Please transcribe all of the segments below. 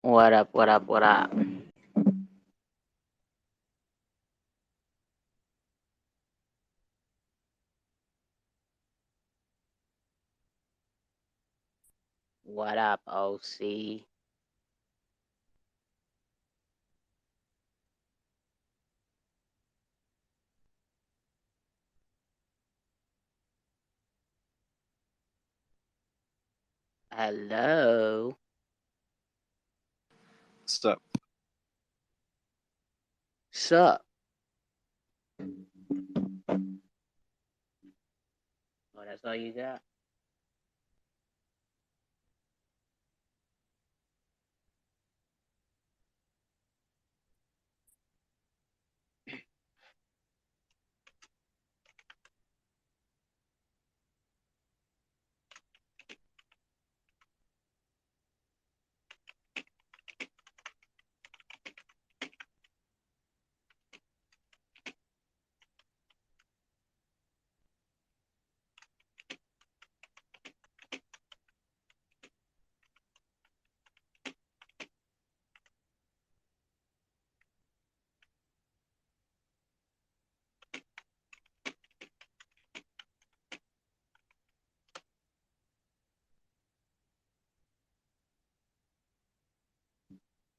What up? What up? What up? What up, OC? Hello. Stop. Sup? Oh, that's all you got?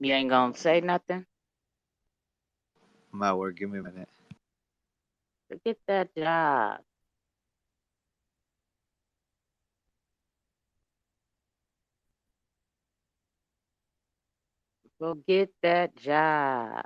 You ain't gonna say nothing? I'm at work. Give me a minute. Forget that job. Go get that job.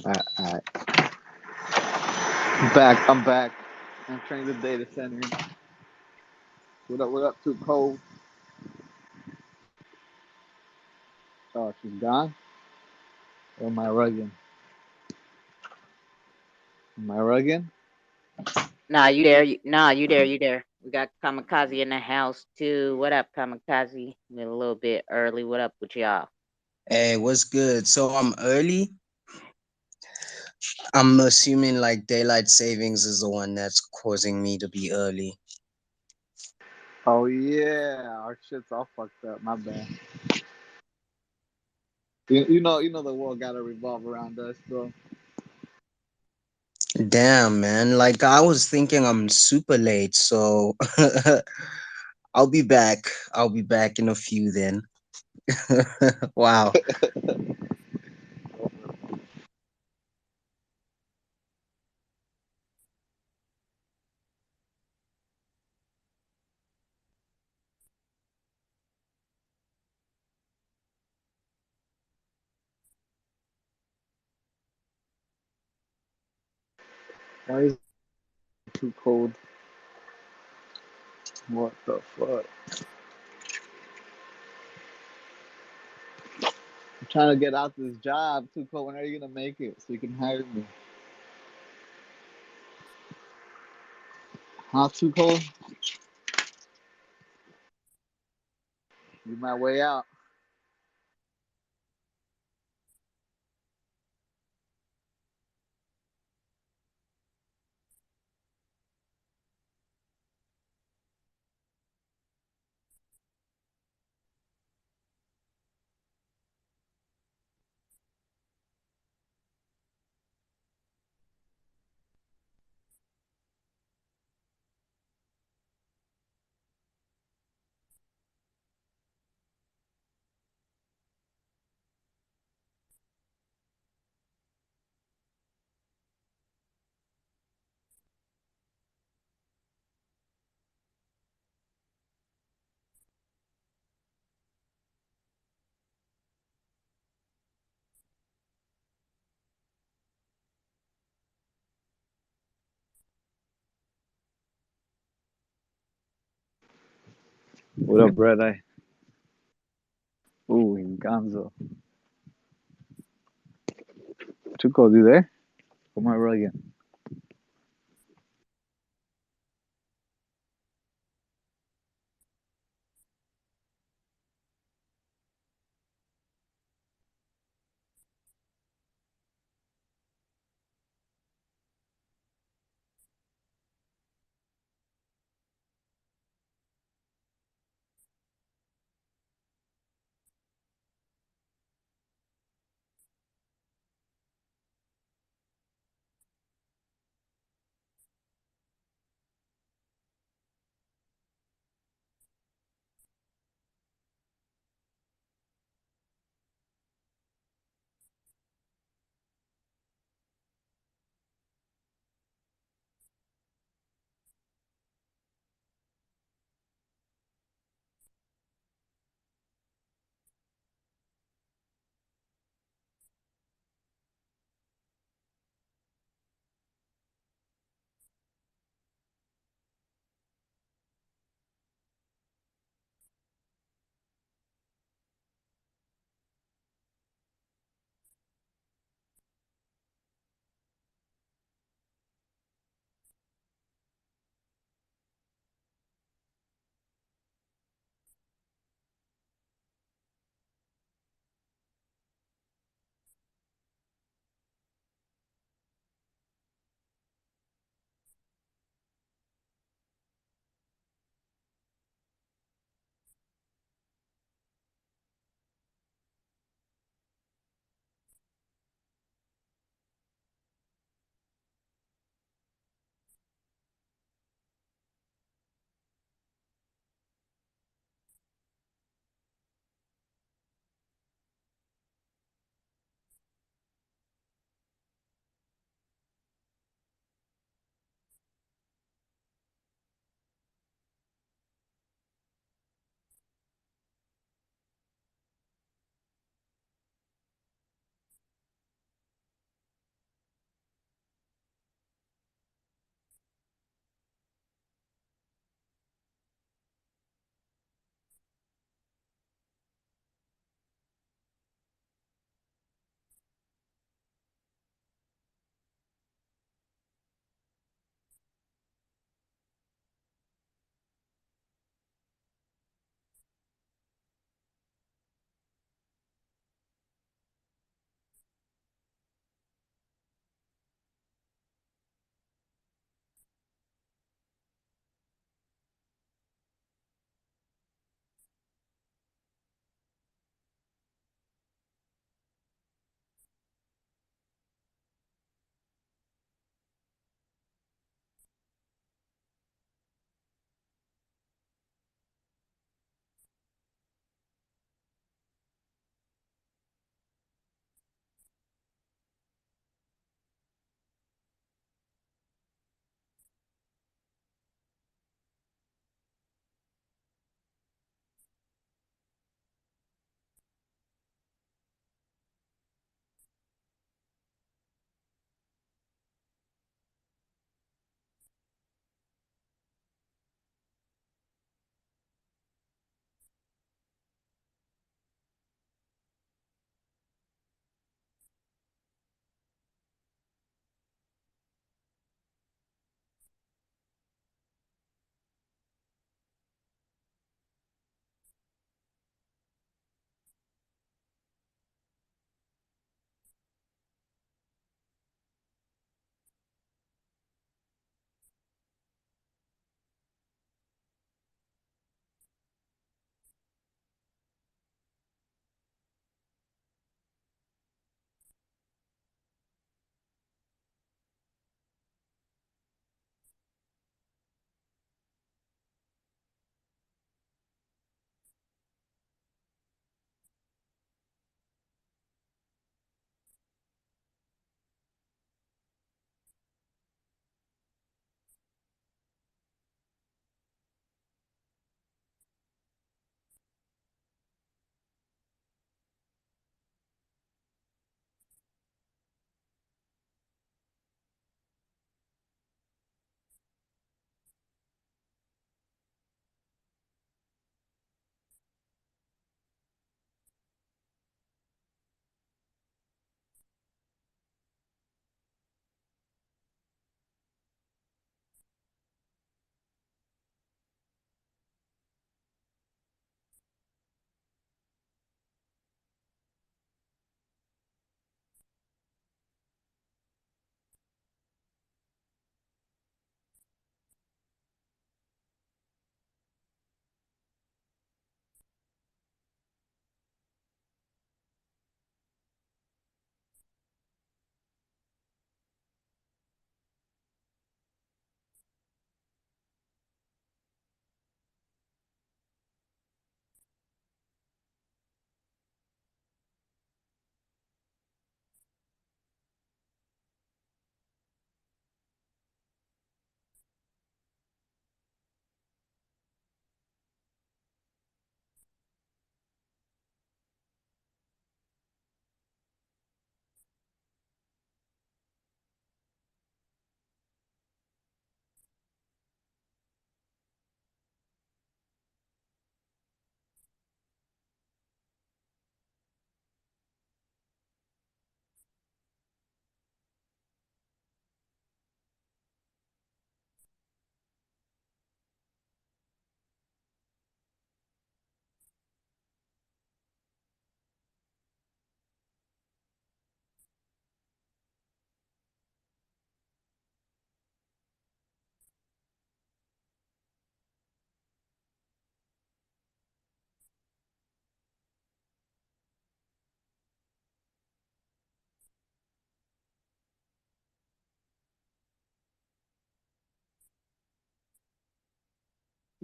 Alright. I'm back. I'm back. I'm training the data center. What up? What up? Too cold. Oh, she's gone. Or am I rugging? Am I rugging? Nah, you there? Nah, you there? You there? We got Kamikaze in the house too. What up, Kamikaze? We're a little bit early. What up with y'all? Hey, what's good? So I'm early. I'm assuming like daylight savings is the one that's causing me to be early. Oh yeah, our shit's all fucked up. My bad. You know the world gotta revolve around us, bro. Damn, man. Like I was thinking I'm super late, so I'll be back. I'll be back in a few then. Wow. Why is it too cold? What the fuck? I'm trying to get out this job. Too cold. When are you gonna make it so you can hire me? Huh? Too cold? You my way out. What up, Red Eye? Ooh, Gonzo. Tuco, you there? Come on, roll again.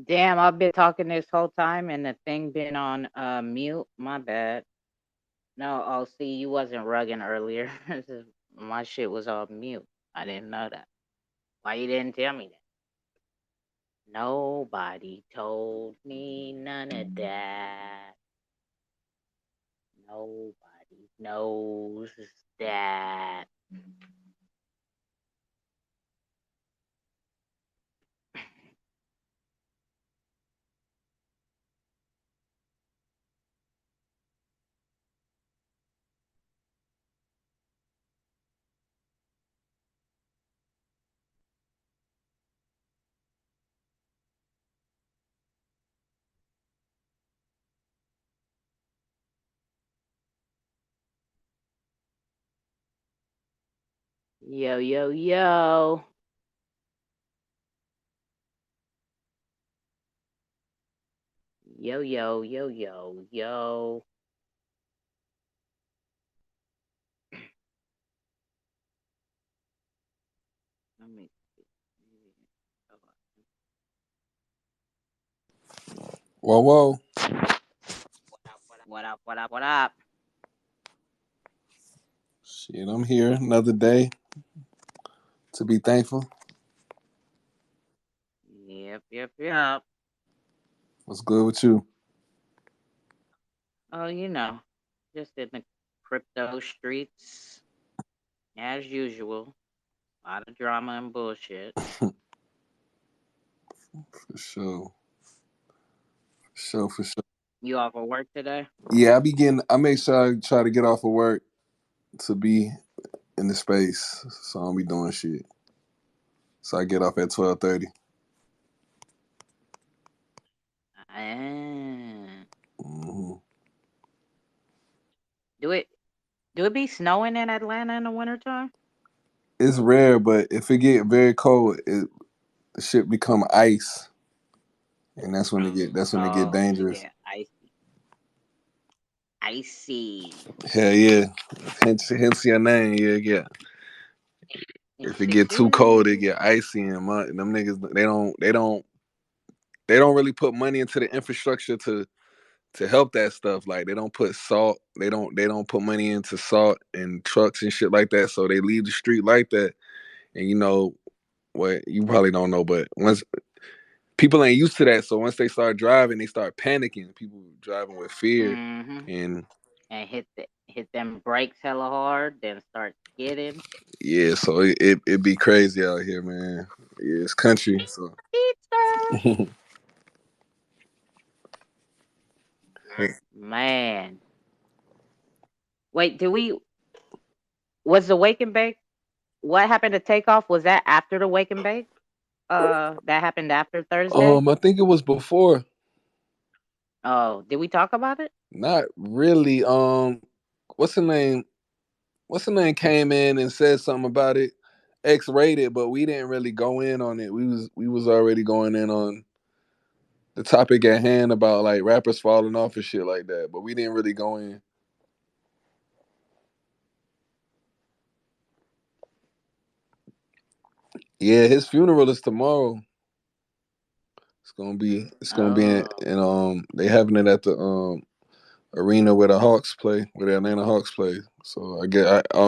Damn, I've been talking this whole time and the thing been on mute. My bad. No, oh, see, you wasn't rugging earlier. My shit was on mute. I didn't know that. Why you didn't tell me that? Nobody told me none of that. Nobody knows that. Yo, yo, yo. Yo, yo, yo, yo, yo. Let me see. Whoa, whoa. What up, what up, what up? Shit, I'm here. Another day to be thankful. Yep, yep, yep. What's good with you? Oh, just in the crypto streets, as usual. A lot of drama and bullshit. For sure. For sure. You off of work today? Yeah, I make sure I try to get off of work to be in the space. So I don't be doing shit. So I get off at 12:30. Ah. Mm-hmm. Do it do it be snowing in Atlanta in the wintertime? It's rare, but if it get very cold, the shit become ice. And that's when it get Oh, it dangerous. get icy. Icy. Hell yeah. Hence your name, yeah. If it get too cold, it get icy and them niggas they don't really put money into the infrastructure to help that stuff. Like they don't put salt, they don't put money into salt and trucks and shit like that. So they leave the street like that. And what you probably don't know, but once people ain't used to that, so once they start driving, they start panicking. People driving with fear, Mm-hmm. and And hit them brakes hella hard, then start skidding. yeah, so it be crazy out here, man. Yeah, it's country, so. Pizza. Man. Wait, was the wake and bake what happened to takeoff? Was that after the wake and bake? That happened after Thursday? I think it was before. Oh, did we talk about it? Not really. What's the name? What's the name came in and said something about it. X-rated, but we didn't really go in on it. We was already going in on the topic at hand about like rappers falling off and shit like that, but we didn't really go in. Yeah, his funeral is tomorrow. It's gonna be Oh. they having it at the arena where the Hawks play, where the Atlanta Hawks play. So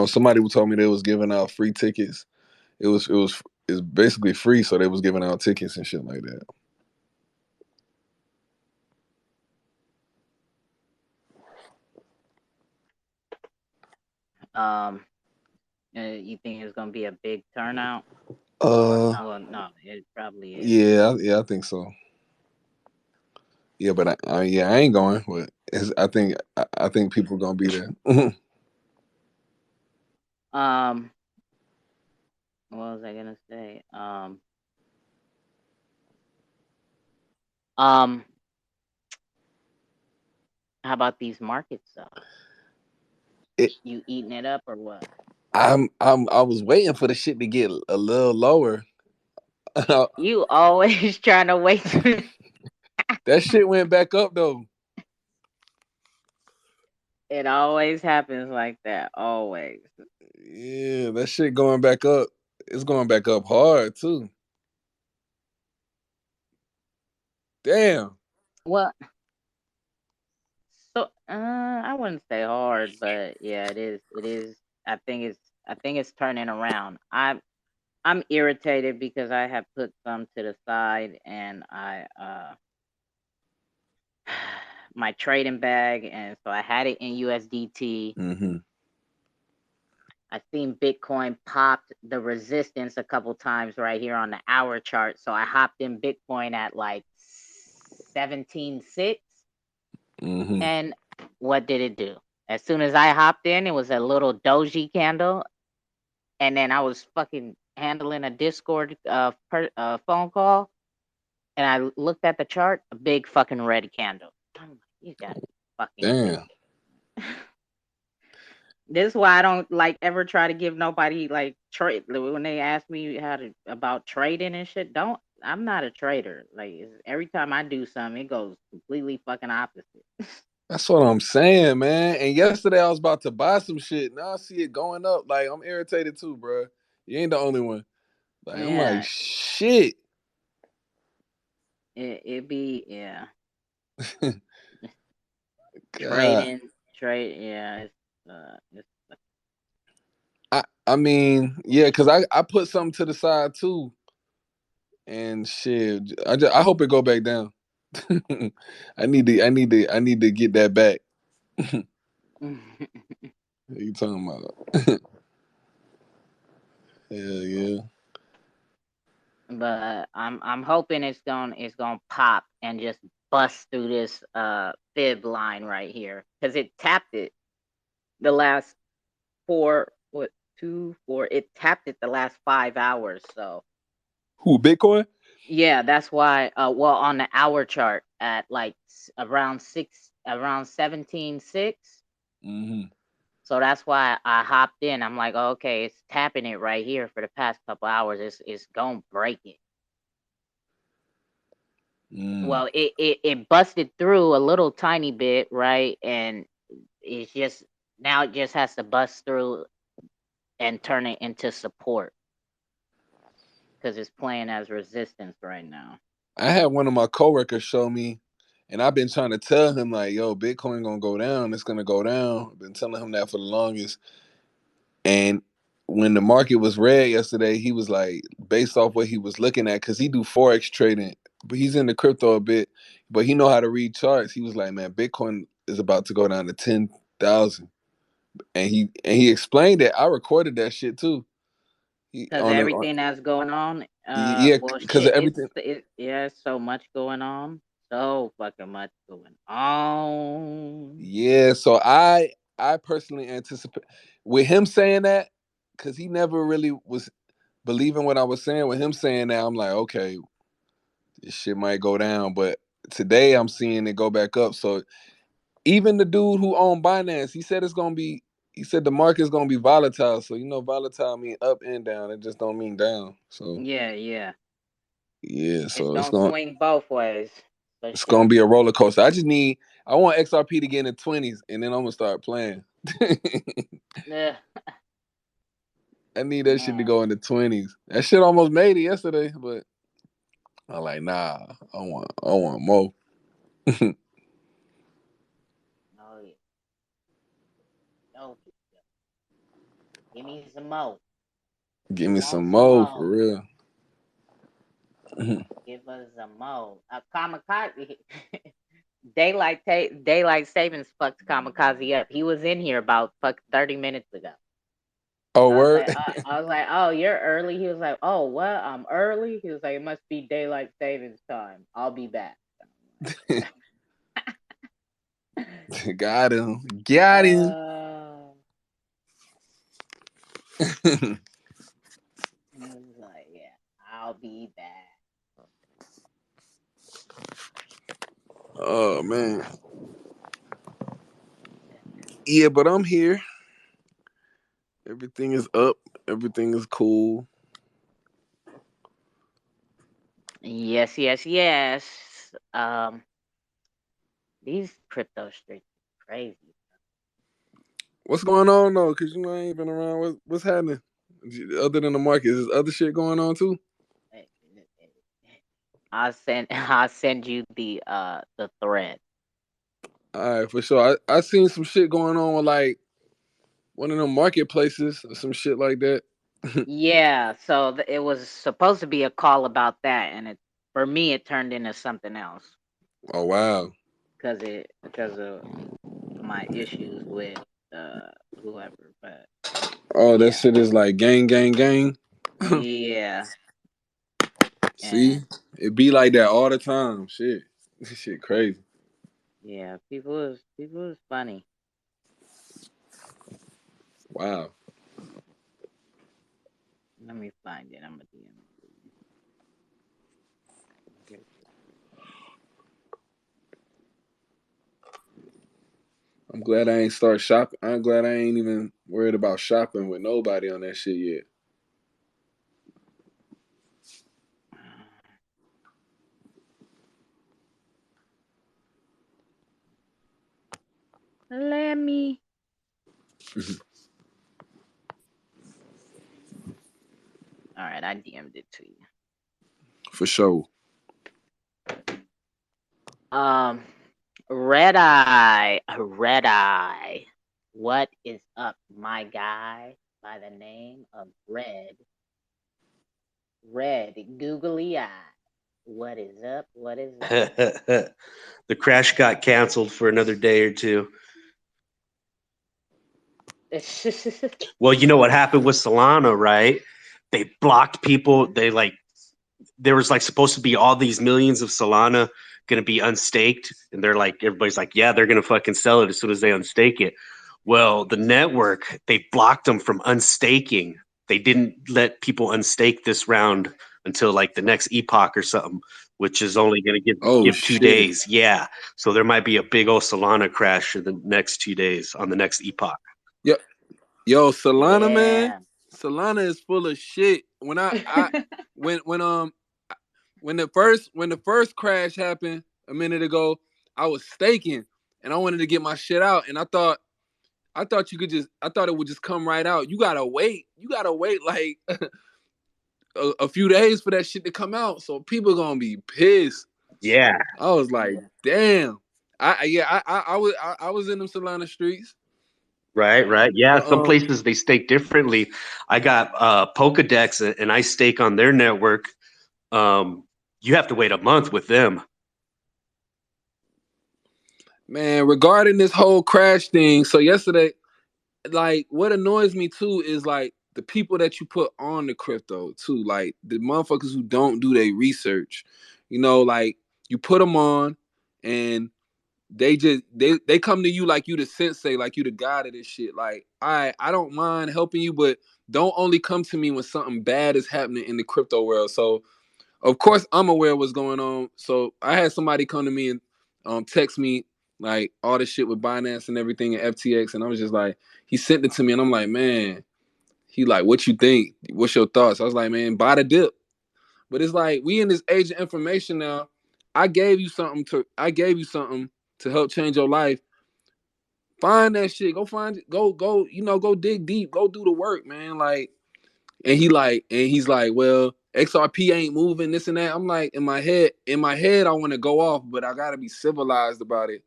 somebody told me they was giving out free tickets. It's basically free, so they was giving out tickets and shit like that. Um, you think it's gonna be a big turnout? Uh, Well, no, it probably is. yeah, I think so. Yeah, but I ain't going. But I think people gonna be there. Um, what was I gonna say? Um, how about these markets though? it, You eating it up or what? I was waiting for the shit to get a little lower. That You always trying to wait. shit went back up though. It always happens like that. Always. Yeah, that shit going back up. It's going back up hard too. Damn. Well, so I wouldn't say hard, but yeah, it is. It is. I think it's turning around. I'm irritated because I have put some to the side and I my trading bag, and so I had it in USDT. Mm-hmm. I seen Bitcoin popped the resistance a couple times right here on the hour chart. So I hopped in Bitcoin at like 17.6. Mm-hmm. And what did it do? As soon as I hopped in, it was a little doji candle. And then I was fucking handling a Discord phone call. And I looked at the chart, a big fucking red candle. I'm like, you gotta be fucking Damn. kidding. This is why I don't like ever try to give nobody like trade when they ask me how to about trading and shit. Don't I'm not a trader. Like every time I do something, it goes completely fucking opposite. That's what I'm saying, man. And yesterday I was about to buy some shit. Now I see it going up. Like, I'm irritated too, bro. You ain't the only one. Like, I'm like, Yeah, shit. it be God. trade it's I mean, yeah, because I put something to the side too. And shit. I hope it go back down. I need to get that back. What you talking about? Hell yeah. but I'm hoping it's gonna pop and just bust through this fib line right here because it tapped it the last four what 2 4 it tapped it the last 5 hours. So Who, Bitcoin? yeah, that's why well on the hour chart at like around 17.6. Mm-hmm. So that's why I hopped in. I'm like, oh, okay, it's tapping it right here for the past couple hours. It's gonna break it. Mm. Well, it busted through a little tiny bit, right? And it's just now it just has to bust through and turn it into support because it's playing as resistance right now. I had one of my coworkers show me, and I've been trying to tell him like, "Yo, Bitcoin gonna go down. It's gonna go down." I've been telling him that for the longest. And when the market was red yesterday, he was like, based off what he was looking at, because he do forex trading, but he's into crypto a bit, but he know how to read charts. He was like, "Man, Bitcoin is about to go down to 10,000," and he explained it. I recorded that shit too. He, Because on the everything that's going on, yeah, well, because of shit, everything. yeah, it's so much going on, so fucking much going on. Yeah, so I personally anticipate with him saying that, because he never really was believing what I was saying. With him saying that, I'm like, okay, this shit might go down, but today I'm seeing it go back up. So even the dude who owned Binance, he said it's gonna be. He said the market's gonna be volatile. So volatile mean up and down. It just don't mean down. So Yeah, yeah, yeah, it's so gonna swing both ways for it's gonna sure. be a roller coaster. I want XRP to get in the 20s, and then I'm gonna start playing. Yeah, I need that shit to man. go in the 20s. That shit almost made it yesterday, but I'm like, nah, I want more. Oh yeah, no, give me some more. Give I me want some some more for more. real. Give us some more. Kamikaze. Daylight savings fucked Kamikaze up. He was in here about 30 minutes ago. Oh, word. I was like, oh, you're early. He was like, oh, what? I'm early. He was like, it must be daylight savings time. I'll be back. Got him. Got him. Uh, he was like, yeah, I'll be back. Oh man. Yeah, but I'm here. Everything is up. Everything is cool. Yes, yes, yes. These crypto streets are crazy. What's going on though? Cause I ain't been around. What's happening? Other than the market, is other shit going on too? I'll send you the thread. All right, for sure. I seen some shit going on with like one of them marketplaces or some shit like that. Yeah, so it was supposed to be a call about that, and it for me it turned into something else Oh wow. because of my issues with whoever. But Oh, that yeah, shit is like gang, gang, gang. yeah, See, and it be like that all the time. Shit, this shit crazy. yeah, people is funny. Wow. Let me find it. I'm gonna DM it. I'm glad I ain't start shopping. I'm glad I ain't even worried about shopping with nobody on that shit yet. Let me. All right, I DM'd it to you. For sure. Um, red eye. What is up, my guy? By the name of Red, googly eye. What is up? What is up? The crash got canceled for another day or two. Well, you know what happened with Solana, right? They blocked people. There was like supposed to be all these millions of Solana going to be unstaked, and they're like, everybody's like, yeah, they're going to fucking sell it as soon as they unstake it. Well, the network, they blocked them from unstaking. They didn't let people unstake this round until like the next epoch or something, which is only going to Oh give 2 shit. days. Yeah, so there might be a big old Solana crash in the next 2 days on the next epoch. Yo, yo, Solana, man. Yeah. Solana is full of shit. I when when the first crash happened a minute ago, I was staking and I wanted to get my shit out, and I thought you could just I thought it would just come right out. You gotta wait. You gotta wait like a few days for that shit to come out. So people gonna be pissed. Yeah, I was like, damn. I was in them Solana streets. right. Yeah, But some places they stake differently. I got Pokedex, and I stake on their network. You have to wait a month with them. man, regarding this whole crash thing, so yesterday, like what annoys me too is like the people that you put on the crypto too, like the motherfuckers who don't do their research. Like you put them on and they come to you like you the sensei, like you the god of this shit. Like, I don't mind helping you, but don't only come to me when something bad is happening in the crypto world. So of course I'm aware of what's going on. So I had somebody come to me and text me like all this shit with Binance and everything and FTX, and I was just like, he sent it to me, and I'm like, man, he like, what you think? What's your thoughts? I was like, man, buy the dip. But it's like we in this age of information now. I gave you something to help change your life. Find that shit. Go find it. Go. Go dig deep. Go do the work, man. Like, he's like, well, XRP ain't moving, this and that. I'm like, in my head, I want to go off, but I gotta be civilized about it.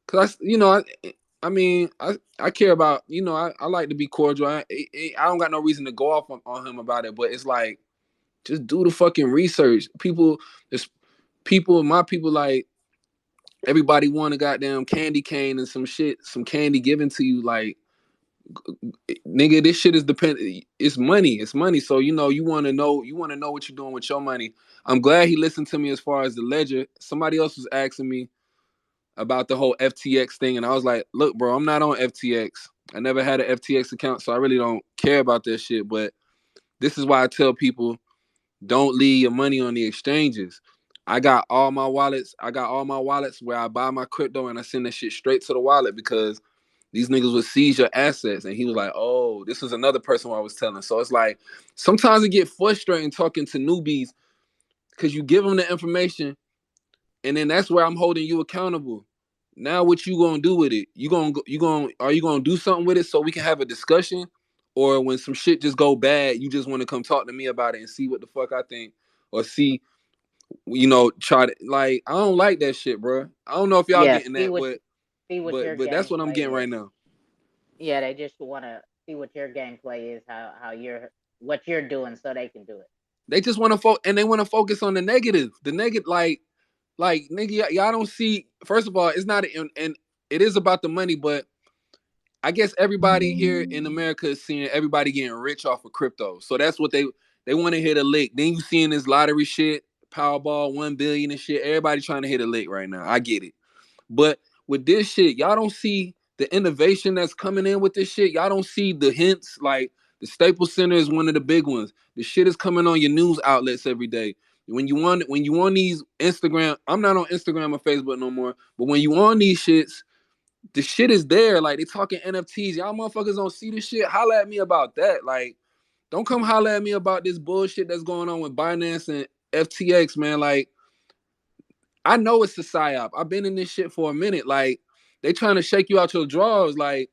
Cause I mean, I care about, I like to be cordial. I don't got no reason to go off on him about it, but it's like, just do the fucking research. My people, like, everybody want a goddamn candy cane and some shit, some candy given to you, like, nigga, this shit is dependent. It's money. It's money. So you want to know. You want to know what you're doing with your money. I'm glad he listened to me as far as the ledger. Somebody else was asking me about the whole FTX thing, and I was like, look, bro, I'm not on FTX. I never had an FTX account, so I really don't care about that shit. But this is why I tell people, don't leave your money on the exchanges. I got all my wallets. Where I buy my crypto and I send that shit straight to the wallet because these niggas would seize your assets. And he was like, oh, this was another person who I was telling. So it's like, sometimes it get frustrating talking to newbies because you give them the information and then that's where I'm holding you accountable. Now what you gonna do with it? Are you gonna do something with it so we can have a discussion? Or when some shit just go bad, you just want to come talk to me about it and see what the fuck I think, or see try to like. I don't like that shit, bro. I don't know if y'all Yeah, getting that, but see what your that's what I'm getting gameplay right is. now. Yeah, they just want to see what your gameplay is, how you're what you're doing, so they can do it. They just want to and they want to focus on the negative. The negative, like nigga, y'all don't see. First of all, it's not, and it is about the money, but I guess everybody here in America is seeing everybody getting rich off of crypto. So that's what they want to hit a lick. Then you seeing this lottery shit, Powerball 1 billion and shit. Everybody trying to hit a lick right now. I get it. But with this shit, y'all don't see the innovation that's coming in with this shit. Y'all don't see the hints. Like the Staples Center is one of the big ones. The shit is coming on your news outlets every day. When you on these Instagram, I'm not on Instagram or Facebook no more. But when you on these shits, the shit is there. Like they talking NFTs. Y'all motherfuckers don't see this shit. Holla at me about that. Like, don't come holla at me about this bullshit that's going on with Binance and FTX, man. Like, I know it's a psyop. I've been in this shit for a minute. Like, they trying to shake you out your drawers. Like,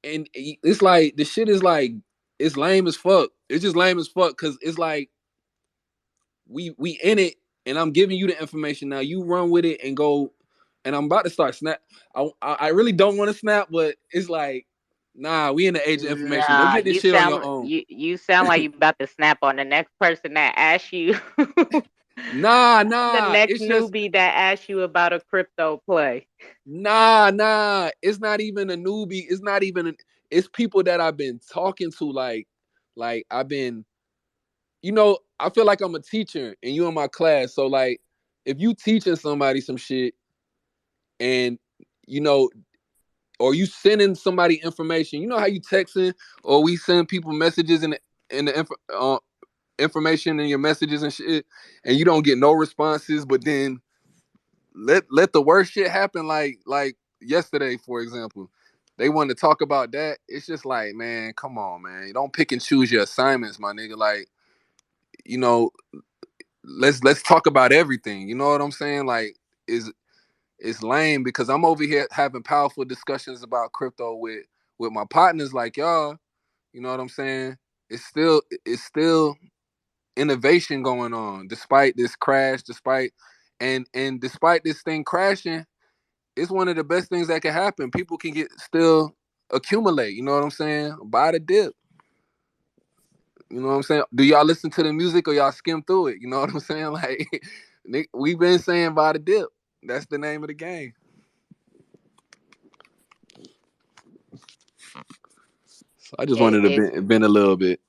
and it's like the shit is like it's lame as fuck. It's just lame as fuck because it's like we in it, and I'm giving you the information now. You run with it and go. And I'm about to start snap. I really don't want to snap, but it's like, nah, we in the age of information. Go Nah, get this shit on your own. you sound like you about to snap on the next person that asks you. The Nah. next It's just newbie that asks you about a crypto play. nah. It's not even a newbie. It's not even. It's people that I've been talking to. Like I've been. I feel like I'm a teacher and you in my class. So like, if you teaching somebody some shit and you know or you sending somebody information. You know how you texting or we send people messages in the information in your messages and shit, and you don't get no responses. But then let the worst shit happen. Like yesterday, for example, they want to talk about that. It's just like, man, come on, man. You don't pick and choose your assignments, my nigga. Like, you know, let's talk about everything. You know what I'm saying? Like, is it's lame because I'm over here having powerful discussions about crypto with my partners like y'all. You know what I'm saying? It's still innovation going on despite this crash, despite despite this thing crashing. It's one of the best things that can happen. People can get still accumulate. You know what I'm saying? Buy the dip. You know what I'm saying? Do y'all listen to the music or y'all skim through it? You know what I'm saying? Like we've been saying buy the dip. That's the name of the game. So I just wanted to It's bend a little bit.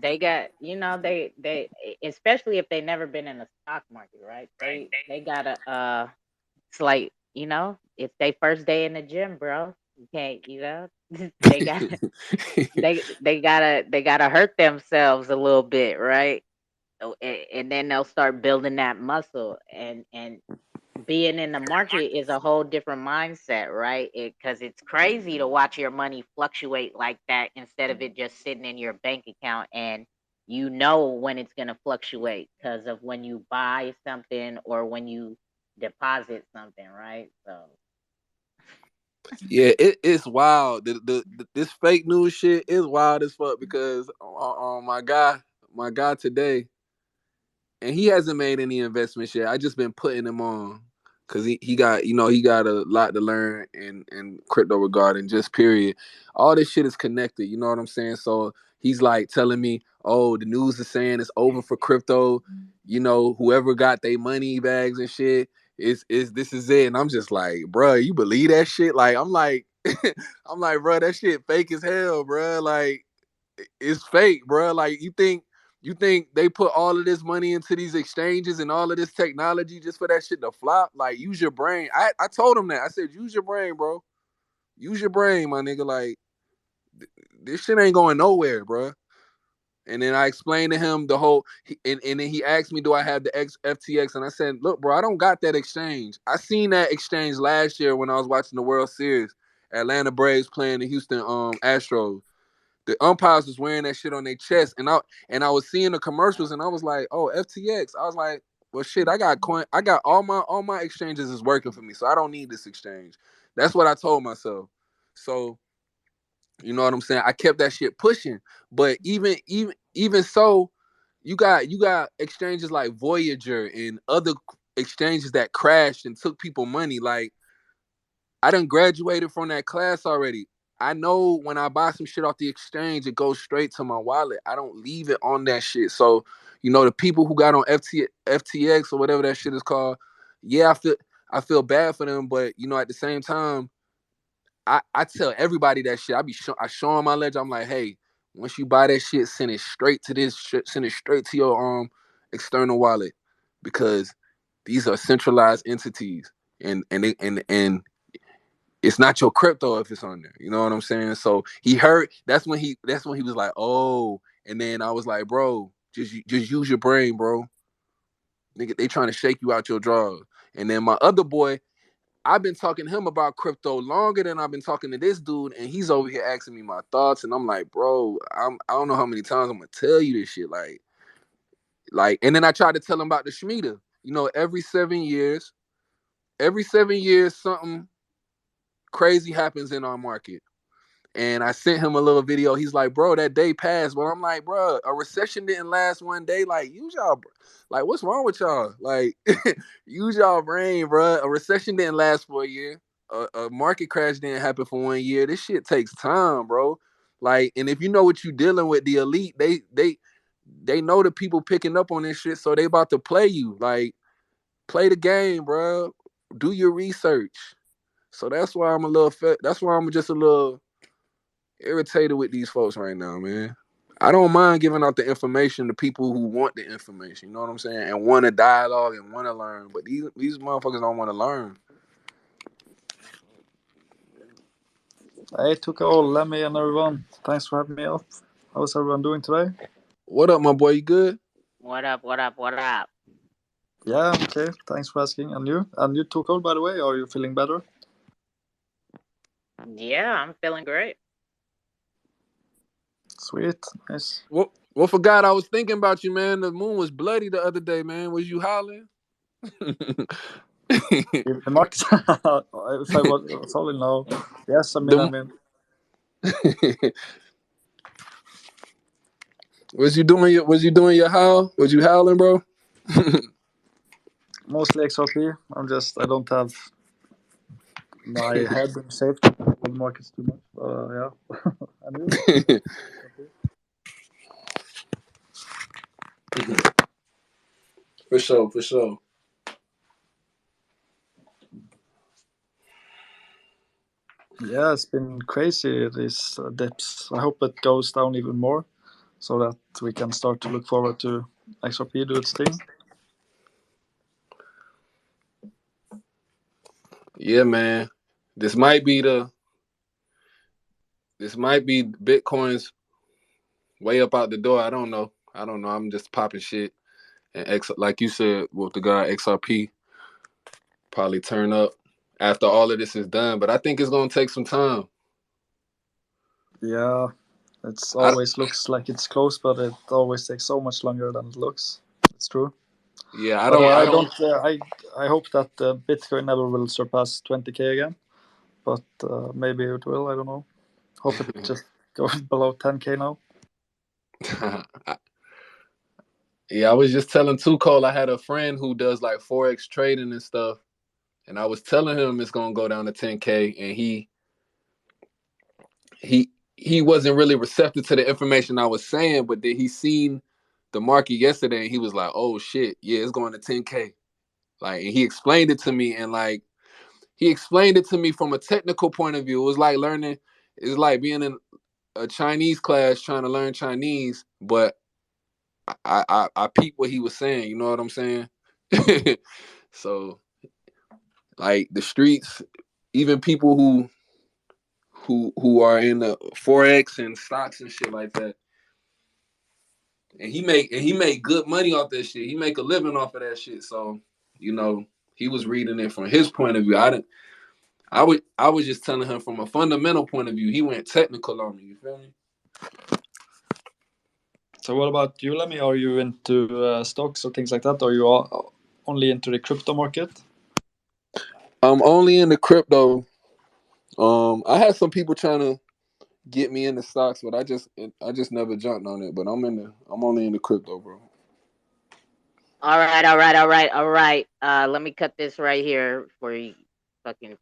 they got they especially if they never been in the stock market, right? They gotta it's like it's their first day in the gym, bro. You can't they got they gotta hurt themselves a little bit, right? And then they'll start building that muscle, and being in the market is a whole different mindset, right? Because it's crazy to watch your money fluctuate like that instead of it just sitting in your bank account, and when it's going to fluctuate because of when you buy something or when you deposit something, right? So Yeah, it's wild. This fake news shit is wild as fuck because my guy today, and he hasn't made any investments yet. I just been putting him on because he got a lot to learn in crypto regarding just period. All this shit is connected. You know what I'm saying? So he's like telling me, oh, the news is saying it's over for crypto. Whoever got their money bags and shit is this is it. And I'm just like, bro, you believe that shit? Like I'm like, I'm like, bro, that shit fake as hell, bro. Like it's fake, bro. Like you think they put all of this money into these exchanges and all of this technology just for that shit to flop? Like, use your brain. I told him that. I said, use your brain, bro. Use your brain, my nigga. Like, this shit ain't going nowhere, bro. And then I explained to him the whole, and then he asked me, do I have the FTX? And I said, look, bro, I don't got that exchange. I seen that exchange last year when I was watching the World Series. Atlanta Braves playing the Houston Astros. The umpires was wearing that shit on their chest, and I was seeing the commercials, and I was like, oh, FTX. I was like, well, shit, I got coin. I got all my exchanges is working for me, so I don't need this exchange. That's what I told myself. So you know what I'm saying? I kept that shit pushing, but even so, you got exchanges like Voyager and other exchanges that crashed and took people money. Like, I done graduated from that class already. I know when I buy some shit off the exchange, it goes straight to my wallet. I don't leave it on that shit. So, the people who got on FTX or whatever that shit is called, yeah, I feel bad for them, but at the same time, I tell everybody that shit. I show them my ledger. I'm like, hey, once you buy that shit, send it straight to this shit. Send it straight to your external wallet, because these are centralized entities, and it's not your crypto if it's on there. You know what I'm saying? So he heard. That's when he was like, oh. And then I was like, bro, just use your brain, bro. Nigga, they trying to shake you out your drawers. And then my other boy, I've been talking to him about crypto longer than I've been talking to this dude, and he's over here asking me my thoughts, and I'm like, bro, I don't know how many times I'm gonna tell you this shit, and then I tried to tell him about the Shemitah. Every 7 years, something crazy happens in our market. And I sent him a little video. He's like, bro, that day passed. But I'm like, bro, a recession didn't last one day. Like, use y'all, like, what's wrong with y'all? Like, use y'all brain, bro. A recession didn't last for a year. A market crash didn't happen for 1 year. This shit takes time, bro. Like, and if you know what you're dealing with, the elite, they know the people picking up on this shit, so they about to play you. Like, play the game, bro. Do your research. So that's why that's why I'm just a little irritated with these folks right now, man. I don't mind giving out the information to people who want the information, you know what I'm saying, and want to dialogue and want to learn. But these motherfuckers don't want to learn. Hey, Tuko, Lemmy, and everyone. Thanks for having me up. How's everyone doing today? What up, my boy? You good? What up? What up? What up? Yeah, I'm okay. Thanks for asking. And you? And you, Tuko, by the way, are you feeling better? Yeah, I'm feeling great. Sweet. Nice. Well, forgot I was thinking about you, man. The moon was bloody the other day, man. Was you hollering? The market, if I was all in now, yes, I mean, Was you doing your howl? Was you howling, bro? mostly XRP. I don't have my head in safety on the markets too much. Yeah. And you? For sure, for sure. Yeah, it's been crazy, these dips. I hope it goes down even more so that we can start to look forward to XRP do its thing. Yeah, man. This might be Bitcoin's way up out the door. I don't know. I'm just popping shit. And like you said, with the guy XRP, probably turn up after all of this is done. But I think it's gonna take some time. Yeah, it's always looks like it's close, but it always takes so much longer than it looks. It's true. Yeah, I But don't. I I don't. don't. I hope that Bitcoin never will surpass 20K again. But maybe it will. I don't know. Hope it just goes below 10K now. Yeah, I was just telling Cole. I had a friend who does like forex trading and stuff, and I was telling him it's gonna go down to 10K, and he wasn't really receptive to the information I was saying. But then he seen the market yesterday, and he was like, "Oh shit, yeah, it's going to 10K." Like, and he explained it to me, and like he explained it to me from a technical point of view. It was like learning. It's like being in a Chinese class trying to learn Chinese, but I peeped what he was saying. You know what I'm saying? So, like, the streets, even people who are in the forex and stocks and shit like that, and he make good money off that shit. He make a living off of that shit. So, he was reading it from his point of view. I was just telling him from a fundamental point of view. He went technical on me. You feel me? So what about you, Lemmy? Are you into stocks or things like that? Or are you only into the crypto market? I'm only into crypto. I had some people trying to get me into stocks, but I just never jumped on it. But I'm only into crypto, bro. All right. Let me cut this right here before you fucking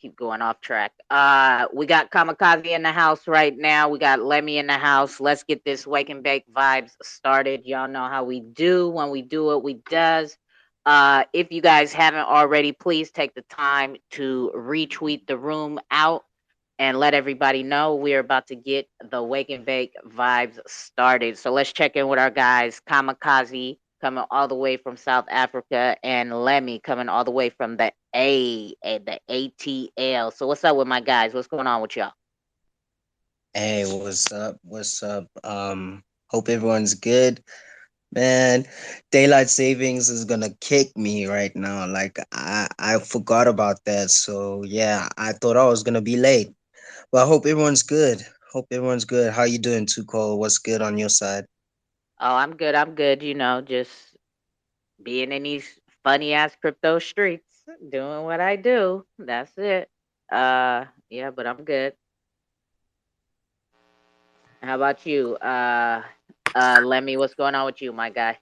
keep going off track. We got Kamikaze in the house right now. We got Lemmy in the house. Let's get this wake and bake vibes started. Y'all know how we do. When we do it, we does. If you guys haven't already, please take the time to retweet the room out and let everybody know we're about to get the wake and bake vibes started. So let's check in with our guys, Kamikaze coming all the way from South Africa and Lemmy coming all the way from the the ATL. So what's up with my guys? What's going on with y'all? Hey, what's up? What's up? Hope everyone's good. Man, daylight savings is gonna kick me right now. Like I forgot about that. So yeah, I thought I was gonna be late. But I hope everyone's good. Hope everyone's good. How you doing, Tuko? What's good on your side? Oh, I'm good. I'm good. You know, just being in these funny ass crypto streets, doing what I do. That's it. Yeah, but I'm good. How about you? Lemmy, what's going on with you, my guy?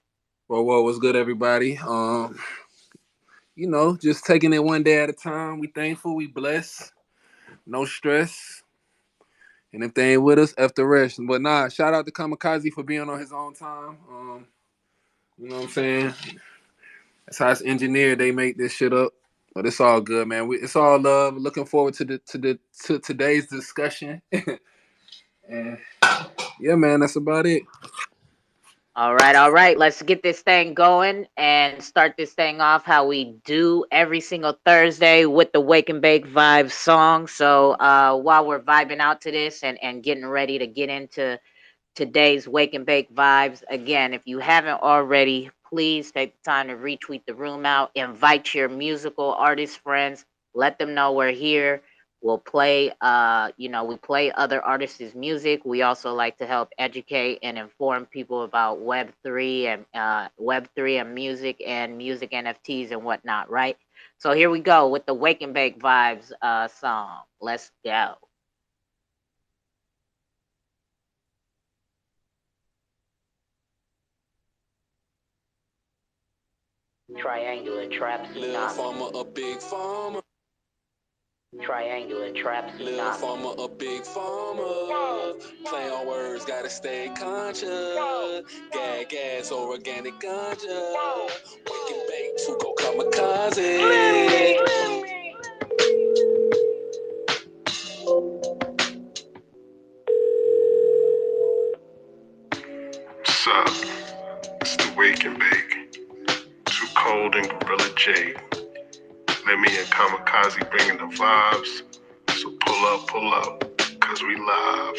Well, what's good, everybody? Just taking it one day at a time. We thankful, we blessed, no stress. And if they ain't with us, F the rest. But nah, shout out to Kamikaze for being on his own time. You know what I'm saying? That's how it's engineered. They make this shit up. But it's all good, man. It's all love. Looking forward to today's discussion. And yeah, man, that's about it. All right. Let's get this thing going and start this thing off how we do every single Thursday with the Wake and Bake Vibes song. So while we're vibing out to this and getting ready to get into today's Wake and Bake Vibes, again, if you haven't already, please take the time to retweet the room out, invite your musical artist friends, let them know we're here. We'll play, we play other artists' music. We also like to help educate and inform people about Web3 and music NFTs and whatnot, right? So here we go with the Wake and Bake Vibes song. Let's go. Triangular trap Little farmer, a big farmer. Triangular trap Little farmer, a big farmer. Play on words, gotta stay conscious. Gas, or organic ganja. Wake and bake, Tuko Kamikaze. What's up? It's the Wake and Bake. Too Cold and Gorilla J. Lemmy and Kamikaze bringing the vibes. So pull up, cause we live.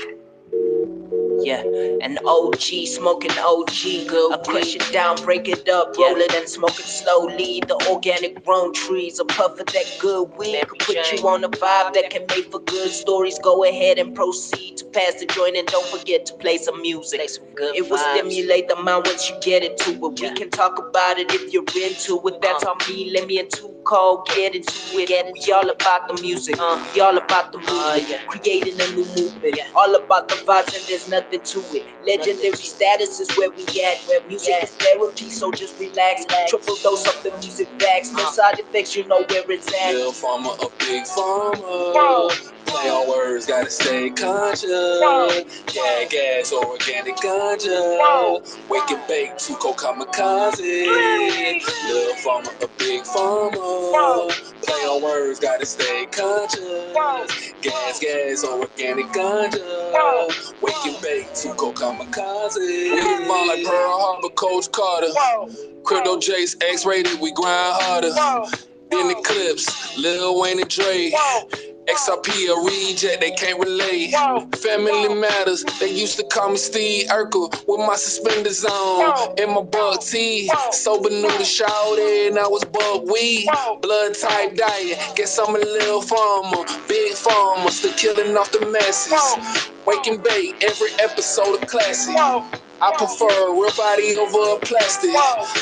Yeah, an OG, smoking OG. Good, I crush it down, break it up, roll it and smoke it slowly. The organic grown trees, a puff of that good weed could put you on a vibe that can make for good stories. Go ahead and proceed to pass the joint and don't forget to play some music. It will stimulate the mind once you get into it. We can talk about it if you're into it. That's on me, let me and Too Cold get into it. We all about the music, we all about the movement, creating a new movement. All about the vibes and there's nothing to it. Legendary status is where we at. Where music is therapy, so just relax. Triple dose of the music facts. No side effects, you know where it's at. Little farmer, a big farmer. Play on words, gotta stay conscious. Gas, or organic ganja. Wake and bake, Tuko Kamikaze. Little farmer, a big farmer. Play on words, gotta stay conscious. Gas, or organic ganja. Wake and bake, Tuko Kamikaze. We hit ball like Pearl Harbor, Coach Carter. Crypto Jace, X-rated, we grind harder. In the clips, Lil Wayne and Dre. Xrp a reject, they can't relate. Family matters, they used to call me Steve Urkel with my suspenders on and my bug tee. Sober knew the shawty and I was bug weed. Blood type diet, guess I'm a little farmer. Big farmer, still killing off the masses. Wake and bake, every episode a classic. I prefer a real body over a plastic.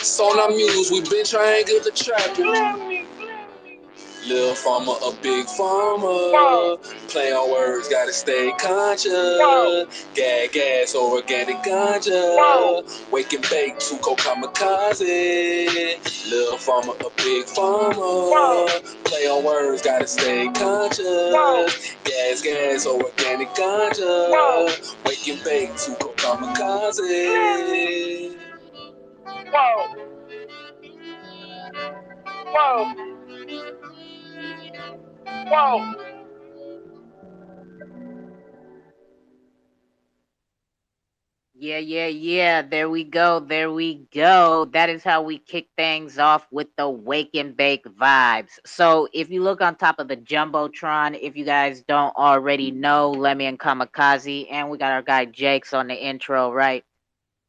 Son, I muse, we been triangle the trapping. Little farmer, a big farmer. Play on words, gotta stay conscious. Gag gas or organic ganja. Wake and bake, two kamikaze. Little farmer, a big farmer. Play on words, gotta stay conscious. Gas or organic ganja. Wake and bake, two kamikaze. Yeah, yeah, yeah. There we go. There we go. That is how we kick things off with the wake and bake vibes. So if you look on top of the Jumbotron, if you guys don't already know, Lemmy and Kamikaze, and we got our guy Jakes on the intro, right?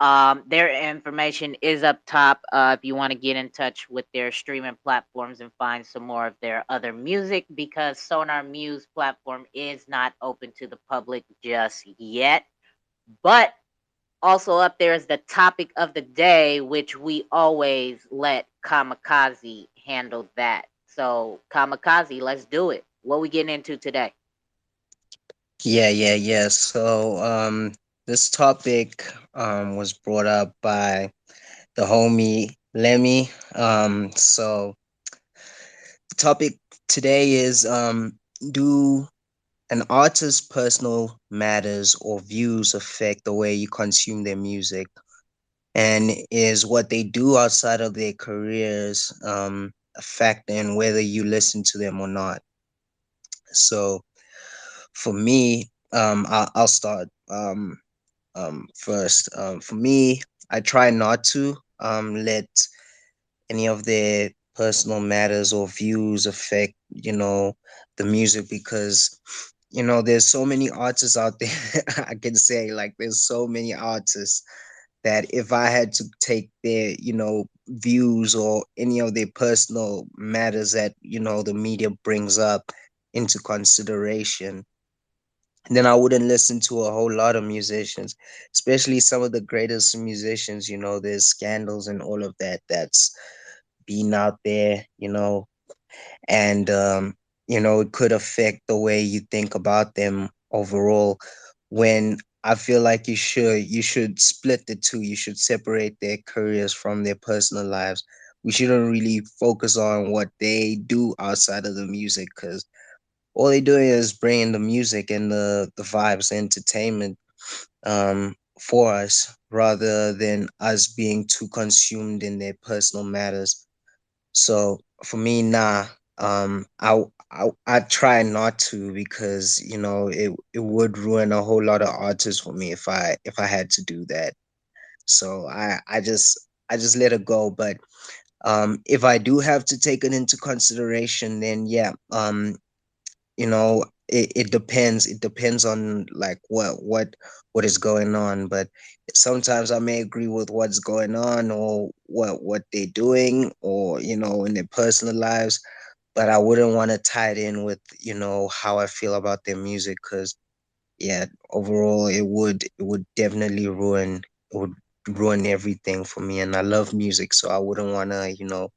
Their information is up top. If you want to get in touch with their streaming platforms and find some more of their other music, because Sonar Muse platform is not open to the public just yet. But also up there is the topic of the day, which we always let Kamikaze handle that. So Kamikaze, let's do it. What we getting into today? Yeah. So this topic was brought up by the homie Lemmy. So the topic today is do an artist's personal matters or views affect the way you consume their music? And is what they do outside of their careers a factor in whether you listen to them or not? So for me, I'll start first. For me, I try not to let any of their personal matters or views affect, the music, because there's so many artists out there. I can say, like, there's so many artists that if I had to take their, views or any of their personal matters that, the media brings up into consideration, then I wouldn't listen to a whole lot of musicians, especially some of the greatest musicians. There's scandals and all of that that's been out there, and it could affect the way you think about them overall. When I feel like you should split the two. You should separate their careers from their personal lives. We shouldn't really focus on what they do outside of the music, because all they're doing is bringing the music and the vibes, the entertainment, for us, rather than us being too consumed in their personal matters. So for me, nah. I try not to, because it would ruin a whole lot of artists for me if I had to do that. So I just let it go. But if I do have to take it into consideration, then yeah, it depends. It depends on, like, what is going on. But sometimes I may agree with what's going on, or what they're doing, or in their personal lives, but I wouldn't want to tie it in with how I feel about their music, because yeah, overall it would definitely ruin everything for me. And I love music, so I wouldn't want to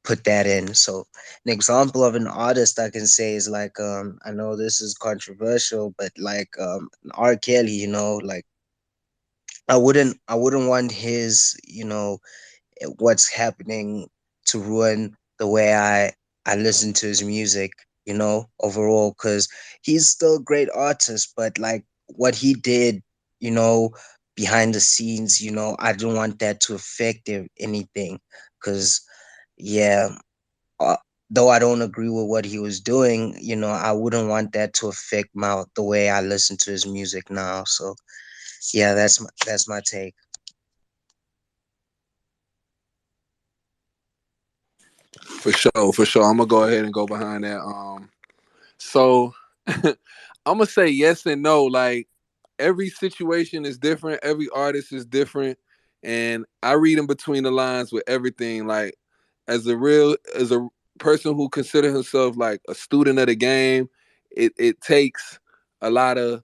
put that in. So an example of an artist I can say is, like, I know this is controversial, but like, R. Kelly, like, I wouldn't want his, what's happening to ruin the way I listen to his music, overall, because he's still a great artist. But like, what he did, you know behind the scenes, I don't want that to affect anything, because yeah, uh, though I don't agree with what he was doing, I wouldn't want that to affect the way I listen to his music now. So yeah, that's my take. For sure, for sure. I'm gonna go ahead and go behind that. So I'm gonna say yes and no. Like, every situation is different, every artist is different, and I read in between the lines with everything. Like, as a person who consider himself like a student of the game, it takes a lot of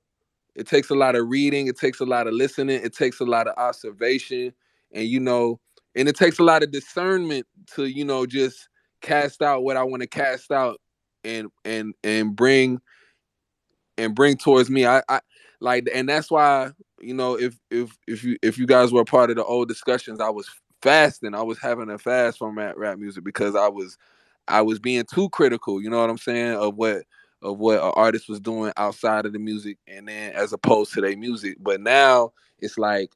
reading, it takes a lot of listening, it takes a lot of observation, and and it takes a lot of discernment to just cast out what I want to cast out and bring towards me. I like, and that's why, if you guys were a part of the old discussions, I was fasting. I was having a fast from rap music because I was being too critical. You know what I'm saying, of what an artist was doing outside of the music, and then as opposed to their music. But now it's like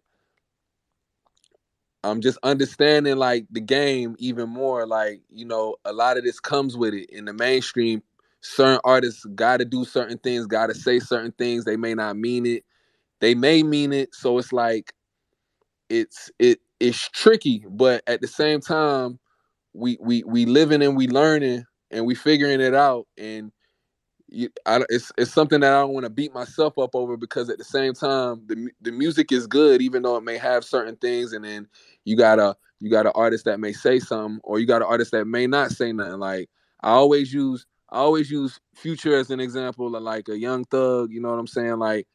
I'm just understanding like the game even more. Like, a lot of this comes with it in the mainstream. Certain artists got to do certain things, got to say certain things. They may not mean it. They may mean it. So it's like it's tricky, but at the same time, we living and we learning and we figuring it out. And it's something that I don't want to beat myself up over, because at the same time, the music is good, even though it may have certain things. And then you got an artist that may say something, or you got an artist that may not say nothing. Like, I always use Future as an example of like a Young Thug. You know what I'm saying? Like,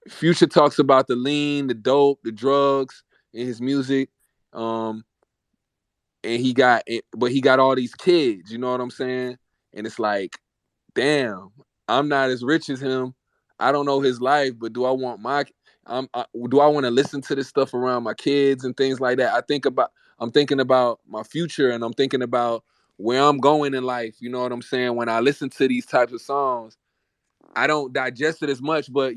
Future talks about the lean, the dope, the drugs in his music. Um, and he got all these kids. You know what I'm saying? And it's like, damn, I'm not as rich as him. I don't know his life, but do I want to listen to this stuff around my kids and things like that? I'm thinking about my future, and I'm thinking about where I'm going in life. You know what I'm saying? When I listen to these types of songs, I don't digest it as much, but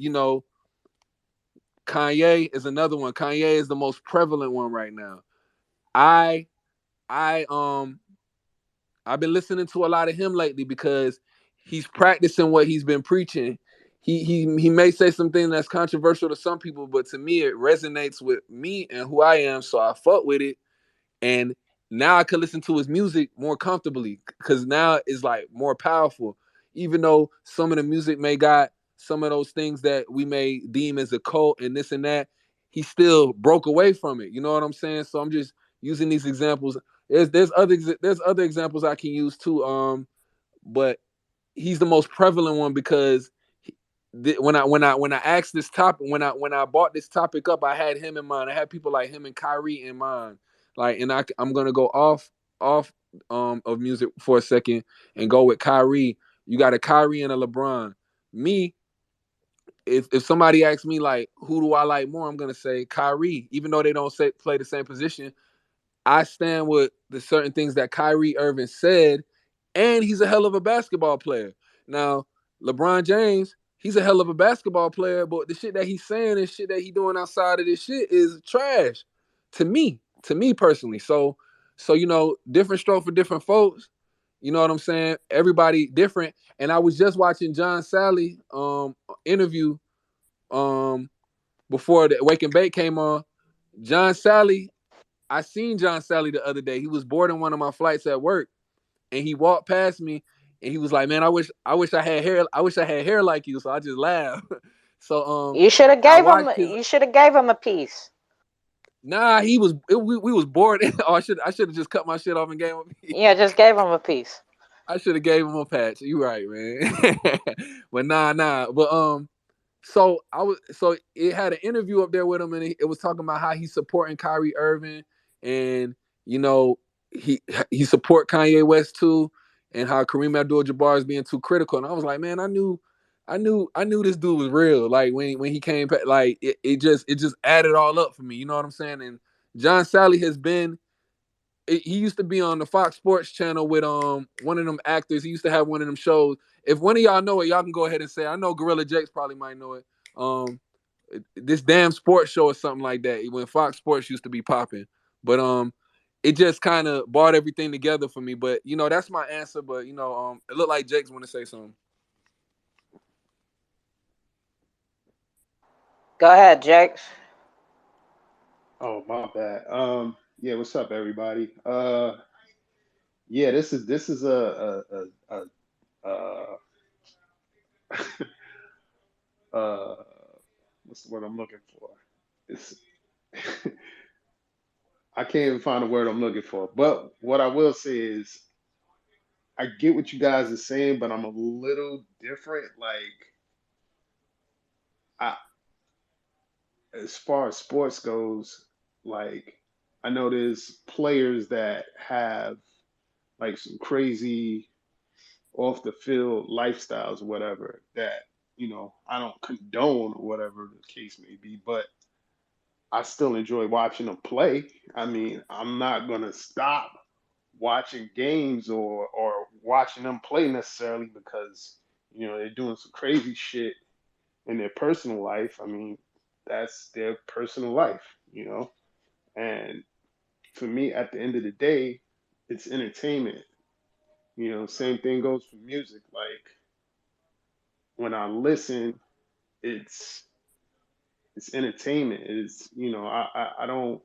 Kanye is another one. Kanye is the most prevalent one right now. I I I've been listening to a lot of him lately because he's practicing what he's been preaching. He may say something that's controversial to some people, but to me it resonates with me and who I am, so I fuck with it. And now I could listen to his music more comfortably because now it's like more powerful. Even though some of the music may got some of those things that we may deem as a cult and this and that, he still broke away from it. You know what I'm saying? So I'm just using these examples. There's other examples I can use too. But he's the most prevalent one because when I asked this topic, when I bought this topic up, I had him in mind. I had people like him and Kyrie in mind. Like, and I'm gonna go off of music for a second and go with Kyrie. You got a Kyrie and a LeBron. Me, if somebody asks me like who do I like more, I'm gonna say Kyrie, even though they don't play the same position. I stand with the certain things that Kyrie Irving said, and he's a hell of a basketball player. Now, LeBron James, he's a hell of a basketball player, but the shit that he's saying and shit that he doing outside of this shit is trash to me personally. So different stroke for different folks. You know what I'm saying? Everybody different. And I was just watching John Sally interview before the Wake and Bake came on. John Sally, I seen John Sally the other day. He was boarding one of my flights at work, and he walked past me, and he was like, "Man, I wish I had hair. I wish I had hair like you." So I just laughed. So You should have I gave him. watched his. You should have gave him a piece. Nah, we was bored. Oh, I should have just cut my shit off and gave him a piece. Yeah, just gave him a piece. I should have gave him a patch. You right, man. But nah. But so it had an interview up there with him, and it was talking about how he's supporting Kyrie Irving, and you know he he support Kanye West too, and how Kareem Abdul-Jabbar is being too critical. And I was like, man, I knew this dude was real. Like when he came back, like it just added all up for me. You know what I'm saying? And John Sally has been. He used to be on the Fox Sports channel with one of them actors. He used to have one of them shows. If one of y'all know it, y'all can go ahead and say. I know Gorilla Jakes probably might know it. Um, this damn sports show or something like that. When Fox Sports used to be popping, but it just kind of brought everything together for me. But that's my answer. But it looked like Jakes want to say something. Go ahead, Jakes. Oh, my bad. Yeah, what's up, everybody? Yeah, this is a uh, what's the word I'm looking for? It's I can't even find the word I'm looking for. But what I will say is, I get what you guys are saying, but I'm a little different. Like, I, as far as sports goes, like I know there's players that have like some crazy off the field lifestyles or whatever that, I don't condone or whatever the case may be, but I still enjoy watching them play. I mean, I'm not gonna stop watching games or watching them play necessarily because they're doing some crazy shit in their personal life. I mean, that's their personal life. And for me, at the end of the day, it's entertainment. Same thing goes for music. Like when I listen, it's it's entertainment. It's I don't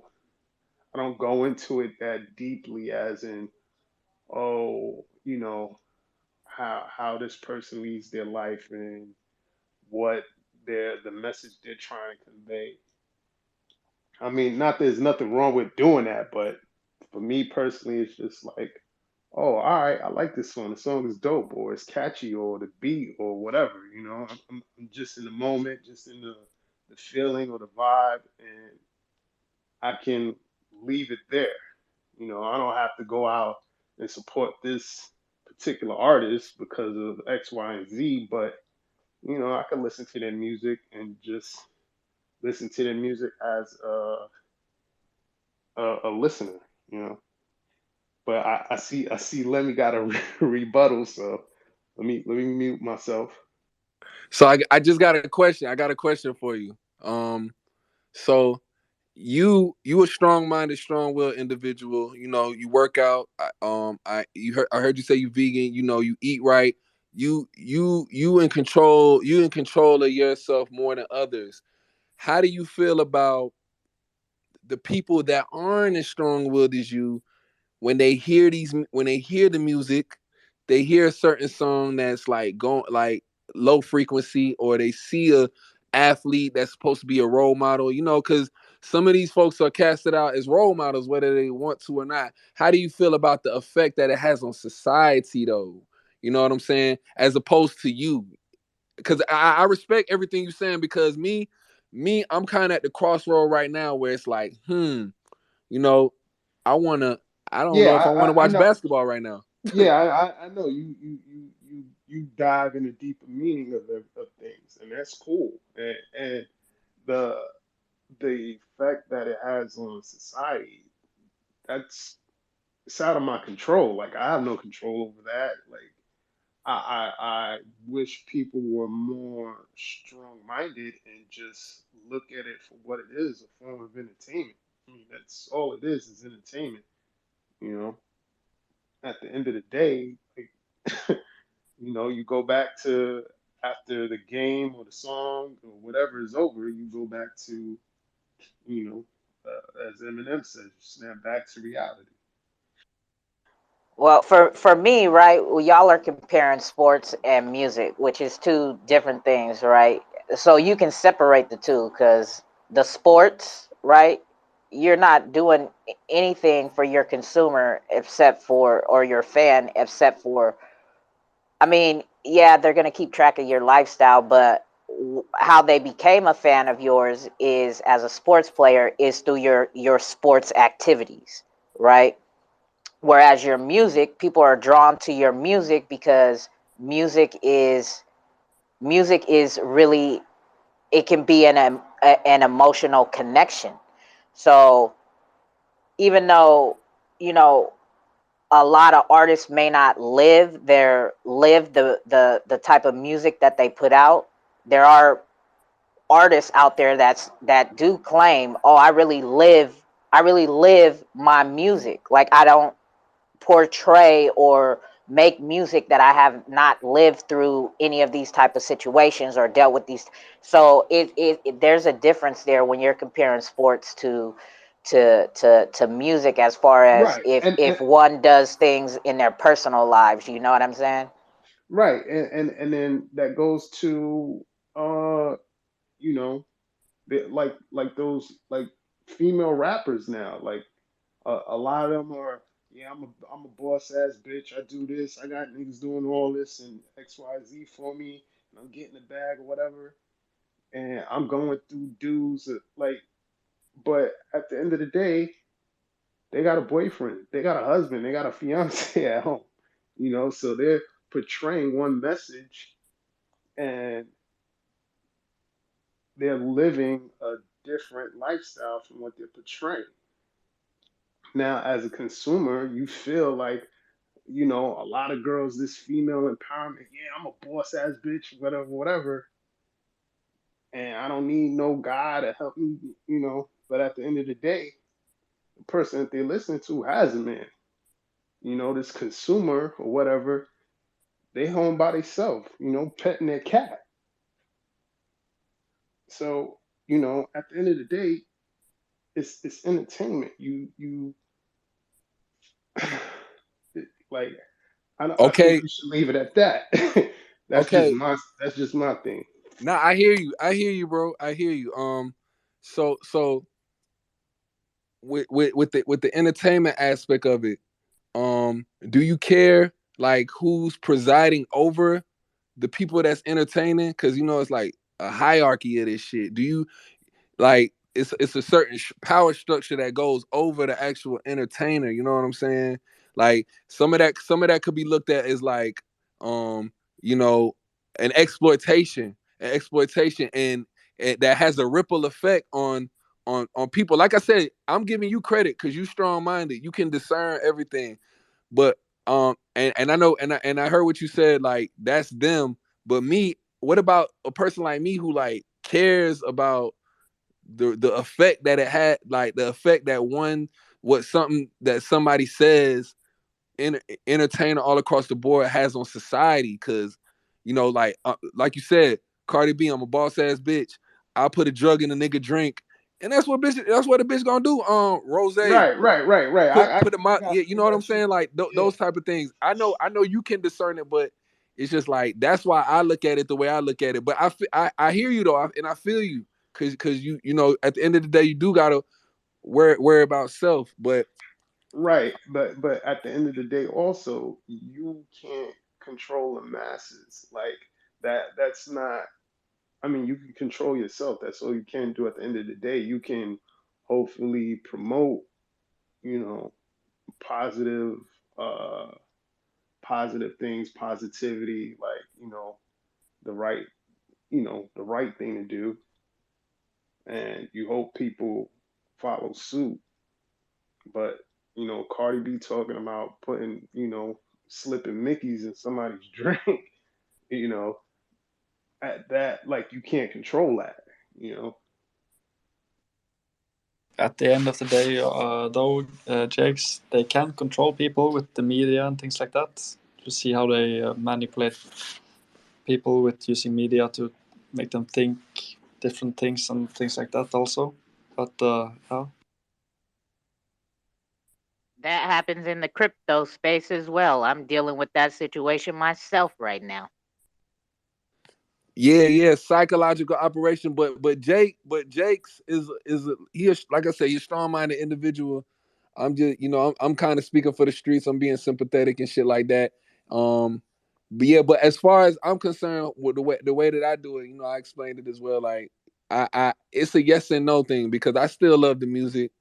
go into it that deeply as in, oh, how this person leads their life and what the message they're trying to convey. I mean, not there's nothing wrong with doing that, but for me personally, it's just like, oh, all right, I like this song. The song is dope, or it's catchy, or the beat, or whatever. I'm just in the moment, just in the feeling or the vibe, and I can leave it there. I don't have to go out and support this particular artist because of X, Y, and Z, but I can listen to their music and just listen to their music as a listener. You know, but I see Lemmy got a rebuttal, so let me mute myself. So I just got a question. I got a question for you. So you a strong minded, strong willed individual. You work out. I heard you say you vegan. You eat right. You in control. You in control of yourself more than others. How do you feel about the people that aren't as strong willed as you when they hear the music, they hear a certain song that's like going like low frequency, or they see a athlete that's supposed to be a role model, because some of these folks are casted out as role models whether they want to or not. How do you feel about the effect that it has on society though? You know what I'm saying? As opposed to you. Because I respect everything you're saying, because me, I'm kind of at the crossroad right now where it's like, you know, I wanna. I don't Yeah, know if I want to I watch know. basketball right now. Yeah, I know you dive in a deeper meaning of things, and that's cool. And the the effect that it has on society, that's it's out of my control. Like I have no control over that. Like I wish people were more strong minded and just look at it for what it is, a form of entertainment. I mean, that's all it is entertainment. You know, at the end of the day, like, you go back to after the game or the song or whatever is over, you go back to, as Eminem says, you snap back to reality. Well, for me, right, well, y'all are comparing sports and music, which is two different things, right? So you can separate the two because the sports, right, you're not doing anything for your consumer except for, or your fan, except for, I mean, yeah, they're going to keep track of your lifestyle, but how they became a fan of yours is as a sports player is through your sports activities, right? Whereas your music, people are drawn to your music because music is music is really, it can be an emotional connection. So even though, you know a lot of artists may not live the type of music that they put out, there are artists out there that do claim, oh, I really live my music. Like, I don't portray or make music that I have not lived through any of these type of situations or dealt with these. So there's a difference there when you're comparing sports to music, as far as Right. if one does things in their personal lives. You know what I'm saying? Right. And then that goes to uh, you know, like those like female rappers now. Like a lot of them are, yeah, I'm a boss ass bitch. I do this. I got niggas doing all this and XYZ for me, and I'm getting the bag or whatever. And I'm going through dudes that, like, but at the end of the day, They got a boyfriend, they got a husband, they got a fiance at home. So they're portraying one message, and they're living a different lifestyle from what they're portraying. Now, as a consumer, you feel like, a lot of girls, this female empowerment, yeah, I'm a boss ass bitch, whatever, whatever. And I don't need no guy to help me, But at the end of the day, the person that they listen to has a man. This consumer or whatever, they home by themselves, petting their cat. So, at the end of the day, it's entertainment. You like I think Okay, we should leave it at that. okay. That's just my thing. Now I hear you. I hear you, bro. I hear you. So with the entertainment aspect of it, do you care like who's presiding over the people that's entertaining? Because it's like a hierarchy of this shit. Do you like it's a certain power structure that goes over the actual entertainer? You know what I'm saying? Like some of that could be looked at as like you know an exploitation, and that has a ripple effect on people. Like I said, I'm giving you credit because you strong minded. You can discern everything. But and I know and I heard what you said, like that's them. But me, what about a person like me who like cares about the effect that it had, like the effect that what something that somebody says in entertainer all across the board has on society? Because like you said, Cardi B, I'm a boss ass bitch. I'll put a drug in a nigga drink, and that's what a bitch gonna do. Rose, Right. put them out. Yeah, you I know what I'm got you. saying? Like Yeah. those type of things. I know you can discern it, but it's just like that's why I look at it the way I look at it. But I hear you though, and I feel you because at the end of the day you do gotta worry about self. But Right, but at the end of the day, also you can't control the masses like that. That's not. I mean, you can control yourself. That's all you can do. At the end of the day, you can hopefully promote, you know, positive, uh, positive things, positivity, like the right, the right thing to do, and you hope people follow suit. But Cardi B talking about putting, slipping Mickey's in somebody's drink, you know, at that, like, you can't control that, you know. At the end of the day, though, Jakes, they can control people with the media and things like that to see how they manipulate people with using media to make them think different things and things like that also. But yeah. That happens in the crypto space as well. I'm dealing with that situation myself right now. yeah, psychological operation. But Jake's like I said, he's a strong minded individual. I'm just I'm kind of speaking for the streets. I'm being sympathetic and shit like that. But yeah, but as far as I'm concerned, with the way that I do it, I explained it as well. Like I it's a yes and no thing because I still love the music.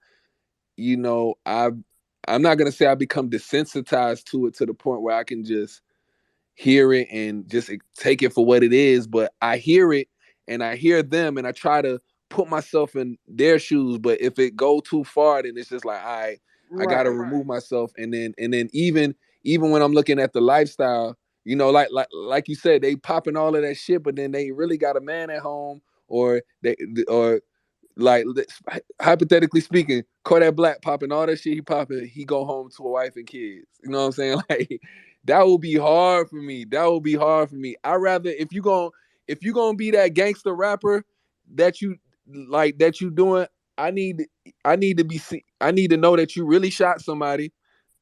I'm not gonna say I become desensitized to it to the point where I can just hear it and just take it for what it is, but I hear it and I hear them and I try to put myself in their shoes. But if it go too far, then it's just like I gotta Right. remove myself. And then even when I'm looking at the lifestyle, like you said, they popping all of that shit, but then they really got a man at home, or like hypothetically speaking, Kodak Black popping all that shit he popping, he go home to a wife and kids. You know what I'm saying? Like that would be hard for me. That would be hard for me. I rather if you gonna be that gangster rapper that you doing, I need to I need to know that you really shot somebody.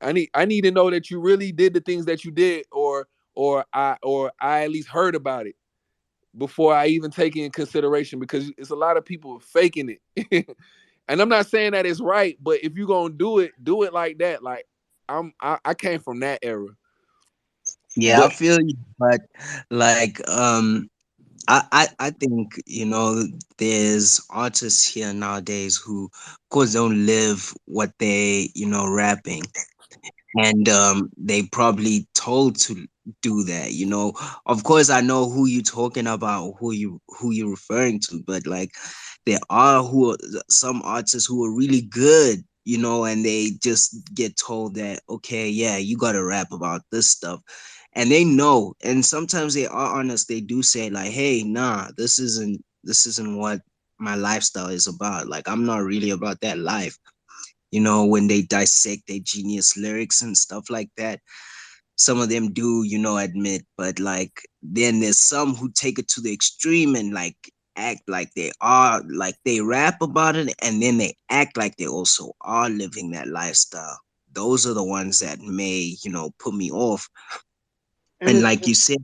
I need to know that you really did the things that you did, or I at least heard about it before I even take it in consideration, because it's a lot of people faking it. And I'm not saying that it's right, but if you're gonna do it like that. Like I came from that era. Yeah, I But feel you, but like I think, there's artists here nowadays who, of course, don't live what they, rapping, and they probably told to do that. Of course, I know who you talking about, who you're referring to, but like, there are some artists who are really good, and they just get told that, okay, yeah, you gotta rap about this stuff, and they know, and sometimes they are honest. They do say like, hey, nah, this isn't what my lifestyle is about. Like, I'm not really about that life. When they dissect their genius lyrics and stuff like that, some of them do, admit, but like, then there's some who take it to the extreme and like act like they are, like they rap about it, and then they act like they also are living that lifestyle. Those are the ones that may, put me off. And And it's like you said,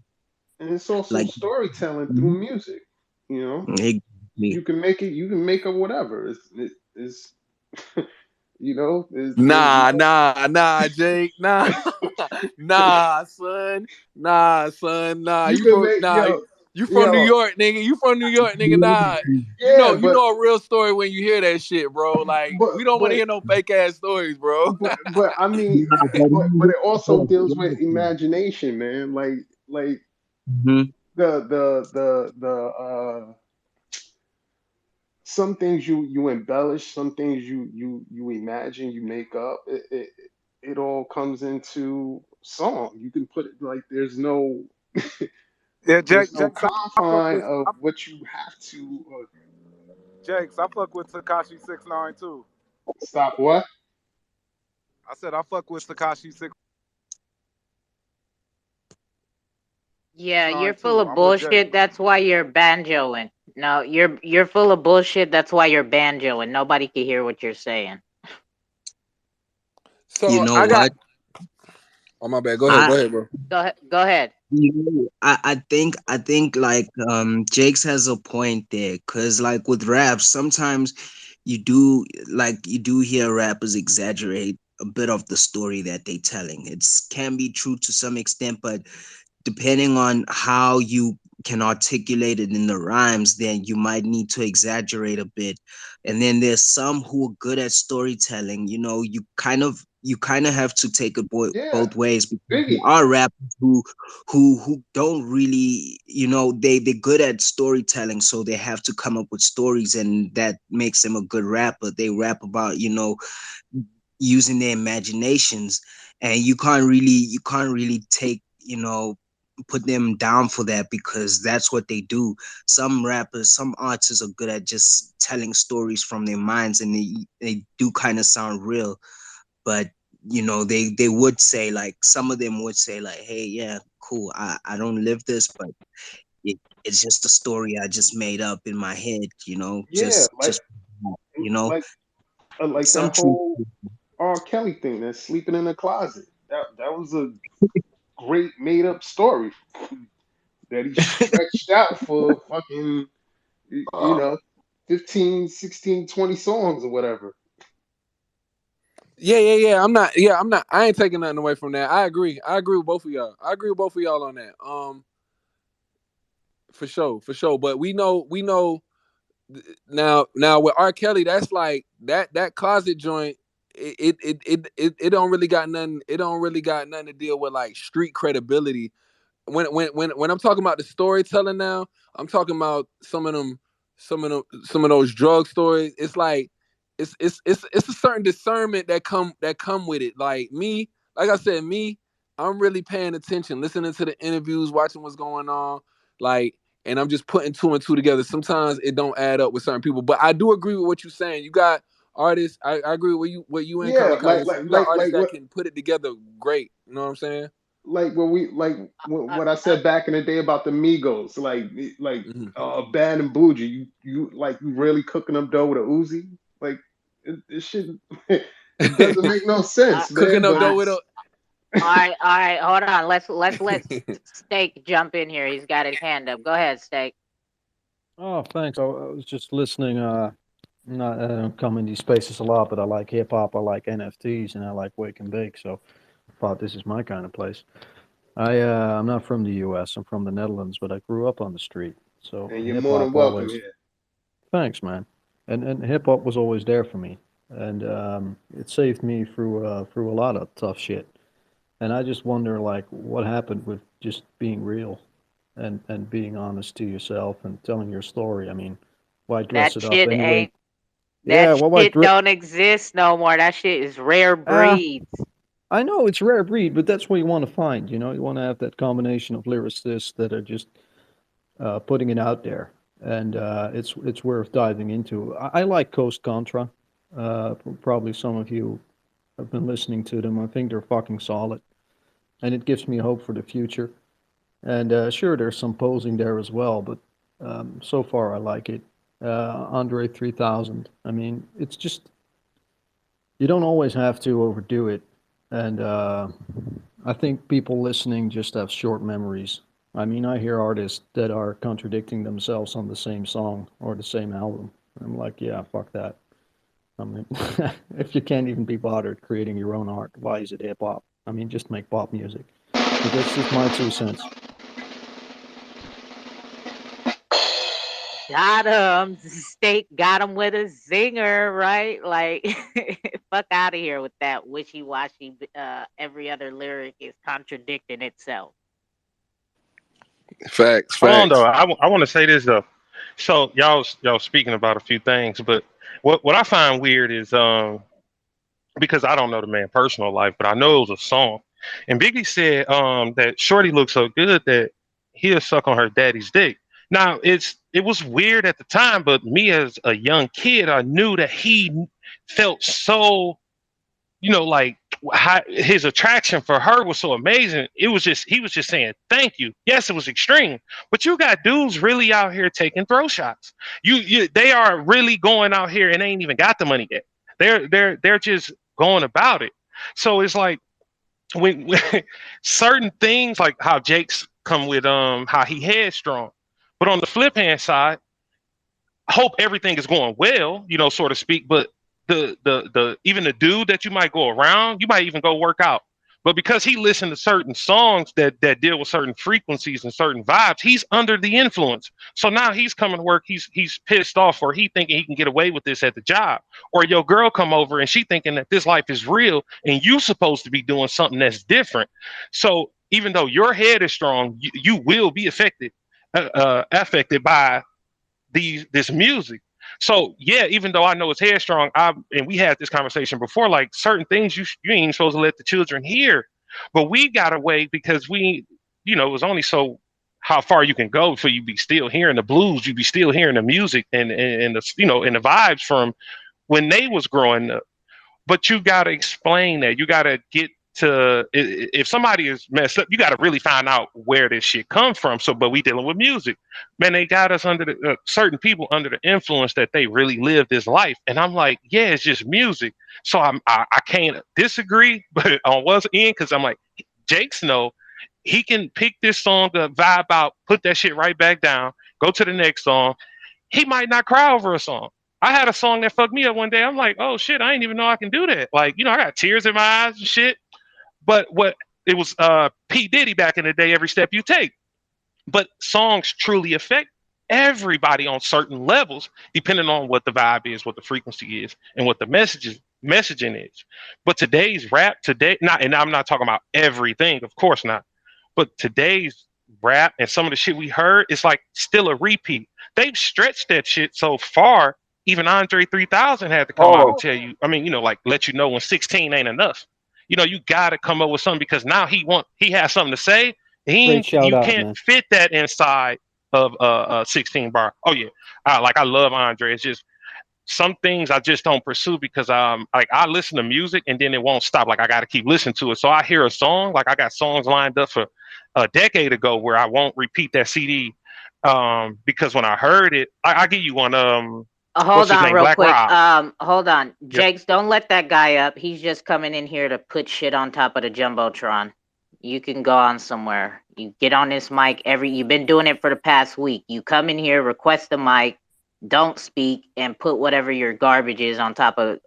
and it's also like, storytelling through mhm, music. You know, exactly. you can make up whatever. It's Nah, Jake. Nah, nah. you can make You from New yo York, nigga. You from New York, nigga. Nah. yeah, You know a real story when you hear that shit, bro. Like, but we don't want to but hear no fake ass stories, bro. but I mean, Nah, but but it also deals with imagination, man. Like Mhm. the some things you embellish, some things you imagine, you make up. It all comes into song. You can put it like Yeah, there's Jake, no Jakes, I fuck confine with of what you have to Jakes. I fuck with Takashi 6ix9ine too. stop. What? I said I fuck with Takashi six Yeah, you're nine full too. of I'm with Jake. bullshit. That's why you're banjoing. No, you're full of bullshit. That's why you're banjoing. Nobody can hear what you're saying. You So know I got. what? Oh my bad. Go ahead. I Go ahead, bro. Go ahead. Go ahead. I think like Jakes has a point there, because like with rap, sometimes you do hear rappers exaggerate a bit of the story that they telling. It's can be true to some extent, but depending on how you can articulate it in the rhymes, then you might need to exaggerate a bit. And then there's some who are good at storytelling. You kind of have to take it Yeah, both ways, because there Biggie. are rappers who don't really, they're good at storytelling, so they have to come up with stories, and that makes them a good rapper. They rap about, using their imaginations, and you can't really take, put them down for that, because that's what they do. Some rappers, some artists are good at just telling stories from their minds, and they do kind of sound real. But they would say, like, some of them would say like, hey, yeah, cool, I don't live this, but it's just a story I just made up in my head, Yeah, just you know like like some that truth. whole R. Kelly thing, that's sleeping in a closet. That was a great made up story that he stretched out for fucking you know 15, 16, 20 songs or whatever. Yeah. I'm not. I ain't taking nothing away from that. I agree. I agree with both of y'all. I agree with both of y'all on that. For sure, for sure. But we know now with R. Kelly, that's like that closet joint. It don't really got nothing. It don't really got nothing to deal with like street credibility. When I'm talking about the storytelling now, I'm talking about some of those drug stories. It's like it's a certain discernment that come with it. Like I said, I'm really paying attention, listening to the interviews, watching what's going on, like, and I'm just putting two and two together. Sometimes it don't add up with certain people, but I do agree with what you're saying. You got artists. I agree with what you and Yeah, Kamikaze saying. You got artists that what can put it together great. You know what I'm saying? I, what I I, said back in the day about the Migos, like Mhm. Bad and Bougie. You really cooking up dough with a Uzi? Like it shouldn't. It doesn't make no I, sense, Cooking man. up But dough with it's a. all right. Hold on. Let's let Steak jump in here. He's got his hand up. Go ahead, Steak. Oh, thanks. I was just listening. Not come in these spaces a lot, but I like hip hop. I like NFTs, and I like wake and bake. So, I thought this is my kind of place. I'm not from the U.S. I'm from the Netherlands, but I grew up on the street. So And you're hip more than hop welcome always. here. Thanks, man. And hip hop was always there for me, and it saved me through a lot of tough shit. And I just wonder, like, what happened with just being real, and being honest to yourself and telling your story. I mean, why dress That it up shit anyway? ain't. Yeah, That well, why shit dress? don't exist no more. That shit is rare breeds. I know it's rare breed, but that's what you want to find. You know, you want to have that combination of lyricists that are just putting it out there, and it's worth diving into. I like Coast Contra. Probably some of you have been listening to them. I think they're fucking solid, and it gives me hope for the future. And sure, there's some posing there as well, but so far I like it. Andre 3000. I mean, it's just you don't always have to overdo it, and I think people listening just have short memories. I mean, I hear artists that are contradicting themselves on the same song or the same album. I'm like, yeah, fuck that. I mean, if you can't even be bothered creating your own art, why is it hip hop? I mean, just make pop music. But that's just my 2 cents. Got him. State got him with a zinger, right? Like, fuck out of here with that wishy washy. Every other lyric is contradicting itself. Facts, Hold on though. facts. I want to say this though. So y'all speaking about a few things, but what I find weird is because I don't know the man personal life, but I know it was a song. And Biggie said that Shorty looked so good that he'll suck on her daddy's dick. Now it was weird at the time, but me as a young kid, I knew that he felt so, like his attraction for her was so amazing. It was just he was just saying thank you. Yes, it was extreme, but you got dudes really out here taking throw shots. They are really going out here and they ain't even got the money yet. They're just going about it. So it's like when certain things like how Jake's come with how he headstrong, but on the flip hand side, hope everything is going well, so to speak. But the even the dude that you might go around, you might even go work out. But because he listened to certain songs that deal with certain frequencies and certain vibes, he's under the influence. So now he's coming to work, he's pissed off, or he thinking he can get away with this at the job. Or your girl come over and she thinking that this life is real and you supposed to be doing something that's different. So even though your head is strong, you will be affected by this music. So yeah, even though I know it's headstrong, and we had this conversation before, like certain things you ain't supposed to let the children hear, but we got away because it was only so how far you can go before you be still hearing the blues, you be still hearing the music and the and the vibes from when they was growing up. But you got to explain that. You got to get to if somebody is messed up, you got to really find out where this shit come from. So, but we dealing with music, man. They got us under the certain people under the influence that they really live this life, and I'm like, yeah, it's just music. So I can't disagree, but on what's in because I'm like, Jake's know he can pick this song to vibe out, put that shit right back down, go to the next song. He might not cry over a song. I had a song that fucked me up one day. I'm like, oh shit, I didn't even know I can do that. Like, I got tears in my eyes and shit. But what it was P. Diddy back in the day, every step you take. But songs truly affect everybody on certain levels, depending on what the vibe is, what the frequency is, and what the messaging is. But today's rap, not, and I'm not talking about everything, of course not. But today's rap and some of the shit we heard is like still a repeat. They've stretched that shit so far. Even Andre 3000 had to come out and Oh, tell you, I mean, like let you know when 16 ain't enough. You gotta come up with something because now he has something to say. Great shout You out, can't man. fit that inside of a 16 bar. Oh yeah. I love Andre. It's just some things I just don't pursue because like I listen to music and then it won't stop. Like I got to keep listening to it. So I hear a song, like I got songs lined up for a decade ago where I won't repeat that CD because when I heard it, I give you one. What's Hold his on, name? real Black quick. Rob. Hold on, Yep. Jakes. Don't let that guy up. He's just coming in here to put shit on top of the jumbotron. You can go on somewhere. You get on this mic you've been doing it for the past week. You come in here, request the mic, don't speak, and put whatever your garbage is on top of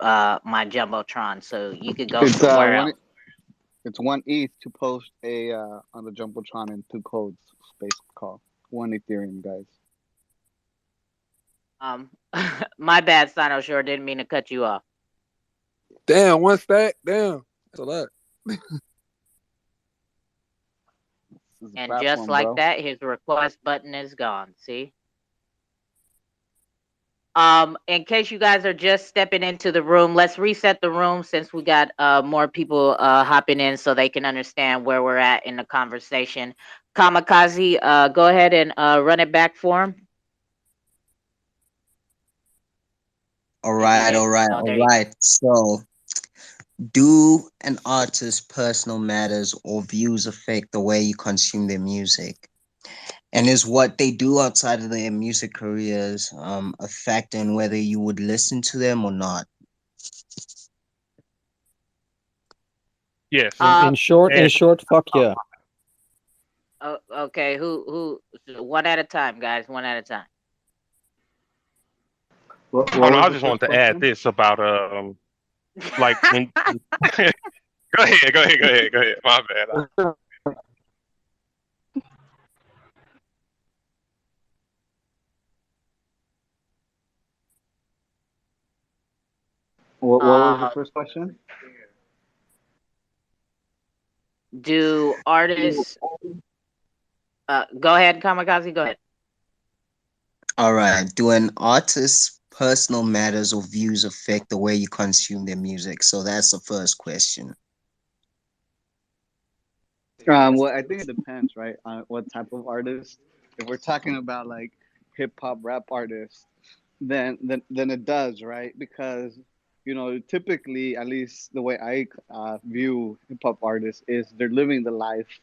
my jumbotron, so you could go It's somewhere one. else. It's 1 ETH to post a on the jumbotron in 2 codes space call 1 Ethereum, guys. Um, my bad, Sino. Sure, didn't mean to cut you off. Damn, one stack. Damn, that's a lot. This is a And just platform, like bro. that, his request button is gone. See? In case you guys are just stepping into the room, let's reset the room since we got more people hopping in so they can understand where we're at in the conversation. Kamikaze, go ahead and run it back for him. All If he right, did. all right, Oh, all there you go. right. So, do an artist's personal matters or views affect the way you consume their music? And is what they do outside of their music careers a factor in whether you would listen to them or not? Yes. Uh, In And short, fuck yeah. okay. One at a time, guys. One at a time. oh What no, I was the just first wanted to add question? this about like when. Go ahead, go ahead, go ahead, go ahead. My bad. What was the uh, first question? do artists? Go ahead, Kamikaze. Go ahead. All right. Do an artist's personal matters or views affect the way you consume their music? So that's the first question. Well, I think it depends, right, on what type of artist. If we're talking about like hip hop rap artists, then it does, right? Because typically, at least the way I view hip hop artists is they're living the life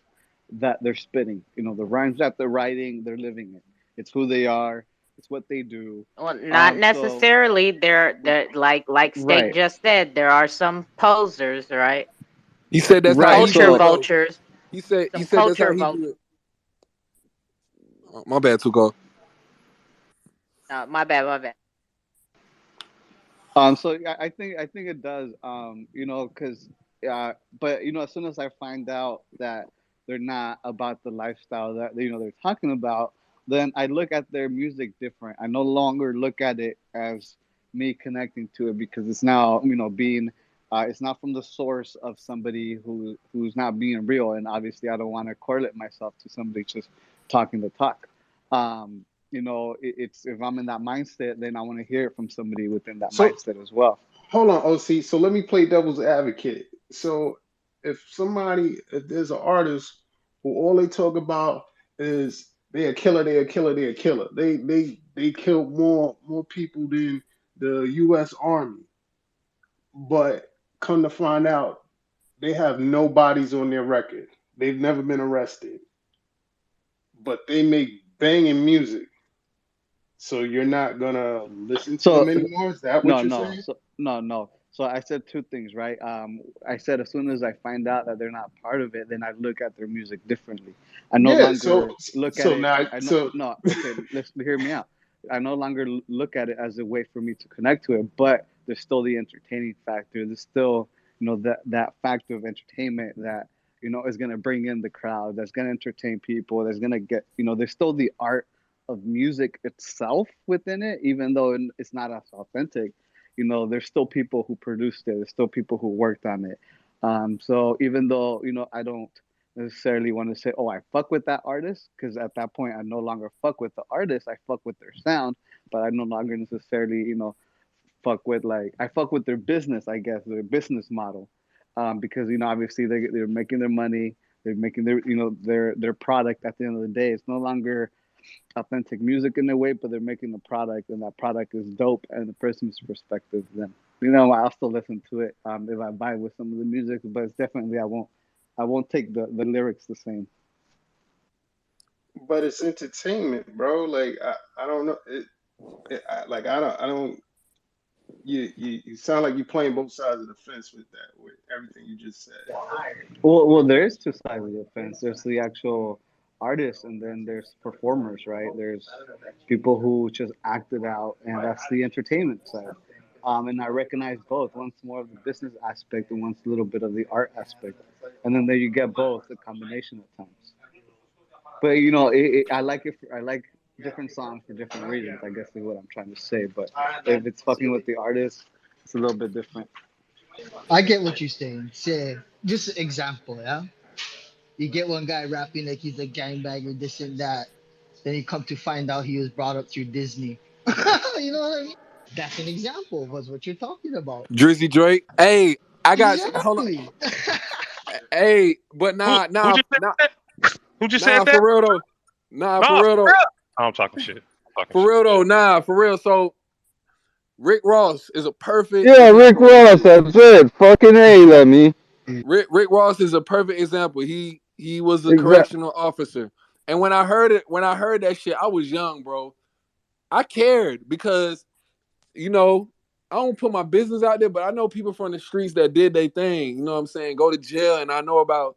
that they're spitting. The rhymes that they're writing, they're living it. It's who they are. It's what they do. Well, not So necessarily. There, like Steak right, just said, there are some posers, right? He said that's how right. he Culture view it So though. vultures. He Some said that's how culture he vultures. view it. My bad, Tuco. My bad. My bad. So I think it does. Because but as soon as I find out that they're not about the lifestyle that they're talking about, then I look at their music different. I no longer look at it as me connecting to it because it's now being. It's not from the source of somebody who's not being real, and obviously I don't want to correlate myself to somebody just talking the talk. Um, it's if I'm in that mindset, then I want to hear it from somebody within that So mindset as well. hold on, OC. So let me play devil's advocate. So if there's an artist who all they talk about is they're a killer, they're a killer, they're a killer. They killed more people than the U.S. Army, but come to find out, they have no bodies on their record. They've never been arrested, but they make banging music. So you're not gonna listen to them So anymore? Is that what no, you're no, saying? so no, no. So I said two things, right? I said as soon as I find out that they're not part of it, then I look at their music differently. I no Yeah. longer look at So it. now I know, so no, okay. Let's hear me out. I no longer look at it as a way for me to connect to it, but there's still the entertaining factor. There's still that factor of entertainment that is going to bring in the crowd. That's going to entertain people. That's going to get there's still the art of music itself within it, even though it's not as authentic. There's still people who produced it. There's still people who worked on it. So even though I don't necessarily want to say, oh, I fuck with that artist, because at that point I no longer fuck with the artist. I fuck with their sound, but I no longer necessarily fuck with I fuck with their business. I guess their business model, because obviously they're making their money. They're making their product. At the end of the day, it's no longer authentic music in a way, but they're making a product, and that product is dope. And the person's perspective, then I'll still listen to it if I vibe with some of the music, but it's definitely I won't take the lyrics the same. but it's entertainment, bro. Like I don't know. Like I don't. You sound like you're playing both sides of the fence with that, with everything you just said. Well, there's two sides of the fence. There's the actual artists, and then there's performers, right? There's people who just act it out, and that's the entertainment side. And I recognize both. One's more of the business aspect, and one's a little bit of the art aspect. And then there you get both, the combination at times. But I like it. I like different songs for different reasons. I guess is what I'm trying to say. But if it's fucking with the artist, it's a little bit different. I get what you're saying. Say, just an example, yeah. You get one guy rapping like he's a gangbanger, this and that. Then you come to find out he was brought up through Disney. You know what I mean? That's an example. Was what you're talking about. Drizzy Drake. Hey, I got hold on. Exactly. Hey, but Who nah, who nah, just said nah, that? Who just said nah, that? for real though. Nah, No, for real for though. real. I'm talking shit. I'm talking For shit. real though. Nah, for real. So Rick Ross is a perfect Yeah, Rick example of that Ross, shit. that's it. Fucking A, let me. Rick Ross is a perfect example. He was a Exactly. correctional officer. And when I heard that shit, I was young, bro. I cared because, you know, I don't put my business out there, but I know people from the streets that did their thing. You know what I'm saying? Go to jail, and I know about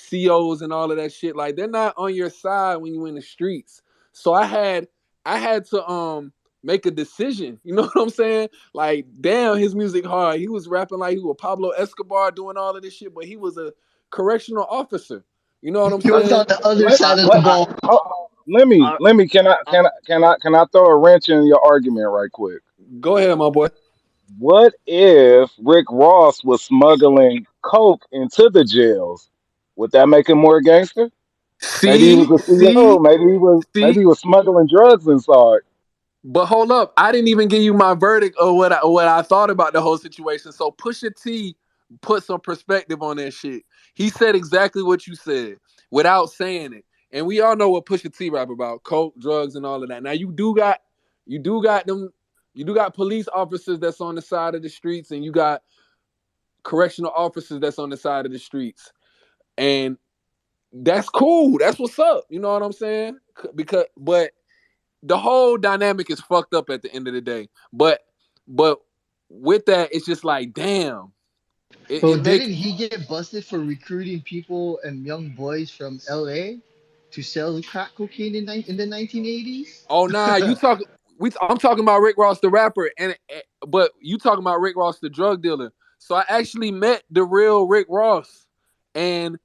COs and all of that shit. Like they're not on your side when you in the streets. So I had to make a decision. You know what I'm saying? Like, damn, his music hard. He was rapping like he was Pablo Escobar doing all of this shit, but he was a correctional officer. You know what I'm He was on saying? the other Let, side of the let, ball. let me, Uh, uh, can I throw a wrench in your argument right quick? Go ahead, my boy. What if Rick Ross was smuggling coke into the jails? Would that make him more gangster? Maybe he was See, a CEO. see, Maybe see. he was smuggling drugs inside. But hold up, I didn't even give you my verdict of what I thought about the whole situation. So Pusha T put some perspective on that shit. He said exactly what you said without saying it. And we all know what Pusha T rap about: coke, drugs, and all of that. Now you do got them, you do got police officers that's on the side of the streets, and you got correctional officers that's on the side of the streets, and that's cool. That's what's up. You know what I'm saying? But the whole dynamic is fucked up at the end of the day. But with that, it's just like, damn, Bro, it makes. didn't he get busted for recruiting people and young boys from LA to sell crack cocaine in the 1980s? Oh nah, you talk. I'm talking about Rick Ross the rapper, but you talking about Rick Ross the drug dealer. So I actually met the real Rick Ross, and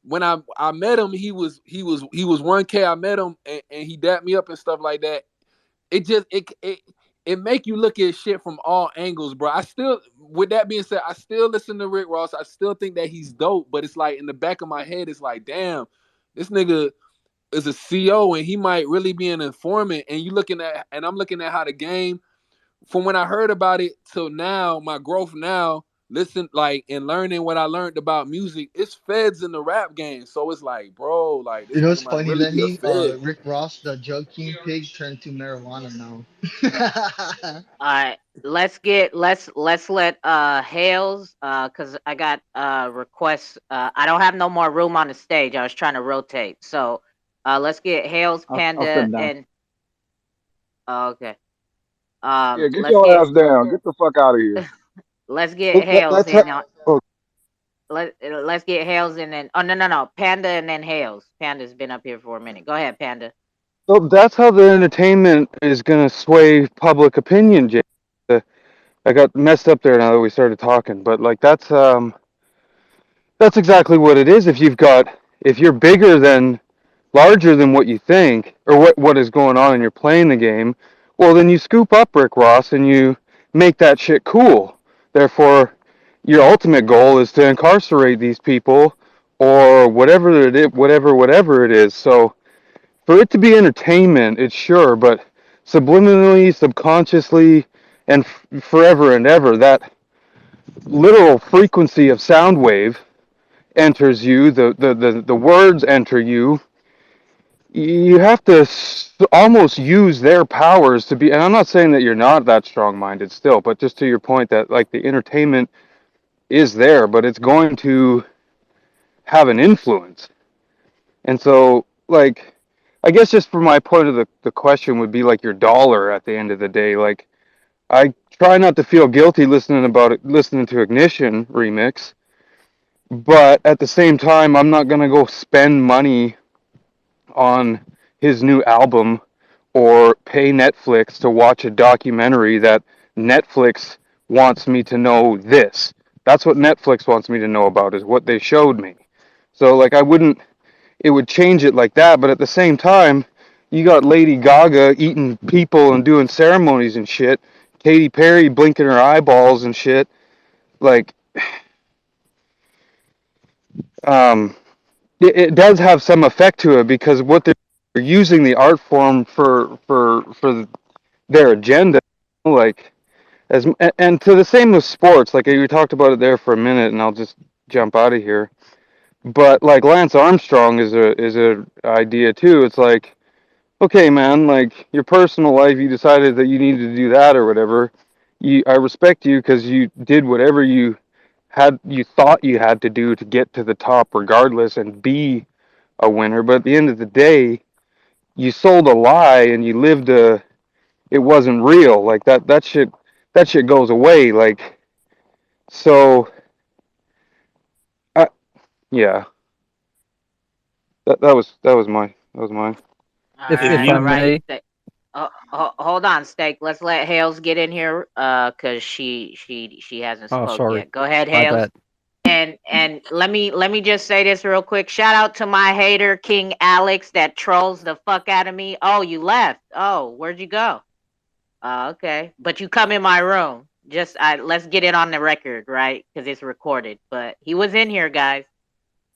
when I met him, he was 1K. I met him, and he dapped me up and stuff like that. It make you look at shit from all angles, bro. I still, with that being said, I still listen to Rick Ross. I still think that he's dope, but it's like in the back of my head, it's like, damn, this nigga is a CO and he might really be an informant. And I'm looking at how the game, from when I heard about it till now, my growth now, listen, like, and learning what I learned about music, it's feds in the rap game. So it's like, bro, like You this know nigga what's might funny, really be a Lenny? fed. Rick Ross, the drug king pig, turned to marijuana now. all right. Let's let Hales cuz I got requests. I don't have no more room on the stage. I was trying to rotate. So, let's get Hales, I'll Panda, step down. and okay. Yeah, get Let's your get ass down. Get the fuck out of here. let's get Well, Hales let's have. in now. Oh, Let's get Hales and then no, Panda and then Hales. Panda's been up here for a minute. Go ahead, Panda. so that's how the entertainment is going to sway public opinion, Jay. I got messed up there now that we started talking, but like that's exactly what it is. If you're bigger than larger than what you think or what is going on and you're playing the game, well then you scoop up Rick Ross and you make that shit cool. Therefore, your ultimate goal is to incarcerate these people or whatever it is. So for it to be entertainment, it's sure, but subliminally, subconsciously, and forever and ever, that literal frequency of sound wave enters you, the words enter you. You have to almost use their powers to be, and I'm not saying that you're not that strong-minded still, but just to your point that like the entertainment is there, but it's going to have an influence. And so like I guess just for my point of the question would be like your dollar at the end of the day. Like I try not to feel guilty listening to Ignition remix, but at the same time I'm not gonna go spend money on his new album or pay Netflix to watch a documentary that Netflix wants me to know this. That's what Netflix wants me to know about is what they showed me. So like it would change it like that, but at the same time, You got Lady Gaga eating people and doing ceremonies and shit. Katy Perry blinking her eyeballs and shit. Like, it does have some effect to it because what they're using the art form for their agenda, like as and to the same with sports. Like you talked about it there for a minute, and I'll just jump out of here. But like Lance Armstrong is a idea too. It's like, okay, man, like your personal life, you decided that you needed to do that or whatever. I respect you because you did whatever you thought you had to do to get to the top regardless and be a winner. But at the end of the day, you sold a lie and you lived it wasn't real. Like that shit goes away. Like, so I, yeah, that was mine. All If right, I all right. may, Hold on, Steak. Let's let Hales get in here, cause she hasn't oh, spoke sorry, yet. Go ahead, my Hales. bad. And let me just say this real quick. Shout out to my hater, King Alex, that trolls the fuck out of me. Oh, you left. Oh, where'd you go? Okay. But you come in my room. Just let's get it on the record, right? Because it's recorded. But he was in here, guys.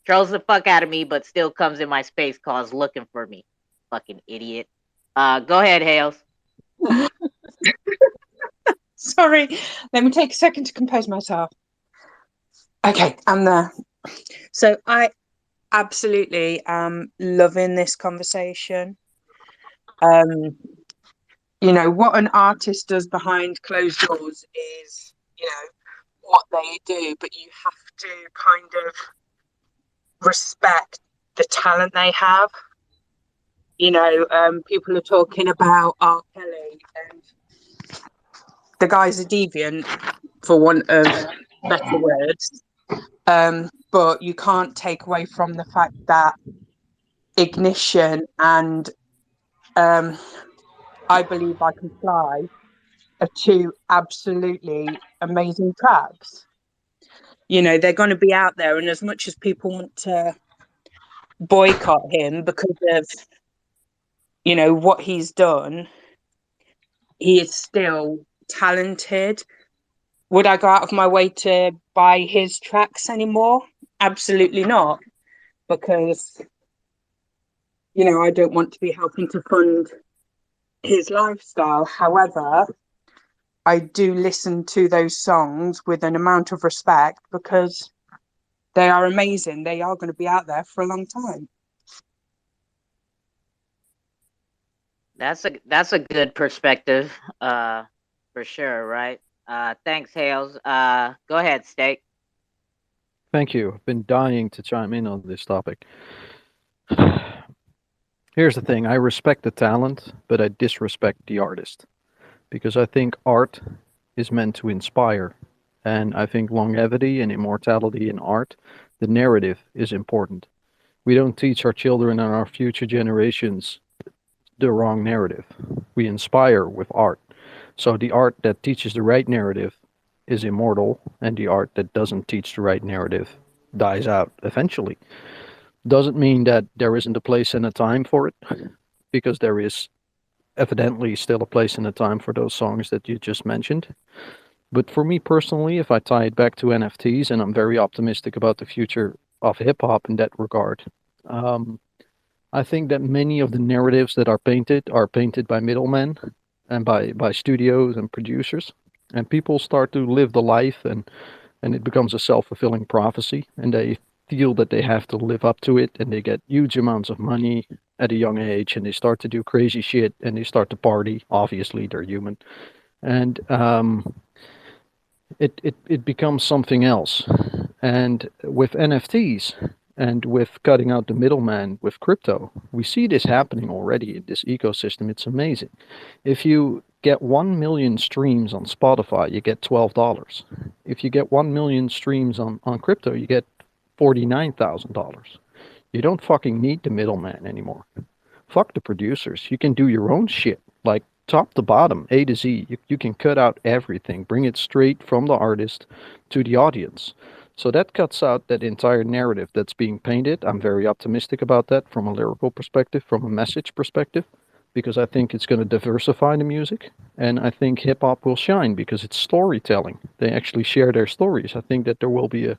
Trolls the fuck out of me, but still comes in my space calls looking for me. Fucking idiot. Go ahead, Hales. Sorry, let me take a second to compose myself. Okay, I'm there. So I absolutely am loving this conversation. You know, what an artist does behind closed doors is, you know, what they do, but you have to kind of respect the talent they have. You know, people are talking about R. Kelly, and the guy's a deviant, for want of better words. But you can't take away from the fact that Ignition and I Believe I Can Fly are two absolutely amazing tracks. You know, they're going to be out there, and as much as people want to boycott him because of, you know, what he's done, he is still talented. Would I go out of my way to buy his tracks anymore? Absolutely not, because, you know, I don't want to be helping to fund his lifestyle. However, I do listen to those songs with an amount of respect because they are amazing. They are going to be out there for a long time. That's a good perspective, for sure, right? Thanks, Hales. Go ahead, Steak. Thank you. I've been dying to chime in on this topic. Here's the thing: I respect the talent, but I disrespect the artist because I think art is meant to inspire, and I think longevity and immortality in art, the narrative is important. We don't teach our children and our future generations the wrong narrative. We inspire with art. So the art that teaches the right narrative is immortal, and the art that doesn't teach the right narrative dies out eventually. Doesn't mean that there isn't a place and a time for it, because there is evidently still a place and a time for those songs that you just mentioned. But for me personally, if I tie it back to NFTs, and I'm very optimistic about the future of hip hop in that regard, um, I think that many of the narratives that are painted by middlemen and by studios and producers, and people start to live the life, and it becomes a self-fulfilling prophecy, and they feel that they have to live up to it, and they get huge amounts of money at a young age, and they start to do crazy shit, and they start to party. Obviously, they're human, and it becomes something else. And with NFTs and with cutting out the middleman with crypto, we see this happening already in this ecosystem. It's amazing. If you get 1 million streams on Spotify, you get $12. If you get 1 million streams on crypto, you get $49,000. You don't fucking need the middleman anymore. Fuck the producers. You can do your own shit. Like, top to bottom, A to Z. You can cut out everything, bring it straight from the artist to the audience. So that cuts out that entire narrative that's being painted. I'm very optimistic about that from a lyrical perspective, from a message perspective. because I think it's going to diversify the music, and I think hip hop will shine because it's storytelling. They actually share their stories. I think that there will be a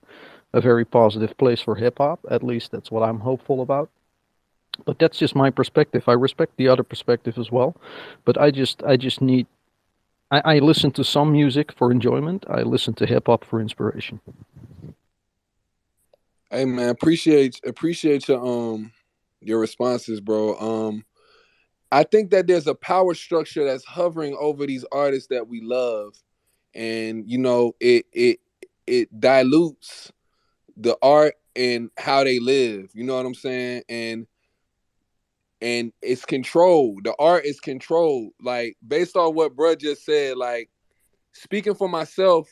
very positive place for hip hop. At least that's what I'm hopeful about. But that's just my perspective. I respect the other perspective as well, but I just need. I listen to some music for enjoyment. I listen to hip hop for inspiration. Hey man, appreciate your responses, bro. I think that there's a power structure that's hovering over these artists that we love, and you know, it dilutes the art and how they live. You know what I'm saying? And it's controlled. The art is controlled. Like based on what bruh just said, like speaking for myself,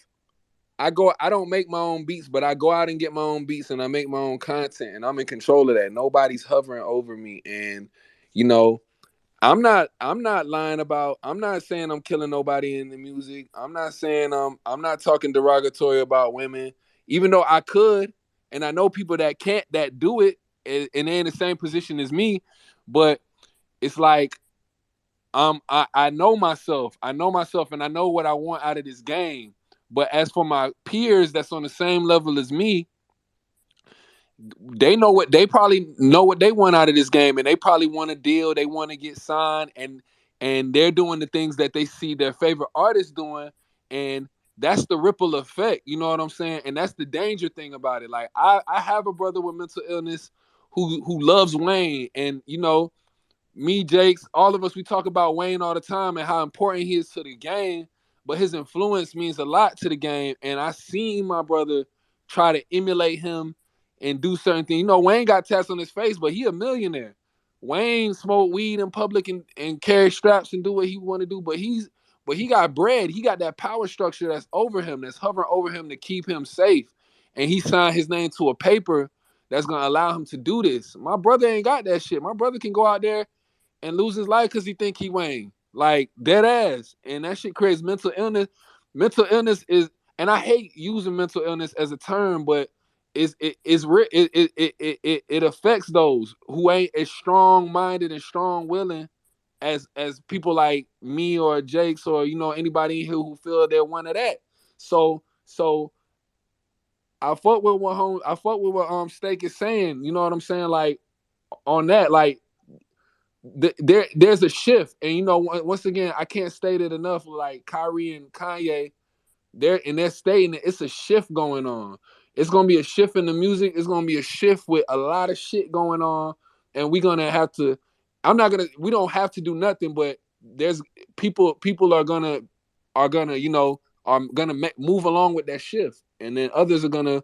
I don't make my own beats, but I go out and get my own beats and I make my own content and I'm in control of that. Nobody's hovering over me. And, you know, I'm not lying about, I'm not saying I'm killing nobody in the music. I'm not saying I'm not talking derogatory about women, even though I could, and I know people that can't, that do it, and they're in the same position as me. But it's like I know myself. I know myself and I know what I want out of this game. But as for my peers that's on the same level as me, they probably know what they want out of this game, and they probably want a deal, they want to get signed, and they're doing the things that they see their favorite artists doing, and that's the ripple effect, you know what I'm saying? And that's the danger thing about it. Like I have a brother with mental illness who loves Wayne, and you know, me, Jakes, all of us, we talk about Wayne all the time and how important he is to the game, but his influence means a lot to the game. And I seen my brother try to emulate him and do certain things. You know, Wayne got tats on his face, but he a millionaire. Wayne smoked weed in public and carry straps and do what he want to do, but he got bread. He got that power structure that's over him, that's hovering over him to keep him safe. And he signed his name to a paper that's gonna allow him to do this. My brother ain't got that shit. My brother can go out there and lose his life because he think he Wayne. Like dead ass. And that shit creates mental illness. Mental illness is, and I hate using mental illness as a term, but it affects those who ain't as strong minded and strong willing as people like me or Jakes or you know anybody in here who feel they're one of that. So I fuck with what Steak is saying. You know what I'm saying? Like on that, like there's a shift, and you know, once again, I can't state it enough. Like Kyrie and Kanye, they're stating it's a shift going on. It's gonna be a shift in the music. It's gonna be a shift with a lot of shit going on, and we're gonna have to. We don't have to do nothing, but there's people are gonna you know are gonna move along with that shift, and then others are gonna.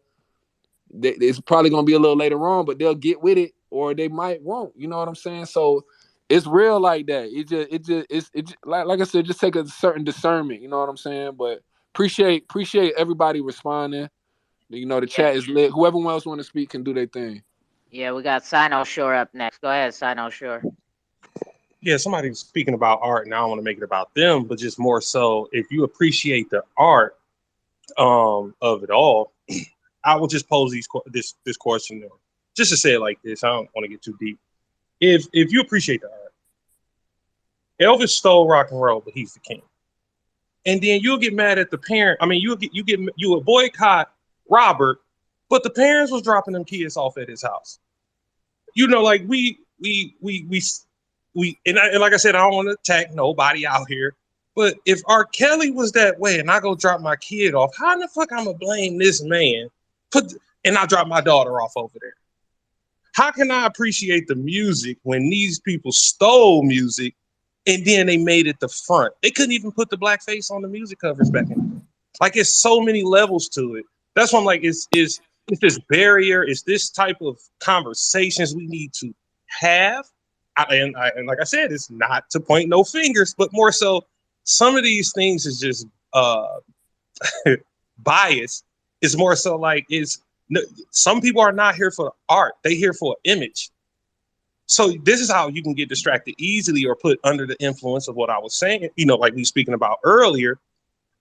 It's probably gonna be a little later on, but they'll get with it, or they might won't. You know what I'm saying? So it's real like that. It's like I said, just take a certain discernment. You know what I'm saying? But appreciate everybody responding. You know, the chat is lit. Whoever else want to speak can do their thing. Yeah, we got Sino Shore up next. Go ahead, Sino Shore. Yeah, somebody was speaking about art, and I don't want to make it about them, but just more so, if you appreciate the art of it all, I will just pose this question there, just to say it like this. I don't want to get too deep. If you appreciate the art, Elvis stole rock and roll, but he's the king. And then you'll get mad at the parent. I mean, you will boycott Robert, but the parents was dropping them kids off at his house. You know, like and like I said, I don't want to attack nobody out here. But if R. Kelly was that way and I go drop my kid off, how in the fuck I'm gonna blame this man? And I drop my daughter off over there. How can I appreciate the music when these people stole music and then they made it the front? They couldn't even put the blackface on the music covers back in. Like it's so many levels to it. That's why I'm like, it's this barrier, it's this type of conversations we need to have. And like I said, it's not to point no fingers, but more so, some of these things is just bias. It's more so like some people are not here for the art; they here for an image. So this is how you can get distracted easily or put under the influence of what I was saying. You know, like we speaking about earlier,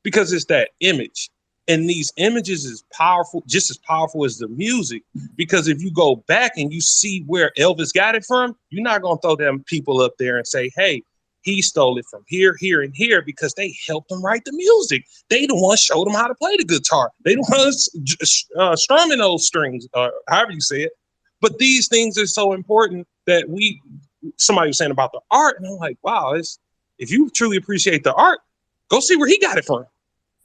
because it's that image, and these images is powerful, just as powerful as the music. Because if you go back and you see where Elvis got it from, you're not gonna throw them people up there and say, "Hey, he stole it from here, here, and here because they helped him write the music. They the ones showed him how to play the guitar. They the ones strumming those strings, or however you say it. But these things are so important that somebody was saying about the art, and I'm like, wow, if you truly appreciate the art, go see where he got it from.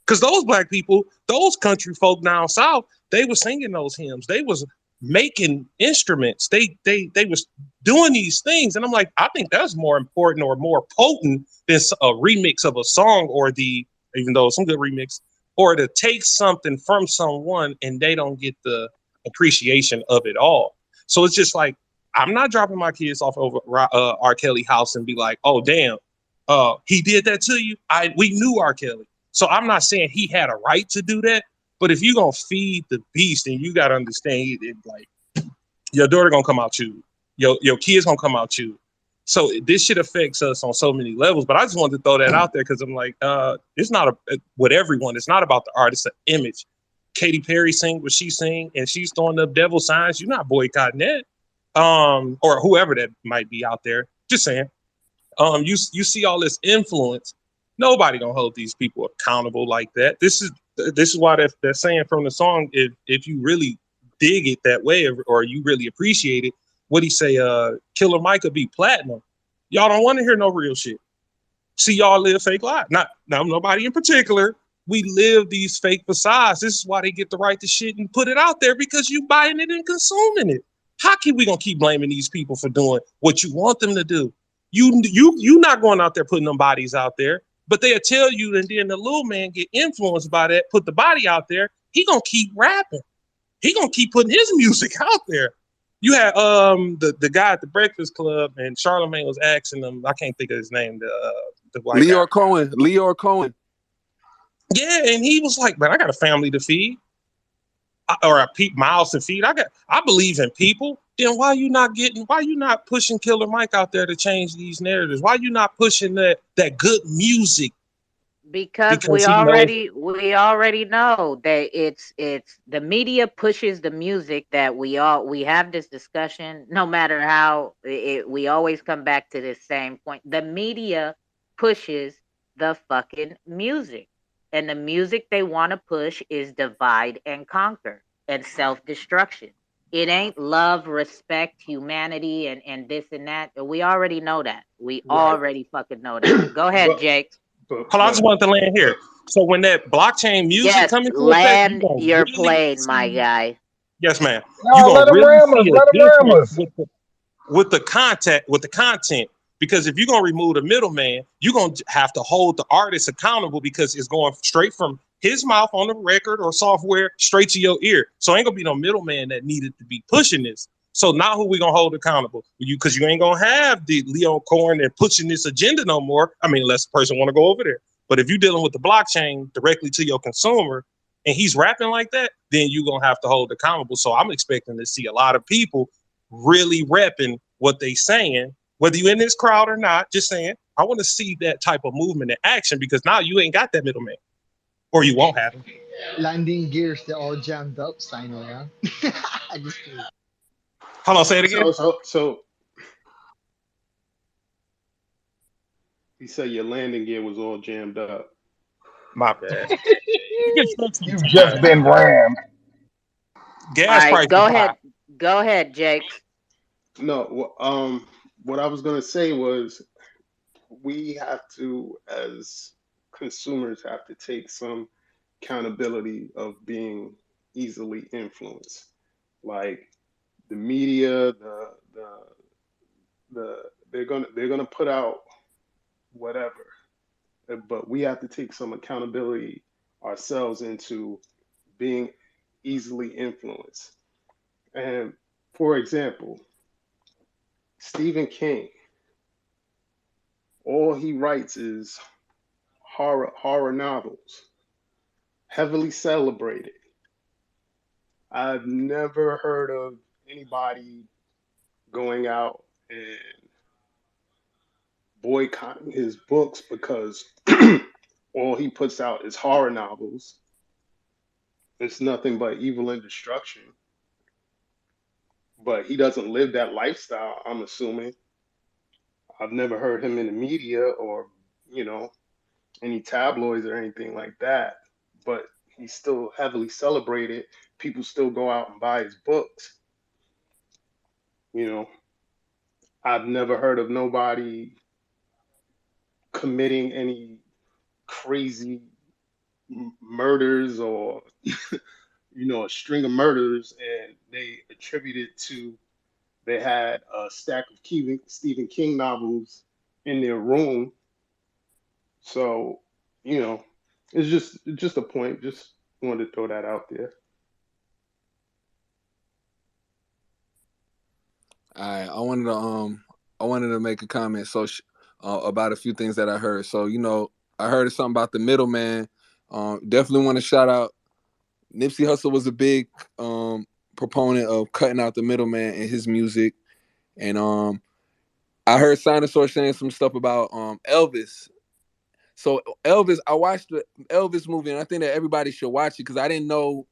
Because those black people, those country folk down south, they were singing those hymns. They was making instruments. They was doing these things. And I'm like, I think that's more important or more potent than a remix of a song, or even though some good remix, or to take something from someone and they don't get the appreciation of it all. So it's just like, I'm not dropping my kids off over R. Kelly house and be like, oh, damn, he did that to you. We knew R. Kelly. So I'm not saying he had a right to do that, but if you're going to feed the beast, then you got to understand like your daughter going to come out chewed. Your kids going to come out chewed. So this shit affects us on so many levels, but I just wanted to throw that out there because I'm like, it's not with everyone. It's not about the art. It's an image. Katy Perry sing what she sing and she's throwing up devil signs. You're not boycotting that. Or whoever that might be out there. Just saying. You see all this influence. Nobody gonna hold these people accountable like that. This is why they're saying from the song, if you really dig it that way or you really appreciate it, what he say, Killer Mike could be platinum. Y'all don't want to hear no real shit. See y'all live fake lives. Not nobody in particular. We live these fake facades. This is why they get the right to shit and put it out there, because you buying it and consuming it. How can we gonna keep blaming these people for doing what you want them to do? You not going out there putting them bodies out there, but they'll tell you, and then the little man get influenced by that, put the body out there. He gonna keep rapping. He gonna keep putting his music out there. You had the guy at the Breakfast Club, and Charlamagne was asking him. I can't think of his name. The white Leor guy. Cohen. Yeah, and he was like, "Man, I got a family to feed, or a mouths to feed. I believe in people. Then why you not pushing Killer Mike out there to change these narratives? Why you not pushing that good music? Because we he knows already know that it's the media pushes the music that we have this discussion. No matter how we always come back to this same point. The media pushes the fucking music, and the music they want to push is divide and conquer and self-destruction. It ain't love, respect, humanity, and this and that. We already know that. We already fucking know that. Go ahead, Jake. Hold on, I just want to land here. So when that blockchain music Yes, comes into effect, land you gonna your really plane, my guy. yes, ma'am. No, You let gonna him really ram us. see a Let him ram difference us. with the content. Because if you're gonna remove the middleman, you're gonna have to hold the artist accountable, because it's going straight from his mouth on the record or software straight to your ear. So ain't gonna be no middleman that needed to be pushing this. So now who we gonna hold accountable? Because you ain't gonna have the Leo Cohen and pushing this agenda no more. I mean, unless the person want to go over there. But if you're dealing with the blockchain directly to your consumer and he's rapping like that, then you're gonna have to hold accountable. So I'm expecting to see a lot of people really repping what they saying, whether you're in this crowd or not. Just saying, I want to see that type of movement in action, because now you ain't got that middleman, or you won't have him. Landing gears, they're all jammed up, Sino, yeah? I just kidding. Hold on, say it again. So he said your landing gear was all jammed up. My bad. You've just been rammed. Gas All right, prices. go ahead, Jake. No, what I was gonna say was we have to, as consumers, have to take some accountability of being easily influenced. Like the media, they're gonna put out whatever, but we have to take some accountability ourselves into being easily influenced. And for example, Stephen King, all he writes is horror novels, heavily celebrated. I've never heard of anybody going out and boycotting his books because all he puts out is horror novels. It's nothing but evil and destruction. But he doesn't live that lifestyle, I'm assuming. I've never heard him in the media or, any tabloids or anything like that. But he's still heavily celebrated. People still go out and buy his books. You know, I've never heard of nobody committing any crazy murders or a string of murders, and they attribute it to they had a stack of Stephen King novels in their room. So, you know, it's just a point. Just wanted to throw that out there. All right, I wanted to make a comment about a few things that I heard. So I heard something about the middleman. Definitely want to shout out Nipsey Hussle was a big proponent of cutting out the middleman in his music, and I heard Sinosaur saying some stuff about Elvis. So Elvis, I watched the Elvis movie, and I think that everybody should watch it because I didn't know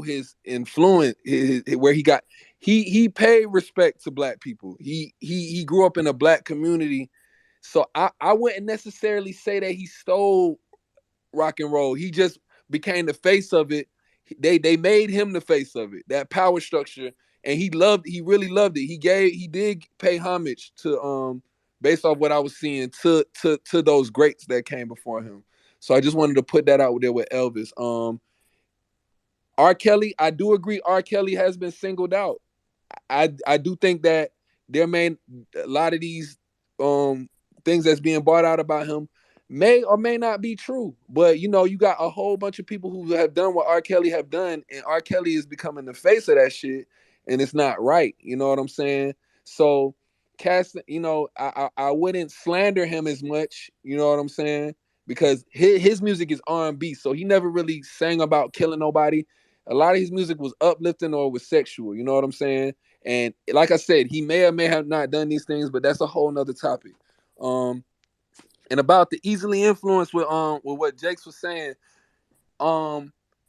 his influence, where he got. He paid respect to black people. He grew up in a black community, so I wouldn't necessarily say that he stole rock and roll. He just became the face of it. They made him the face of it. That power structure, and he really loved it. He did pay homage to based off what I was seeing to those greats that came before him. So I just wanted to put that out there with Elvis. R. Kelly, I do agree. R. Kelly has been singled out. I do think that there may a lot of these things that's being brought out about him may or may not be true. But you got a whole bunch of people who have done what R. Kelly have done, and R. Kelly is becoming the face of that shit, and it's not right. You know what I'm saying? So I wouldn't slander him as much. You know what I'm saying? Because his music is R&B, so he never really sang about killing nobody. A lot of his music was uplifting or was sexual. You know what I'm saying? And like I said, he may or may have not done these things, but that's a whole nother topic. Um, and about the easily influenced with what Jakes was saying,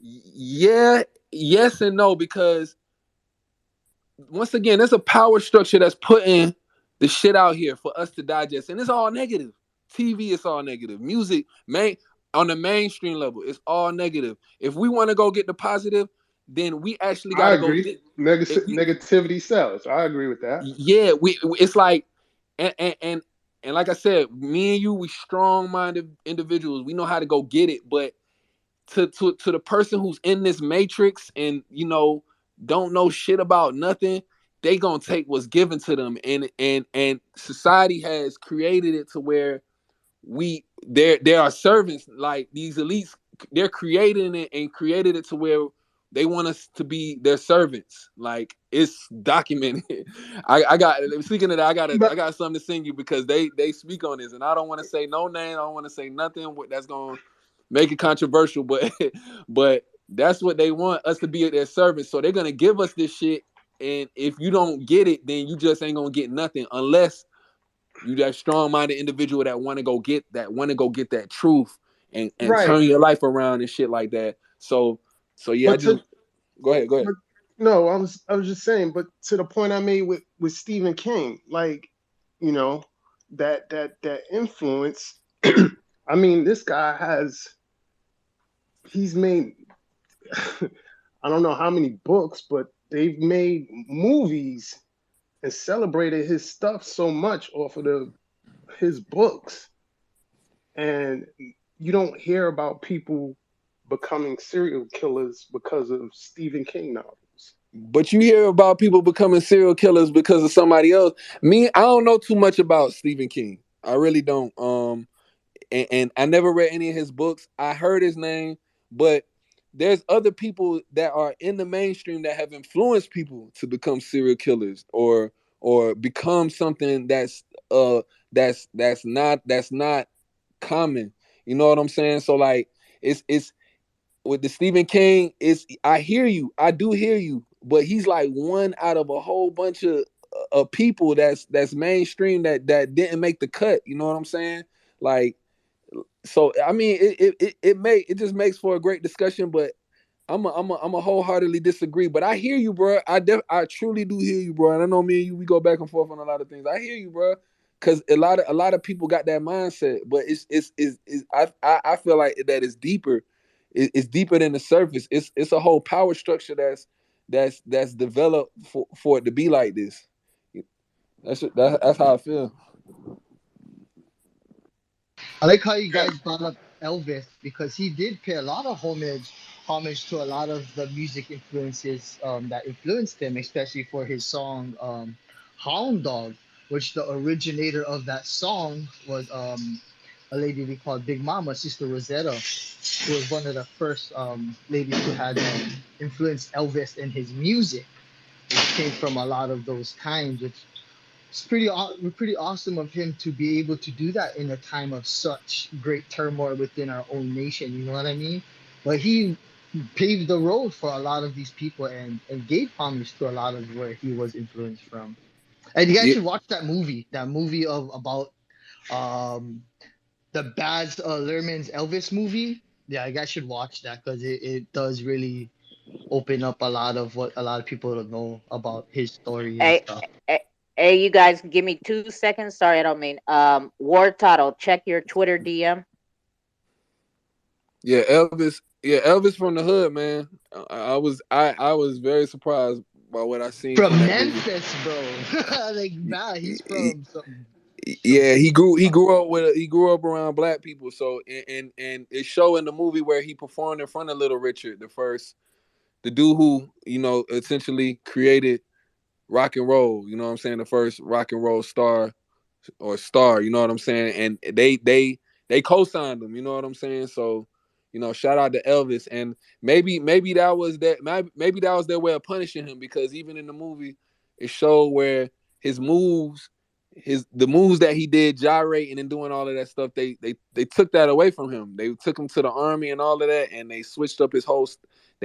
yeah, yes and no, because once again, there's a power structure that's putting the shit out here for us to digest, and it's all negative. TV is all negative. Music, on the mainstream level, it's all negative. If we want to go get the positive, then we actually got I to go agree. get. Negativity sells. I agree with that. Yeah, it's like, and like I said, me and you, we strong-minded individuals. We know how to go get it, but to the person who's in this matrix and don't know shit about nothing, they gonna take what's given to them, and society has created it to where there are servants like these elites. They're creating it and created it to where they want us to be their servants. Like, it's documented. I got, speaking of that, I got something to sing you because they speak on this, and I don't want to say no name. I don't want to say nothing that's gonna make it controversial, but but that's what they want us to be their servants. So they're gonna give us this shit, and if you don't get it, then you just ain't gonna get nothing unless you that strong-minded individual that want to go get that truth and Right. turn your life around and shit like that. So yeah, But to go ahead. but no, I was just saying, but to the point I made with Stephen King, like, that influence. I mean, this guy he's made I don't know how many books, but they've made movies and celebrated his stuff so much off of his books. And you don't hear about people becoming serial killers because of Stephen King novels. But you hear about people becoming serial killers because of somebody else. Me, I don't know too much about Stephen King. I really don't. And I never read any of his books. I heard his name, but there's other people that are in the mainstream that have influenced people to become serial killers or become something that's not common. You know what I'm saying? So like it's with the Stephen King, I hear you. I do hear you, but he's like one out of a whole bunch of people that's mainstream that didn't make the cut. You know what I'm saying? Like, so I mean, it just makes for a great discussion, but I'm a wholeheartedly disagree, but I hear you, bro. I truly do hear you, bro. And I know me and you, we go back and forth on a lot of things. I hear you, bro, because a lot of people got that mindset, but I feel like that it's deeper. It's deeper than the surface. It's a whole power structure that's developed for it to be like this. That's how I feel. I like how you guys brought up Elvis because he did pay a lot of homage to a lot of the music influences that influenced him, especially for his song Hound Dog, which the originator of that song was a lady we called Big Mama, Sister Rosetta, who was one of the first ladies who had influenced Elvis in his music. It came from a lot of those times, which it's pretty awesome of him to be able to do that in a time of such great turmoil within our own nation. You know what I mean? But he paved the road for a lot of these people and gave homage to a lot of where he was influenced from. And you guys Yeah, should watch that movie of about um the Baz Luhrmann's Elvis movie. Yeah, you guys should watch that because it does really open up a lot of what a lot of people don't know about his story and Hey, stuff. hey, hey, you guys, give me 2 seconds. Sorry, I don't mean. War Tuttle, check your Twitter DM. yeah, Elvis. Yeah, Elvis from the hood, man. I was very surprised by what I seen from From that movie. Memphis, bro. Like, nah, he's from some. Yeah, he grew up around black people. So and it show in the movie where he performed in front of Little Richard, the dude who essentially created rock and roll. You know what I'm saying? The first rock and roll star. You know what I'm saying? And they co-signed him. You know what I'm saying? So shout out to Elvis. And maybe that was maybe that was their way of punishing him, because even in the movie it showed where his moves the moves that he did gyrating and doing all of that stuff, they took that away from him. They took him to the army and all of that, and they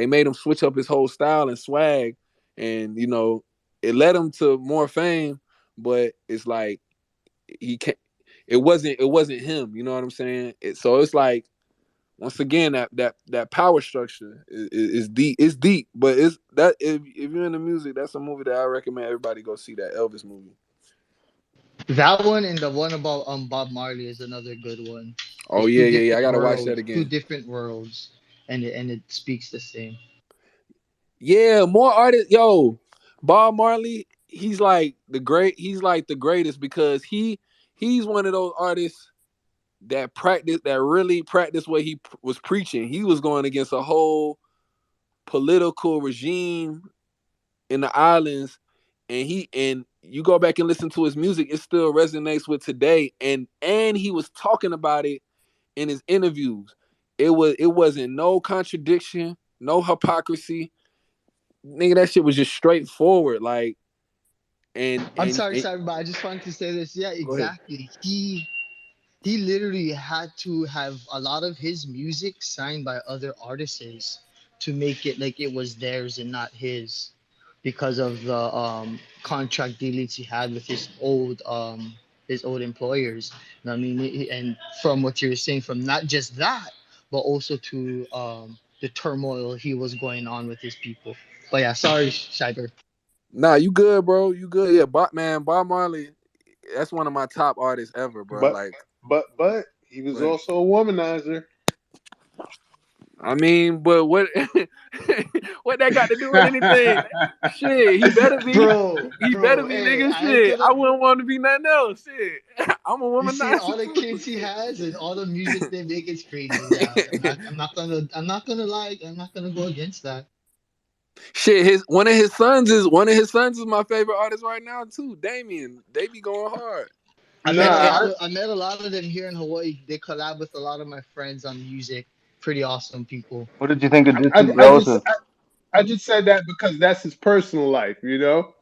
made him switch up his whole style and swag. And it led him to more fame, but it's like he can't it wasn't him. You know what I'm saying? So it's like, once again, that power structure is deep. It's deep, but it's that if you're into music, that's a movie that I recommend everybody go see, that Elvis movie. That one and the one about Bob Marley is another good one. Oh It's yeah, yeah, yeah. I gotta watch that two again. different worlds, and it speaks the same. Yeah, more artists. Yo, Bob Marley, he's like the greatest, because he's one of those artists that really practiced what he was preaching. He was going against a whole political regime in the islands, and you go back and listen to his music, it still resonates with today. And he was talking about it in his interviews. It wasn't no contradiction, no hypocrisy. Nigga, that shit was just straightforward. Like, and I'm and, sorry, and sorry, but I just wanted to say this. Yeah, go ahead. exactly. He literally had to have a lot of his music signed by other artists to make it like it was theirs and not his, because of the contract dealings he had with his old employers. I mean, and from what you're saying, from not just that, but also to the turmoil he was going on with his people. But yeah, sorry, Shiber. Nah, you good, bro. You good. Yeah, Bob Marley, that's one of my top artists ever, bro. But Like, but he was also a womanizer. I mean, but what what that got to do with anything? Shit, he better be. He better Bro, be, hey, nigga. I ain't Shit, gonna. I wouldn't want to be nothing else. Shit, I'm a You see womanizer all the too. kids he has and all the music they make, it's crazy. Yeah, Shit, I'm not gonna lie. I'm not gonna go against that. his one of his sons is my favorite artist right now too. Damien, they be going hard. Nah, I met a lot of them here in Hawaii. They collab with a lot of my friends on music. Pretty awesome people. What did you think of I, Distant I just Relative? I just said that because that's his personal life, you know.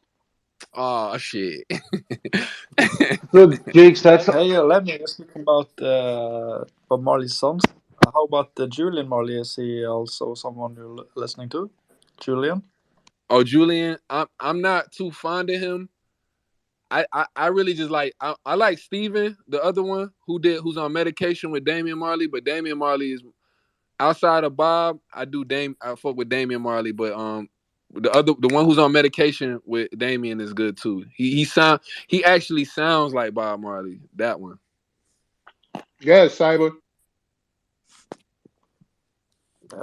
Oh shit. So, Jakes, that's Hey, let me ask you about Bob Marley's songs. How about Julian Marley? Is he also someone you're listening to? Julian? Oh, Julian, I'm not too fond of him. I really just I like Steven, the other one who's on medication with Damian Marley, but Damian Marley is outside of Bob, I do I fuck with Damian Marley, but the one who's on medication with Damian is good too. He actually sounds like Bob Marley. That one. Yes, Cyber.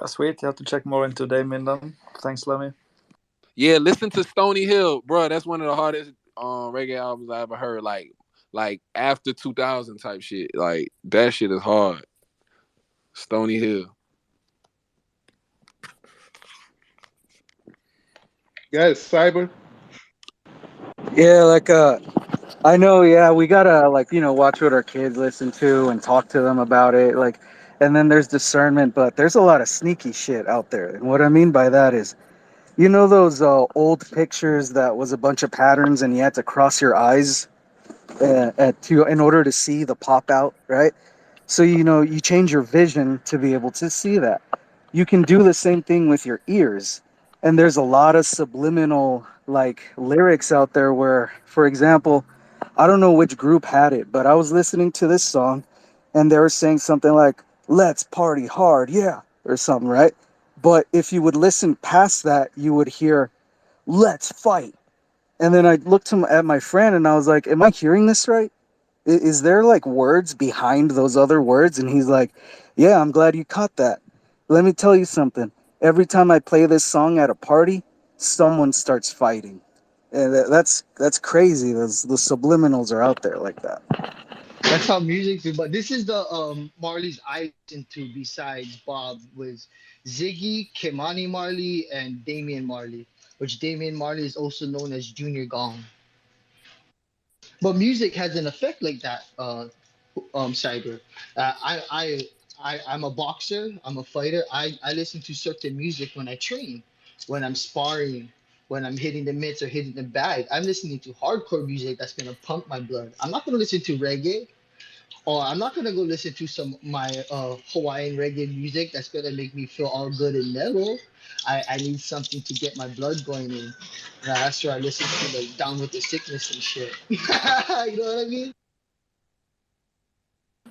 Sweet. You have to check more into Damien then. Thanks, Lemmy. Yeah, listen to Stony Hill, bro. That's one of the hardest reggae albums I ever heard. Like after 2000 type shit. Like that shit is hard. Stony Hill. Yes, Cyber. Yeah, like I know, yeah, we gotta like, watch what our kids listen to and talk to them about it. Like, and then there's discernment, but there's a lot of sneaky shit out there. And what I mean by that is, those old pictures that was a bunch of patterns and you had to cross your eyes in order to see the pop out, right? So, you change your vision to be able to see that. You can do the same thing with your ears. And there's a lot of subliminal like lyrics out there where, for example, I don't know which group had it, but I was listening to this song and they were saying something like, let's party hard, yeah, or something, right? But if you would listen past that, you would hear, let's fight. And then I looked at my friend and I was like, am I hearing this right? Is there like words behind those other words? And he's like, yeah, I'm glad you caught that. Let me tell you something. Every time I play this song at a party, someone starts fighting. And that's crazy. The subliminals are out there like that. That's how music is. But this is the Marley's I listened to besides Bob was Ziggy, Kimani Marley, and Damian Marley, which Damian Marley is also known as Junior Gong. But music has an effect like that, Cyber. I'm a boxer. I'm a fighter. I listen to certain music when I train, when I'm sparring, when I'm hitting the mitts or hitting the bag. I'm listening to hardcore music that's gonna pump my blood. I'm not gonna listen to reggae, or I'm not gonna go listen to some my Hawaiian reggae music that's gonna make me feel all good and mellow. I need something to get my blood going in. That's why I listen to like Down with the Sickness and shit. You know what I mean?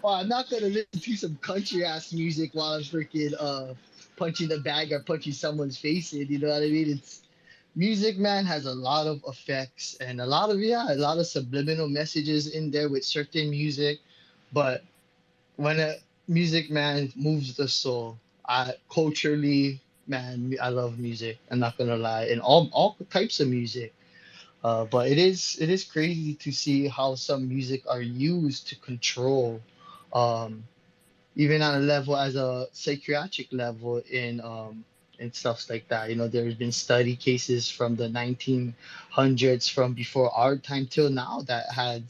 Well, I'm not gonna listen to some country ass music while I'm freaking punching the bag or punching someone's face in. You know what I mean? It's music, man, has a lot of effects and a lot of subliminal messages in there with certain music. But when a music, man, moves the soul, I culturally, man, I love music. I'm not gonna lie, and all types of music. But it is crazy to see how some music are used to control, um, even on a level as a psychiatric level in stuff like that. There's been study cases from the 1900s, from before our time till now, that had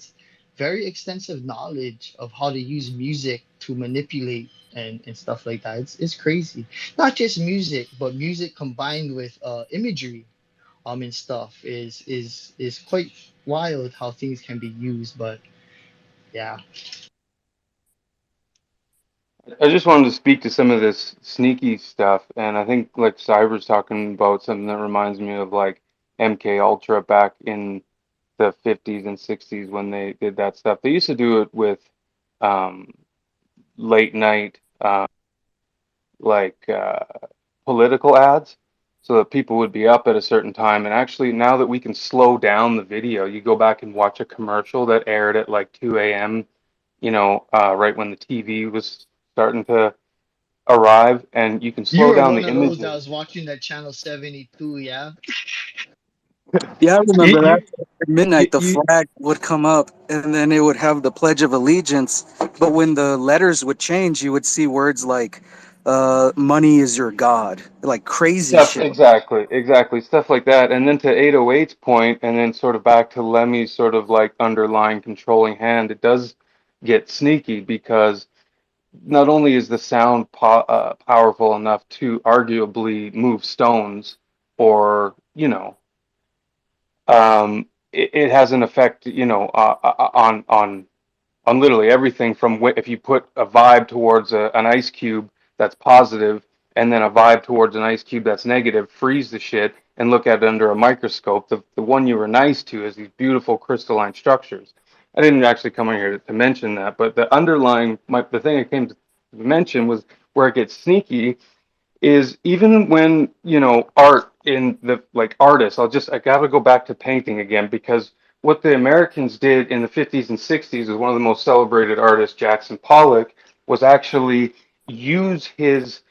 very extensive knowledge of how to use music to manipulate and stuff like that. It's crazy. Not just music, but music combined with imagery and stuff is quite wild how things can be used. But yeah. I just wanted to speak to some of this sneaky stuff, and I think like Cyber's talking about something that reminds me of like MK Ultra back in the 50s and 60s when they did that stuff. They used to do it with um, late night like political ads, so that people would be up at a certain time. And actually, now that we can slow down the video, you go back and watch a commercial that aired at like 2 a.m. Right when the TV was starting to arrive, and you can You slow were down one the of those that images. was watching that channel 72, yeah? Yeah, I You remember that. you At midnight, the you flag would come up, and then it would have the Pledge of Allegiance. But when the letters would change, you would see words like "money is your god," like crazy stuff shit. exactly stuff like that. And then to 808's point, and then sort of back to Lemmy's sort of like underlying controlling hand, it does get sneaky because not only is the sound powerful enough to arguably move stones, or it has an effect, on literally everything from if you put a vibe towards an ice cube that's positive, and then a vibe towards an ice cube that's negative, freeze the shit and look at it under a microscope. The one you were nice to is these beautiful crystalline structures. I didn't actually come in here to mention that, but the underlying, the thing I came to mention was where it gets sneaky is even when, you know, art in the like artists, I gotta go back to painting again because what the Americans did in the 50s and 60s is one of the most celebrated artists, Jackson Pollock, was actually use his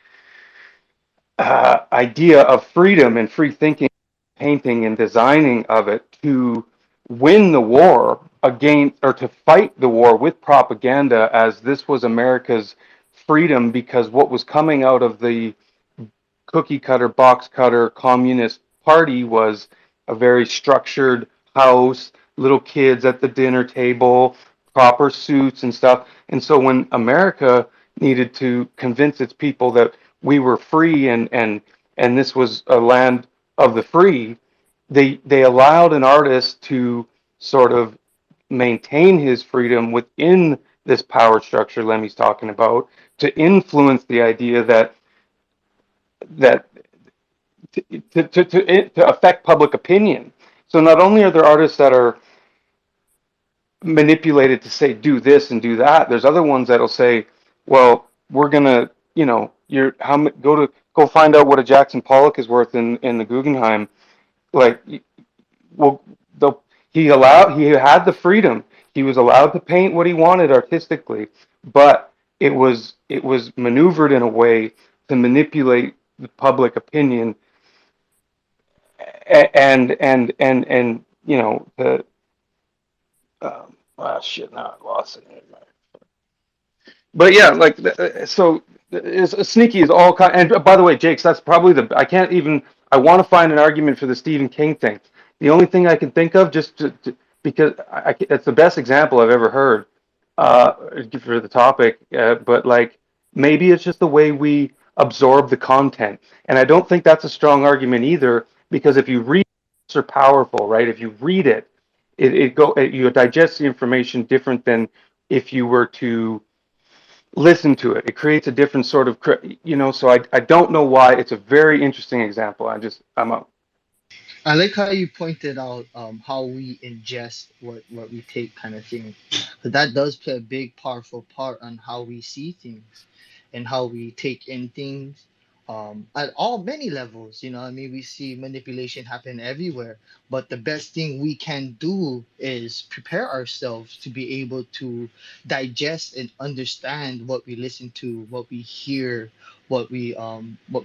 idea of freedom and free thinking, painting and designing of it to win the war against or to fight the war with propaganda as this was America's freedom because what was coming out of the cookie cutter, box cutter communist party was a very structured house, little kids at the dinner table, proper suits and stuff. And so when America needed to convince its people that we were free and this was a land of the free, they allowed an artist to sort of maintain his freedom within this power structure Lemmy's talking about to influence the idea that to affect public opinion. So not only are there artists that are manipulated to say do this and do that, there's other ones that'll say, well, we're gonna, you know, go find out what a Jackson Pollock is worth in the Guggenheim. Like, well, he had the freedom. He was allowed to paint what he wanted artistically, but it was maneuvered in a way to manipulate the public opinion and you know the shit. Now I lost it. But yeah, like so, sneaky is all kind. And by the way, Jakes, that's probably the. I can't even. I want to find an argument for the Stephen King thing. The only thing I can think of, because it's the best example I've ever heard for the topic. But like maybe it's just the way we absorb the content, and I don't think that's a strong argument either. Because if you read, books are powerful, right? If you read it, you digest the information different than if you were to listen to it. It creates a different sort of, you know, so I don't know why. It's a very interesting example. I'm up. I like how you pointed out how we ingest what we take kind of thing. But that does play a big, powerful part on how we see things and how we take in things at all many levels. You know, I mean, we see manipulation happen everywhere. But the best thing we can do is prepare ourselves to be able to digest and understand what we listen to, what we hear, what we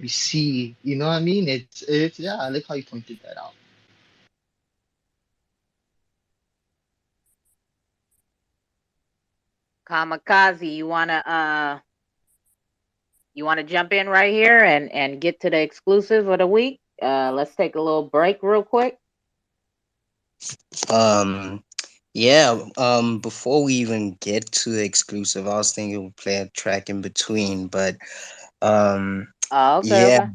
see. You know what I mean? It's yeah, I like how you pointed that out. Kamikaze, you wanna jump in right here and get to the exclusive of the week? Let's take a little break real quick. Um, yeah. Before we even get to the exclusive, I was thinking we'll play a track in between, but um, Oh, okay, yeah, okay.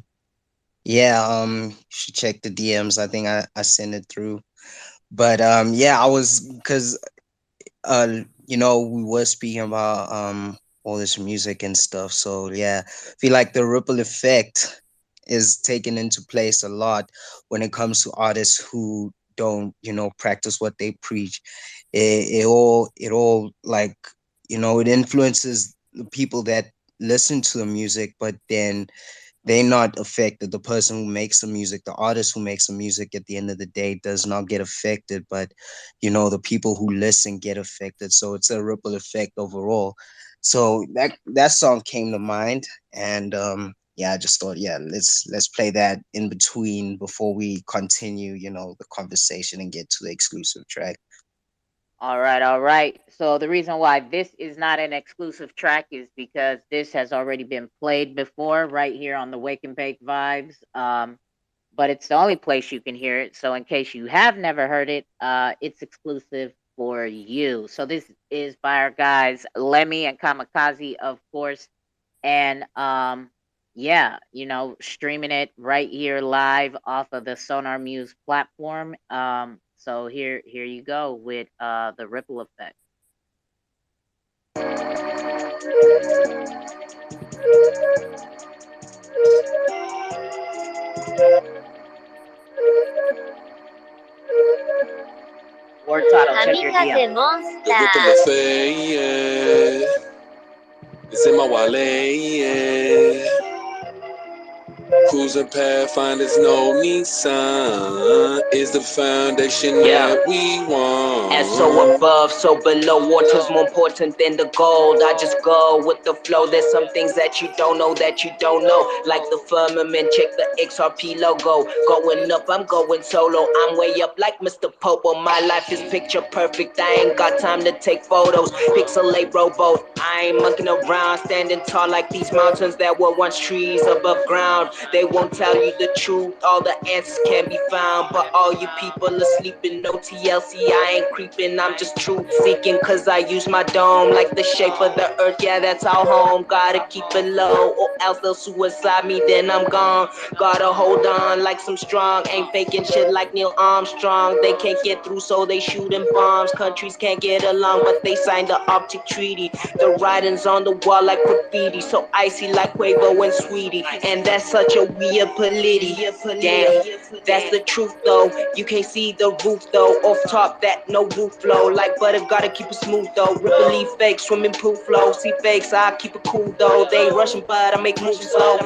yeah. You should check the DMs. I think I sent it through. But yeah, I was because you know, we were speaking about all this music and stuff. So yeah, I feel like the ripple effect is taken into place a lot when it comes to artists who don't, you know, practice what they preach. It all like, you know, it influences the people that listen to the music, but then they not affected. The person who makes the music, the artist who makes the music at the end of the day does not get affected, but you know, the people who listen get affected. So it's a ripple effect overall. So that song came to mind, and yeah, I just thought, yeah, let's play that in between before we continue, you know, the conversation and get to the exclusive track. All right, all right. So the reason why this is not an exclusive track is because this has already been played before right here on the Wake and Bake Vibes. But it's the only place you can hear it. So in case you have never heard it, it's exclusive for you. So this is by our guys Lemmy and Kamikaze, of course, and yeah, you know, streaming it right here live off of the Sonar Muse platform. So here you go with the ripple effect. Or title, check your DM. The ripple effect, yeah. It's in my wallet, yeah. Cruising Pathfinders, no Nissan is the foundation that we want. And so above, so below, water's more important than the gold. I just go with the flow. There's some things that you don't know, like the firmament. Check the Xrp logo. Going up, I'm going solo. I'm way up like Mr. Popo. My life is picture perfect. I ain't got time to take photos. Pixelate rowboat. I ain't mucking around, standing tall like these mountains that were once trees above ground. They won't tell you the truth, all the answers can be found. But all you people are sleeping, no TLC, I ain't creeping. I'm just truth seeking, cause I use my dome like the shape of the earth, yeah, that's our home. Gotta keep it low, or else they'll suicide me, then I'm gone. Gotta hold on like some strong, ain't faking shit like Neil Armstrong. They can't get through, so they shooting bombs. Countries can't get along, but they signed the Arctic Treaty. The writings on the wall like graffiti, so icy like Quavo and Sweetie. And that's such a weird polity. Damn, that's the truth though. You can't see the roof though. Off top, that no roof flow. Like butter, gotta keep it smooth though. Ripple leaf fake, swimming pool flow. See fakes, I keep it cool though. They rushing, but I make moves slow.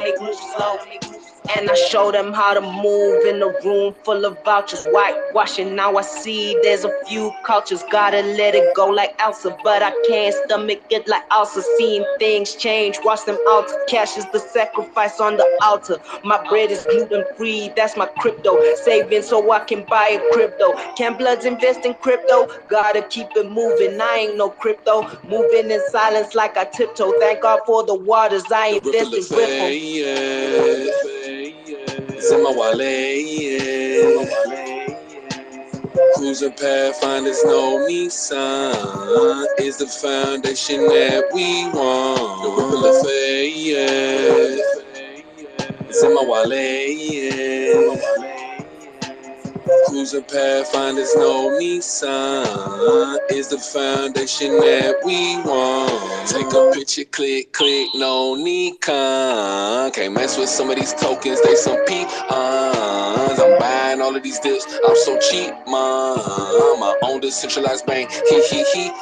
And I show them how to move in a room full of vouchers. Whitewashing, now I see there's a few cultures. Gotta let it go like Elsa, but I can't stomach it like Elsa. Seeing things change, watch them alter. Cash is the sacrifice on the altar. My bread is gluten free, that's my crypto. Saving so I can buy a crypto. Can Bloods invest in crypto? Gotta keep it moving, I ain't no crypto. Moving in silence like I tiptoe. Thank God for the waters, I invest in Ripple. It's in my wallet, yeah. Cruising Pathfinders, no Nissan is the foundation that we want. The Ripple affair, yeah. It's in my wallet, yeah. Cruising Pathfinders, no Nissan is the foundation that we want. Take a picture, click, click, no Nikon. Can't mess with some of these tokens, they some peons. I'm buying all of these deals, I'm so cheap, man. My own decentralized bank, he,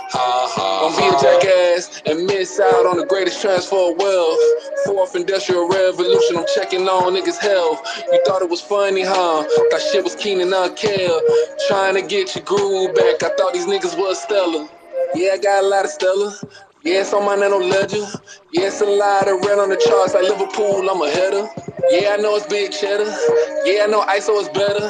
ha, ha. Don't be a jackass and miss out on the greatest transfer of wealth. Fourth industrial revolution, I'm checking on niggas' health. You thought it was funny, huh? Thought shit was keen and unkill. Trying to get your groove back, I thought these niggas was stellar. Yeah, I got a lot of stellar. Yeah, it's on my nano ledger. Yeah, it's a lot of red on the charts like Liverpool, I'm a header. Yeah, I know it's big cheddar. Yeah, I know ISO is better.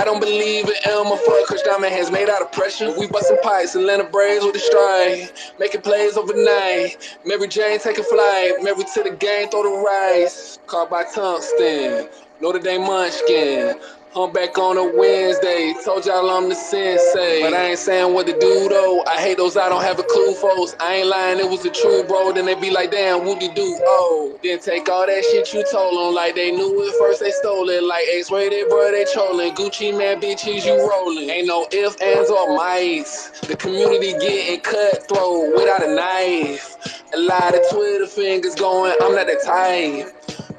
I don't believe in Elmer for Chris Diamond hands made out of pressure. We bustin' pipes, Atlanta Braves with a strike. Making plays overnight. Mary Jane take a flight. Mary to the game, throw the rice. Caught by tungsten. Notre Dame munchkin. I'm back on a Wednesday. Told y'all I'm the sensei. But I ain't saying what to do though. I hate those I don't have a clue folks. I ain't lying, it was the truth, bro. Then they be like, damn, whoop-de-doo, oh. Then take all that shit you told them like they knew it first, they stole it. Like X-rated, bro, they trolling. Gucci man, bitches, you rolling. Ain't no ifs, ands, or mites. The community getting cutthroat without a knife. A lot of Twitter fingers going, I'm not the type.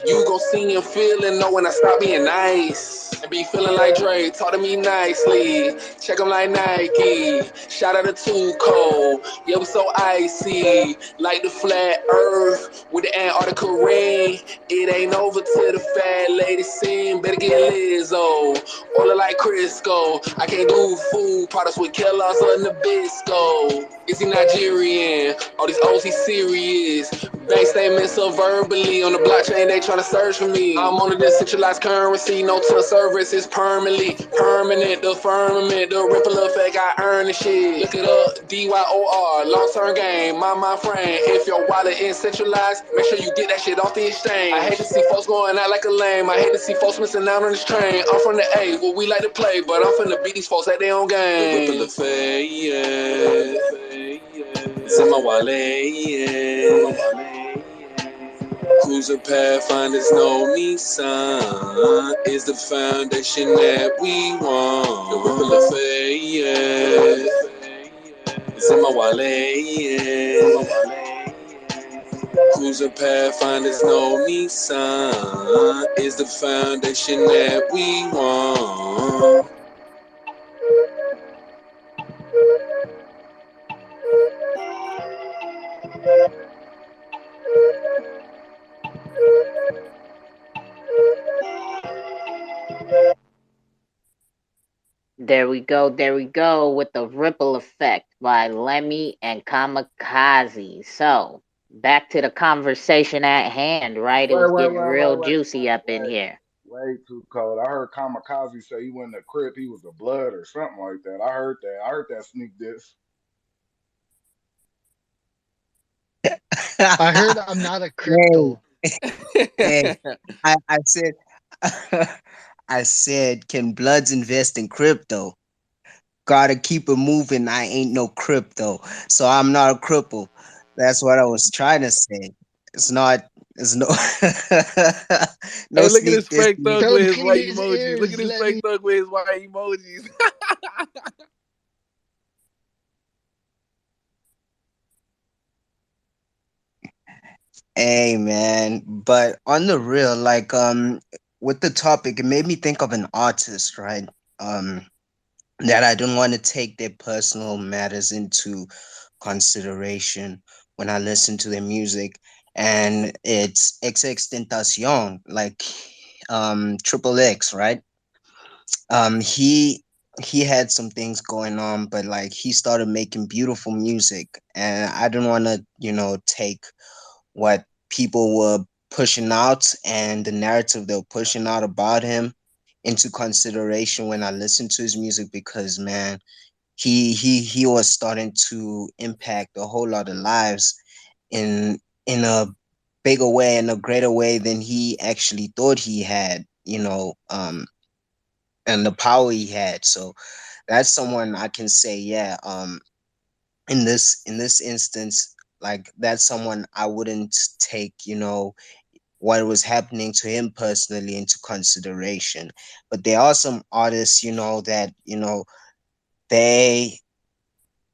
You gon' see and feel and know when I stop being nice. And be feeling like Dre, talk to me nicely. Check 'em like Nike. Shout out to Too Cold. Yeah, we so icy. Like the flat earth with the Antarctica ring. It ain't over till the fat lady sing. Better get Lizzo. Oil it like Crisco. I can't do food products with Kellogg's or Nabisco. Is he Nigerian? All these O's, he serious. Bank statements so verbally on the blockchain, they tryna search for me. I'm on a decentralized currency, no to service is permanently permanent. The firmament, the ripple effect, I earn the shit. Look it up, DYOR, long-term game, my frame. If your wallet is centralized, make sure you get that shit off the exchange. I hate to see folks going out like a lame. I hate to see folks missing out on this train. I'm from the A, well we like to play, but I'm finna beat these folks at their own game. The ripple effect, yeah. It's in my wallet, yeah. Cruising Pathfinders, no Nissan is the foundation that we want. The ripple effect, yeah. It's in my wallet, yeah. Cruising Pathfinders, no Nissan is the foundation that we want. There we go with the ripple effect by Lemmy and Kamikaze. So, back to the conversation at hand, right? It Wait, was wait, getting wait, real wait, wait, juicy up in wait, here. way too cold. I heard Kamikaze say he wasn't a Crip, he was a Blood or something like that. I heard that. I heard that sneak diss. I heard I'm not a Hey, crypto. hey, I said, I said, can Bloods invest in crypto? Gotta keep it moving. I ain't no crypto, so I'm not a cripple. That's what I was trying to say. It's not. It's no. No Hey, look at sneak this this. fake thug Tell with him his clean white his emojis. Look at ears, this fake Lemmy. thug with his white emojis. Hey man, but on the real, like with the topic, it made me think of an artist, right? Um, that I don't want to take their personal matters into consideration when I listen to their music, and it's Tentacion, like Triple X, right? He had some things going on, but like he started making beautiful music, and I don't want to, take what people were pushing out and the narrative they were pushing out about him into consideration when I listened to his music, because man, he was starting to impact a whole lot of lives in a bigger way, in a greater way than he actually thought he had, and the power he had. So that's someone I can say, yeah, in this instance, like that's someone I wouldn't take, what was happening to him personally into consideration. But there are some artists, that, they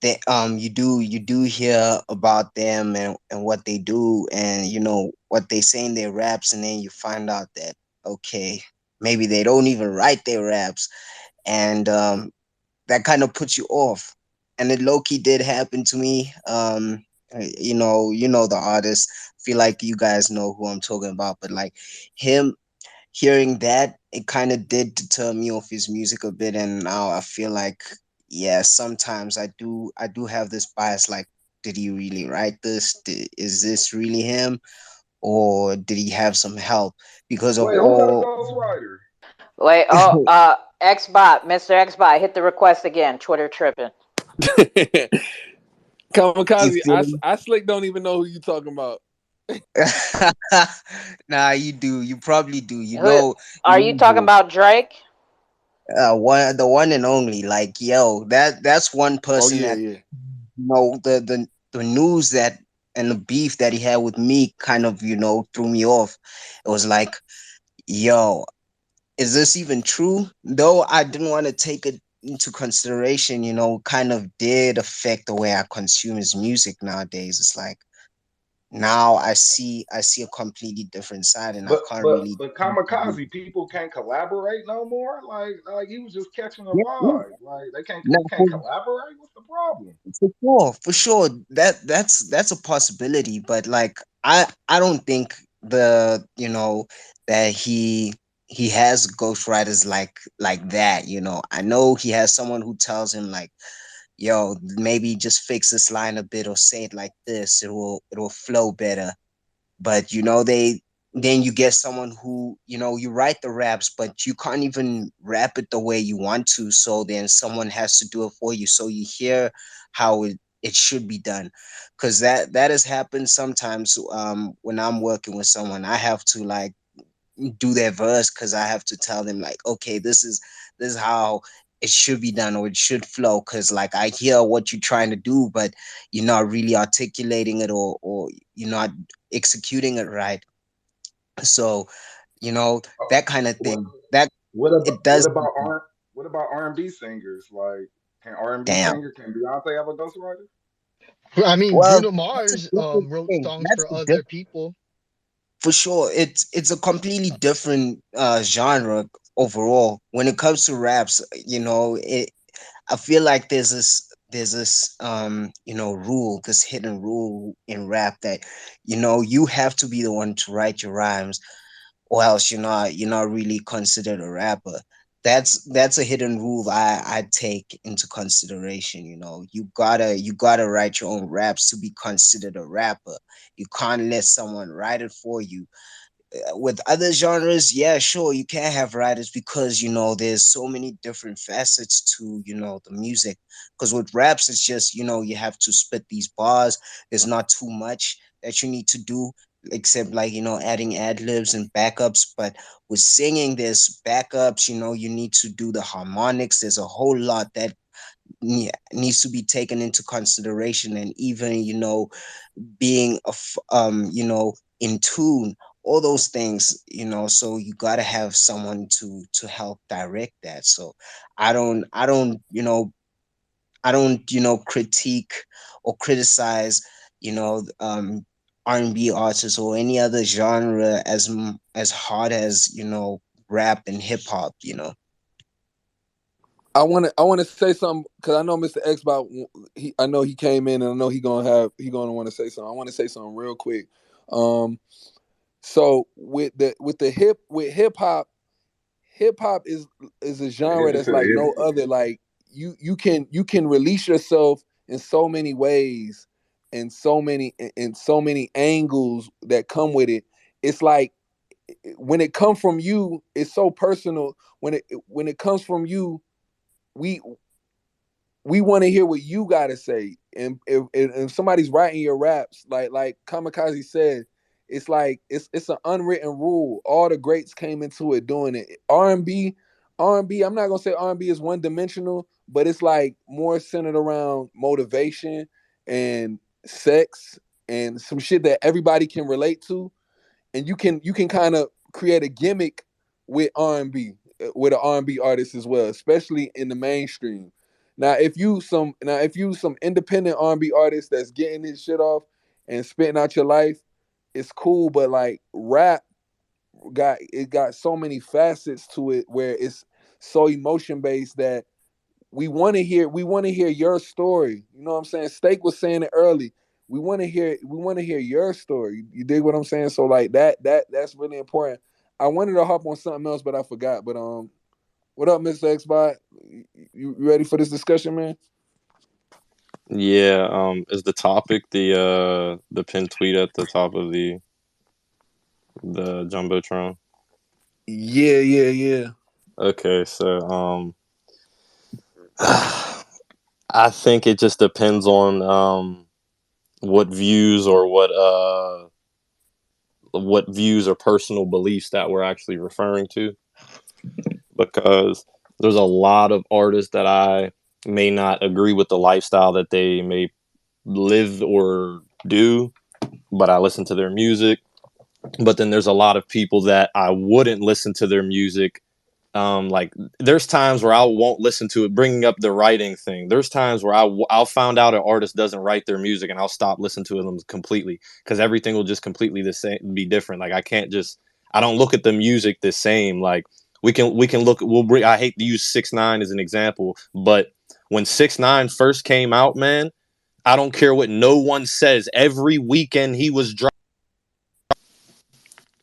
you do hear about them, and what they do, and what they say in their raps, and then you find out that, okay, maybe they don't even write their raps, and that kind of puts you off. And it low-key did happen to me. The artist. Feel like you guys know who I'm talking about, but like him, hearing that, it kind of did deter me off his music a bit, and now I feel like, yeah, sometimes I do have this bias, like, did he really write this? Is this really him, or did he have some help because of Wait, who got a all? ghostwriter? Wait, oh, Xbot, Mr. Xbot, hit the request again. Twitter tripping. You Kamikaze, feel me? I slick don't even know who you talking about. Nah, you do. You probably do. You Who know, are you you know talking who. about? Drake? The one and only. Like, yo, that's one Oh person yeah, that, yeah. the news that, and the beef that he had with me kind of, threw me off. It was like, yo, is this even true? Though I didn't want to take it into consideration, kind of did affect the way I consume his music nowadays. It's like, now I see a completely different side, and I But can't but really. but Kamikaze, people can't collaborate no more. Like he was just catching a Yeah, yeah. vibe. Like No, we can't collaborate. What's the problem? for sure, that's a possibility, but like I don't think that he has ghostwriters like that. I know he has someone who tells him, like, yo, maybe just fix this line a bit, or say it like this, it will flow better. But they then you get someone who, you write the raps, but you can't even rap it the way you want to, so then someone has to do it for you, so you hear how it should be done. Because that has happened sometimes. When I'm working with someone, I have to, like, do their verse, because I have to tell them, like, okay, this is how it should be done, or it should flow, because like I hear what you're trying to do, but you're not really articulating it, or you're not executing it right. So, that kind of What thing, that what about it does. what about R&B singers? Like can R&B Damn. singer, can Beyonce have a ghostwriter? I mean, Well, Bruno that's a Mars different wrote thing. songs That's for a other different, people. for sure. It's a completely different genre overall. When it comes to raps, I feel like there's this rule, this hidden rule in rap, that you have to be the one to write your rhymes, or else you're not really considered a rapper. that's a hidden rule I take into consideration. You gotta write your own raps to be considered a rapper. You can't let someone write it for you. With other genres, yeah, sure, you can have writers because there's so many different facets to the music. Because with raps, it's just you have to spit these bars. There's not too much that you need to do except like adding ad libs and backups. But with singing, there's backups. You need to do the harmonics. There's a whole lot that needs to be taken into consideration, and even being in tune, all those things. So you got to have someone to help direct that. So I don't critique or criticize R&B artists or any other genre as hard as rap and hip hop. I want to say something because I know Mr. Xbox. I know he came in, and I know he gonna want to say something. I want to say something real quick. Um, so with hip hop, is a Hey, hit genre it that's to the like hit no it. other. Like you can release yourself in so many ways, and so many angles that come with it. It's like when it comes from you, it's so personal. When it comes from you, we we want to hear what you got to say. And if somebody's writing your raps, like Kamikaze said, it's like it's an unwritten rule. All the greats came into it doing it. R&B. I'm not gonna say R&B is one dimensional, but it's like more centered around motivation and sex and some shit that everybody can relate to, and you can kind of create a gimmick with R&B, with an R&B artist as well, especially in the mainstream. Now if you some independent R&B artist that's getting this shit off and spitting out your life, it's cool. But like rap got so many facets to it where it's so emotion based that we want to hear your story. You know what I'm saying? Steak was saying it early. We want to hear your story. You dig what I'm saying? So like that's really important. I wanted to hop on something else, but I forgot. But what up, Mr. Xbot? You ready for this discussion, man? Yeah, is the topic the pinned tweet at the top of the jumbotron? Yeah, yeah, yeah. Okay, so I think it just depends on what views or what views or personal beliefs that we're actually referring to, because there's a lot of artists that I may not agree with the lifestyle that they may live or do, but I listen to their music. But then there's a lot of people that I wouldn't listen to their music. Like there's times where I won't listen to it. Bringing up the writing thing, there's times where I'll find out an artist doesn't write their music, and I'll stop listening to them completely because everything will just completely the same, be different. Like I don't look at the music the same. Like we can look. I hate to use 6ix9ine as an example, but when 6ix9ine first came out, man, I don't care what no one says. Every weekend he was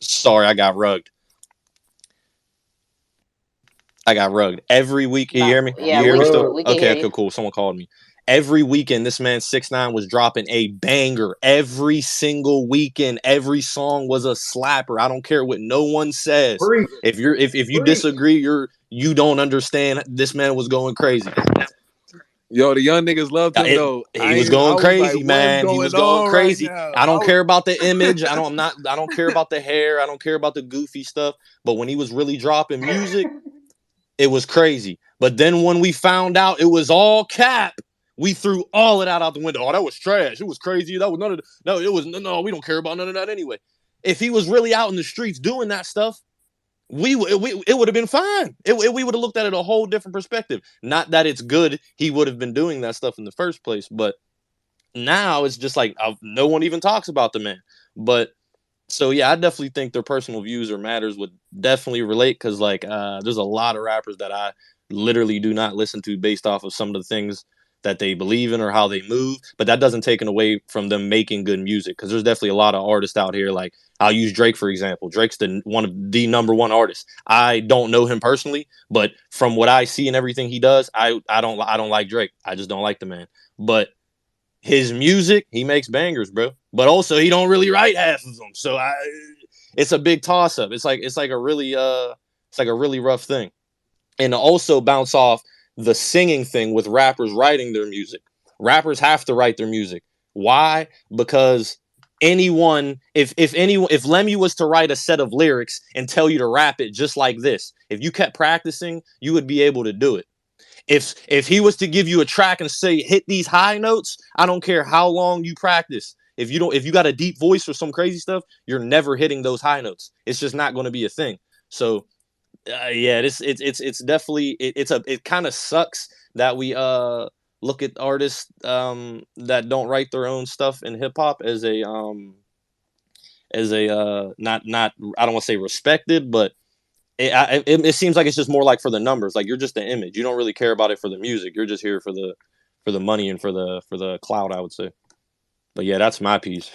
sorry, I got rugged. I got rugged. Every week, you No, hear me? Do you yeah, hear me still? we can Okay, hear okay, you. cool. Someone called me. Every weekend, this man 6ix9ine was dropping a banger. Every single weekend, every song was a slapper. I don't care what no one says. Preach. If you Preach. disagree, you don't understand. This man was going crazy. Yo, the young niggas loved him though. He was I going was like, crazy, what's man. He going was going on right crazy. now? I don't care about the image. I don't care about the hair. I don't care about the goofy stuff. But when he was really dropping music, it was crazy. But then when we found out it was all cap, we threw all of that out the window. Oh, that was trash. It was crazy. That was none of the, no, it was no, we don't care about none of that anyway. If he was really out in the streets doing that stuff, it would have been fine. We would have looked at it a whole different perspective. Not that it's good he would have been doing that stuff in the first place, but now it's just like no one even talks about the man. But so yeah, I definitely think their personal views or matters would definitely relate, because like there's a lot of rappers that I literally do not listen to based off of some of the things that they believe in or how they move, but that doesn't take away from them making good music, because there's definitely a lot of artists out here. Like, I'll use Drake for example. Drake's one of the number one artists. I don't know him personally, but from what I see and everything he does, I don't like Drake. I just don't like the man. But his music, he makes bangers, bro. But also he don't really write half of them. So it's a big toss up. It's like a really rough thing. And to also bounce off the singing thing with rappers writing their music. Rappers have to write their music. Why? Because if Lemmy was to write a set of lyrics and tell you to rap it just like this, if you kept practicing, you would be able to do it. If he was to give you a track and say hit these high notes, I don't care how long you practice. If you got a deep voice or some crazy stuff, you're never hitting those high notes. It's just not going to be a thing. So yeah, it's definitely it kind of sucks that we look at artists that don't write their own stuff in hip hop as a not I don't want to say respected, but it seems like it's just more like for the numbers. Like, you're just the image. You don't really care about it for the music. You're just here for the money and for the clout, I would say. But yeah, that's my piece.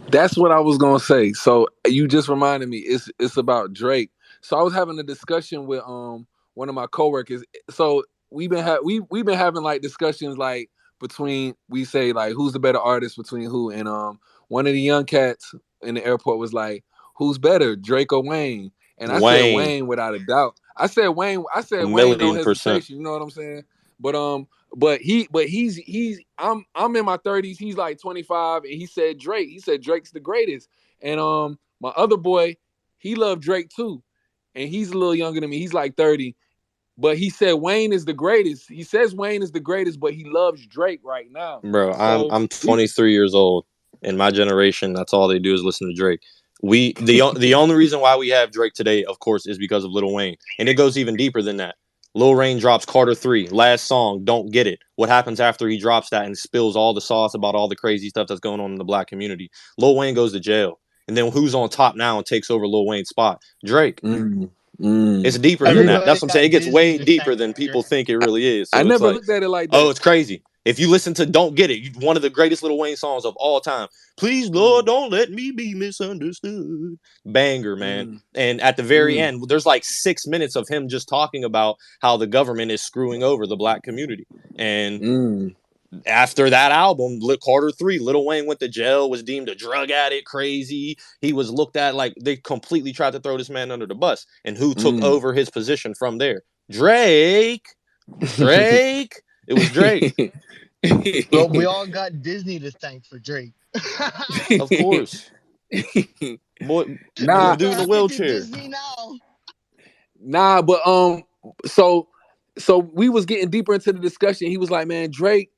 That's what I was gonna say. So you just reminded me. It's about Drake. So I was having a discussion with one of my coworkers. So we've been having like discussions like between, we say like, who's the better artist between who, and one of the young cats in the airport was like, who's better, Drake or Wayne? And I said Wayne without a doubt. I said Wayne. No hesitation. You know what I'm saying? But he's I'm in my 30s. He's like 25, and he said Drake. He said Drake's the greatest. And my other boy, he loved Drake too, and he's a little younger than me. He's like 30, but he said Wayne is the greatest. He says Wayne is the greatest, but he loves Drake right now. Bro, I'm 23 years old. In my generation, that's all they do is listen to Drake. The only reason why we have Drake today, of course, is because of Lil Wayne, and it goes even deeper than that. Lil Wayne drops Carter 3, last song, Don't Get It. What happens after he drops that and spills all the sauce about all the crazy stuff that's going on in the black community? Lil Wayne goes to jail. And then who's on top now and takes over Lil Wayne's spot? Drake. It's deeper than that. That's what I'm saying. It gets way deeper than people think it really is. So I never looked at it like that. Oh, it's crazy. If you listen to Don't Get It, one of the greatest Lil Wayne songs of all time. Please, Lord, don't let me be misunderstood. Banger, man. And at the very end, there's like 6 minutes of him just talking about how the government is screwing over the black community. And after that album, Carter 3, Lil Wayne went to jail, was deemed a drug addict, crazy. He was looked at like they completely tried to throw this man under the bus. And who took over his position from there? Drake. It was Drake. Well, we all got Disney to thank for Drake. Of course. Boy, dude in the wheelchair. Disney now. Nah, but so we was getting deeper into the discussion. He was like, man, Drake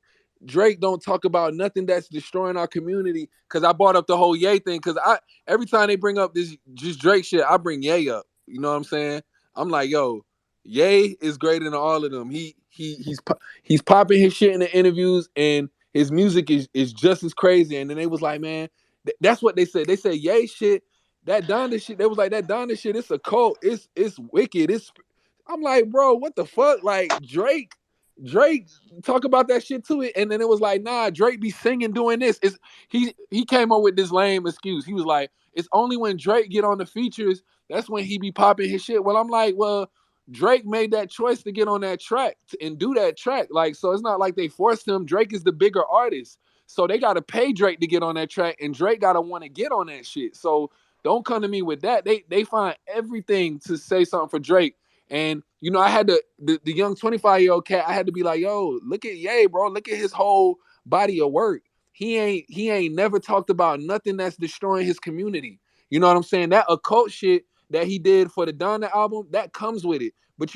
don't talk about nothing that's destroying our community. Cause I brought up the whole Ye thing. Cause every time they bring up this just Drake shit, I bring Ye up. You know what I'm saying? I'm like, yo, Ye is greater than all of them. He's popping his shit in the interviews, and his music is just as crazy. And then they was like, man, that's what they said. They said Ye shit, that Donda shit. They was like, that Donda shit, it's a cult. It's wicked. I'm like, bro, what the fuck? Like, Drake talk about that shit too. And then it was like, nah, Drake be singing doing this. He came up with this lame excuse. He was like, it's only when Drake get on the features, that's when he be popping his shit. Well, I'm like, well, Drake made that choice to get on that track and do that track. Like, so it's not like they forced him. Drake is the bigger artist. So they got to pay Drake to get on that track, and Drake got to want to get on that shit. So don't come to me with that. They find everything to say something for Drake. And, you know, I had the young 25-year-old cat, I had to be like, yo, look at Ye, bro. Look at his whole body of work. He ain't never talked about nothing that's destroying his community. You know what I'm saying? That occult shit that he did for the Donda album, that comes with it. But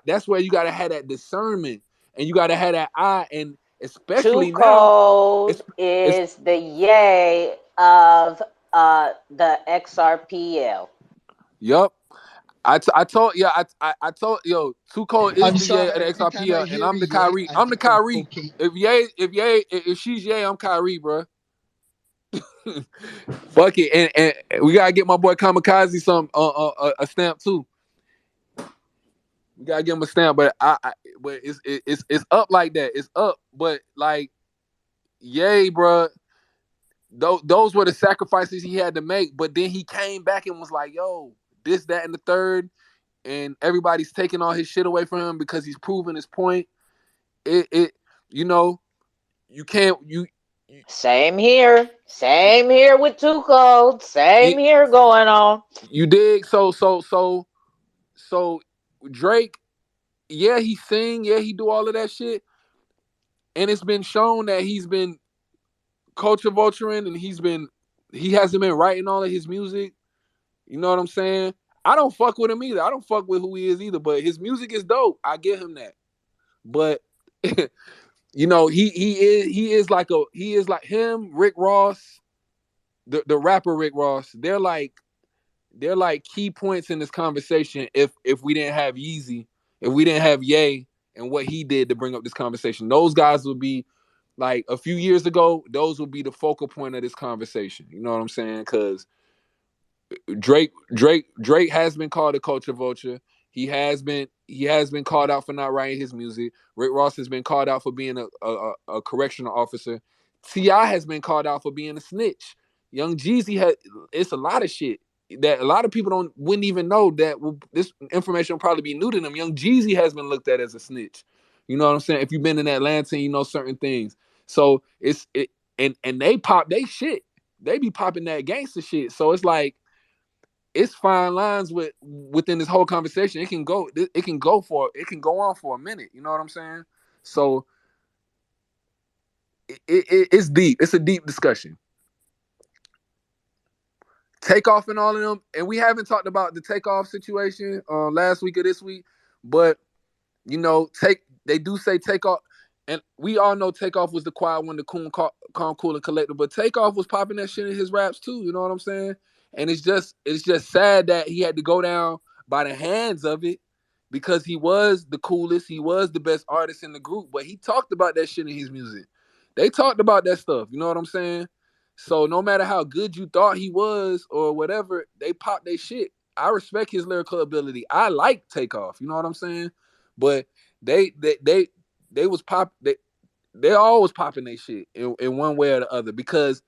that's where you gotta have that discernment, and you gotta have that eye, and especially Too Cold is the Ye of the Xrpl. Yup. I told yo, Too Cold is the Ye of the Xrpl, and I'm the Kyrie. I'm the Kyrie. If she's Ye, I'm Kyrie, bro. Fuck it, and we gotta get my boy Kamikaze some a stamp too. We gotta give him a stamp, but but it's up like that. It's up, but like, yay, bro. Those were the sacrifices he had to make. But then he came back and was like, "Yo, this, that, and the third," and everybody's taking all his shit away from him because he's proving his point. It you know, you can't you Same here. Same here with Too Cold. Same here going on. you dig? So Drake, yeah, he sing, yeah, he do all of that shit, and it's been shown that he's been culture vulturing and he hasn't been writing all of his music. You know what I'm saying? I don't fuck with him either. I don't fuck with who he is either, but his music is dope. I give him that. But you know, he is like him, Rick Ross, the rapper Rick Ross. They're like key points in this conversation. If we didn't have Yeezy, if we didn't have Ye and what he did to bring up this conversation, those guys would be like a few years ago. Those would be the focal point of this conversation. You know what I'm saying? Because Drake has been called a culture vulture. He has been called out for not writing his music. Rick Ross has been called out for being a correctional officer. T.I. has been called out for being a snitch. Young Jeezy had it's a lot of shit that a lot of people wouldn't even know that this information will probably be new to them. Young Jeezy has been looked at as a snitch. You know what I'm saying? If you've been in Atlanta, you know certain things. So and they pop they shit. They be popping that gangster shit. So it's like it's fine lines within this whole conversation. It can go on for a minute. You know what I'm saying? So it's deep. It's a deep discussion. Takeoff and all of them, and we haven't talked about the Takeoff situation last week or this week, but you know, they do say Takeoff, and we all know Takeoff was the quiet one, the calm, cool, and collected, but Takeoff was popping that shit in his raps too. You know what I'm saying? And it's just sad that he had to go down by the hands of it because he was the coolest, he was the best artist in the group, but he talked about that shit in his music. They talked about that stuff. You know what I'm saying? So no matter how good you thought he was or whatever, they popped their shit. I respect his lyrical ability. I like Takeoff. You know what I'm saying? But they was they always popping their shit in one way or the other because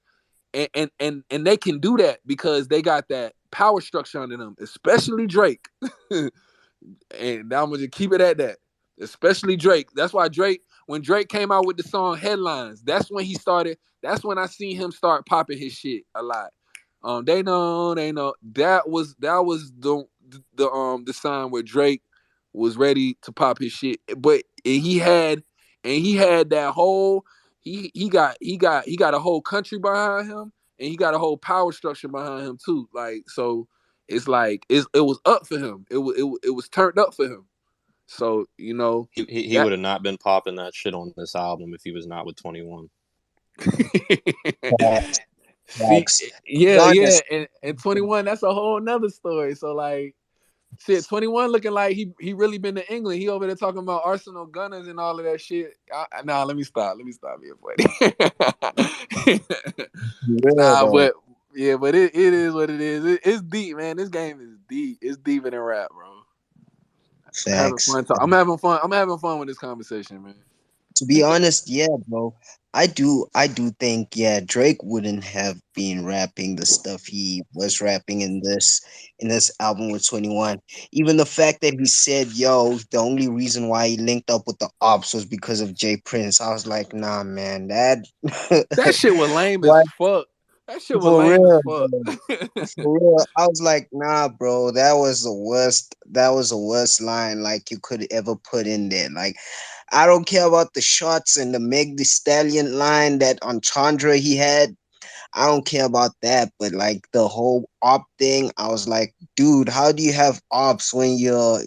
and they can do that because they got that power structure under them, especially Drake. And I'm gonna keep it at that. Especially Drake. That's why when Drake came out with the song Headlines, that's when he started. That's when I seen him start popping his shit a lot. They know. That was the sign where Drake was ready to pop his shit. But he had that whole he got a whole country behind him, and he got a whole power structure behind him too. Like so, it's like it was up for him. It was turned up for him. So you know he would have not been popping that shit on this album if he was not with 21. See, yeah, and 21. That's a whole nother story. So like, shit, 21 looking like he really been to England. He over there talking about Arsenal Gunners and all of that shit. Nah, let me stop being funny. But yeah, but it is what it is. It's deep, man. This game is deep. It's deeper than rap, bro. Facts. I'm having fun. I'm having fun with this conversation, man. To be honest, yeah, bro. I do think, yeah, Drake wouldn't have been rapping the stuff he was rapping in this album with 21. Even the fact that he said, yo, the only reason why he linked up with the ops was because of Jay Prince. I was like, nah, man, that That shit was lame as what fuck. That shit was for lame as real, fuck. bro. For real. I was like, nah, bro, that was the worst. That was the worst line like you could ever put in there. Like, I don't care about the shots and the Meg the Stallion line that on Chandra he had. I don't care about that, but like the whole op thing, I was like, dude, how do you have ops when you're,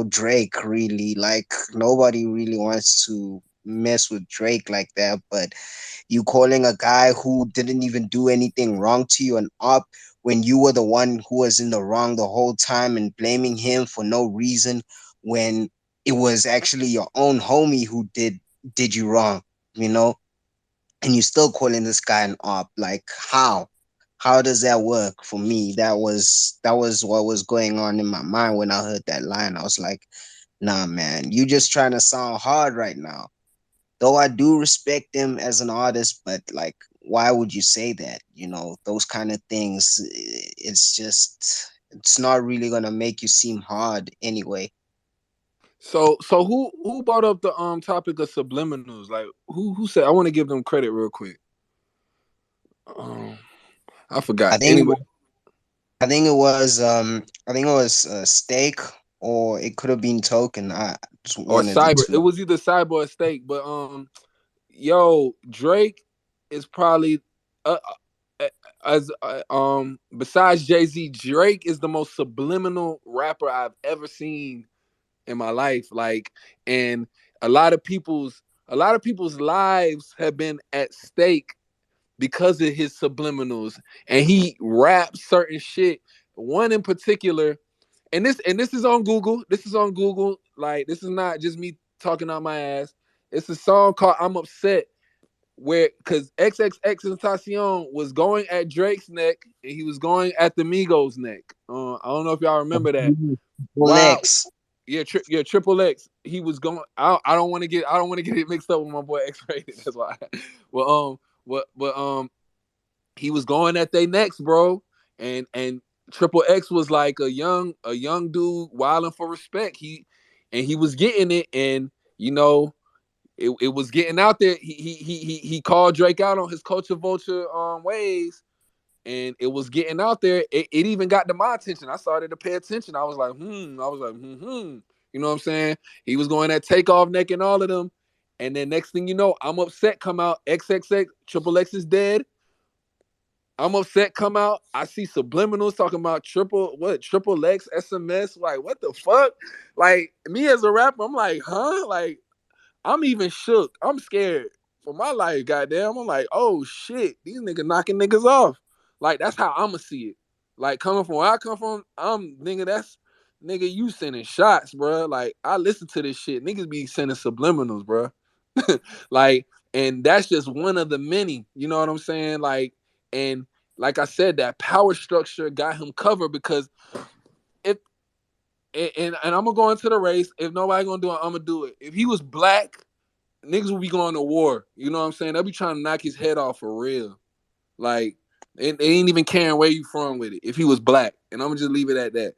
Drake really? Like nobody really wants to mess with Drake like that, but you calling a guy who didn't even do anything wrong to you an op when you were the one who was in the wrong the whole time and blaming him for no reason when it was actually your own homie who did you wrong, you know? And you still calling this guy an op. Like how does that work? For me, that was what was going on in my mind when I heard that line. I was like, Nah, man, you just trying to sound hard right now. Though I do respect him as an artist, but like, why would you say that? You know, those kind of things. It's just, it's not really gonna make you seem hard anyway. So who brought up the topic of subliminals? Like who said? I want to give them credit real quick. Um, I forgot. I think Anyway, I think it was Steak, or it could have been Token. I just or one of the Cyber. It two. was either Cyber or Steak, but yo, Drake is probably uh, as besides Jay-Z, Drake is the most subliminal rapper I've ever seen in my life. Like, and a lot of people's lives have been at stake because of his subliminals, and he raps certain shit. One in particular, and this is on Google. This is on Google. Like, this is not just me talking out my ass. It's a song called "I'm Upset," where because XXXTentacion was going at Drake's neck and he was going at the Migos neck. I don't know if y'all remember that. Wow. Next, Yeah, Triple X. He was going. I don't want to get. I don't want to get it mixed up with my boy X-Rated. That's why. Well, he was going at they necks, bro. And Triple X was like a young dude wilding for respect. He was getting it, and you know, it was getting out there. He called Drake out on his culture vulture ways, and it was getting out there. It even got to my attention. I started to pay attention. I was like, I was like, You know what I'm saying? He was going at Takeoff neck and all of them. And then next thing you know, I'm Upset come out. XXX, Triple X is dead. I'm Upset come out. I see subliminals talking about Triple X, SMS. Like, what the fuck? Like, me as a rapper, I'm like, huh? Like, I'm even shook. I'm scared for my life, goddamn. I'm like, oh shit, these niggas knocking niggas off. Like, that's how I'ma see it. Like, coming from where I come from, nigga, you sending shots, bro. Like, I listen to this shit. Niggas be sending subliminals, bro. Like, and that's just one of the many. You know what I'm saying? Like, and like I said, that power structure got him covered because if and I'm gonna go into the race. If nobody gonna do it, I'm gonna do it. If he was black, niggas will be going to war. You know what I'm saying? They'll be trying to knock his head off for real. Like, they ain't even caring where you from with it. If he was black, and I'm gonna just leave it at that,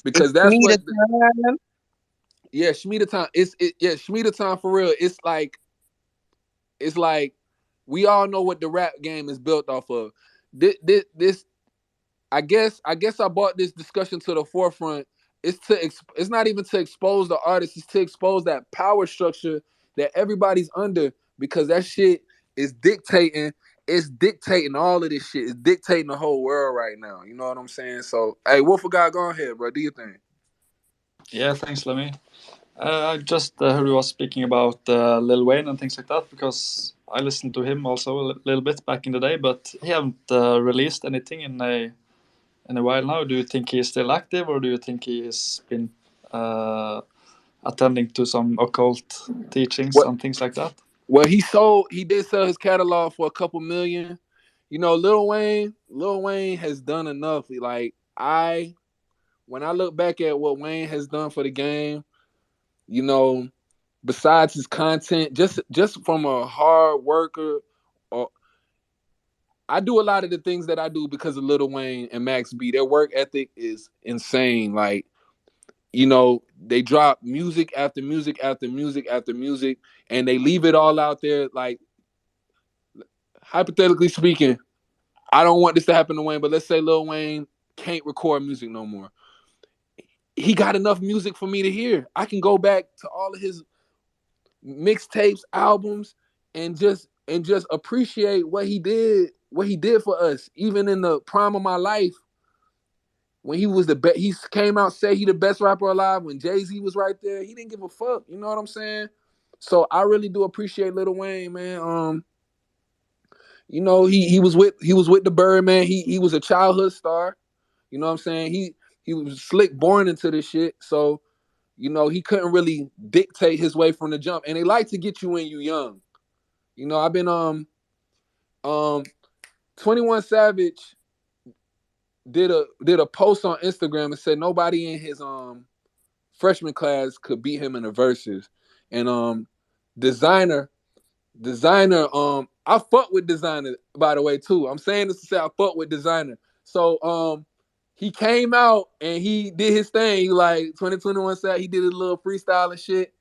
because that's Me what. the time. Yeah, Shmita time. Yeah, Shmita time for real. It's like we all know what the rap game is built off of. This I guess I brought this discussion to the forefront. It's not even to expose the artist. It's to expose that power structure that everybody's under, because that shit is dictating. It's dictating all of this shit. It's dictating the whole world right now. You know what I'm saying? So, hey, Wolf of God, go ahead, bro. Do your thing. Yeah, thanks, Lemmy. I just heard you was speaking about Lil Wayne and things like that, because I listened to him also a little bit back in the day, but he haven't released anything in a while now. Do you think he is still active, or do you think he has been attending to some occult teachings What? and things like that? Well, he did sell his catalog for a couple million. You know, Lil Wayne has done enough. Like, when I look back at what Wayne has done for the game, you know, besides his content, just from a hard worker, or I do a lot of the things that I do because of Lil Wayne and Max B. Their work ethic is insane. Like, you know, they drop music after music after music after music, and they leave it all out there. Like, hypothetically speaking, I don't want this to happen to Wayne, but let's say Lil Wayne can't record music no more. He got enough music for me to hear. I can go back to all of his mixtapes, albums, and just appreciate what he did for us, even in the prime of my life. When he was the best, he came out, said he the best rapper alive. When Jay-Z was right there, he didn't give a fuck. You know what I'm saying? So I really do appreciate Lil Wayne, man. You know, he was with the Birdman. He was a childhood star. You know what I'm saying? He was slick born into this shit. So, you know, he couldn't really dictate his way from the jump. And they like to get you when you young. You know, I've been 21 Savage did a post on Instagram and said nobody in his freshman class could beat him in the verses. And designer, I fuck with designer, by the way, too. I'm saying this to say I fuck with designer. So he came out and he did his thing. He like 2021 said he did a little freestyle and shit.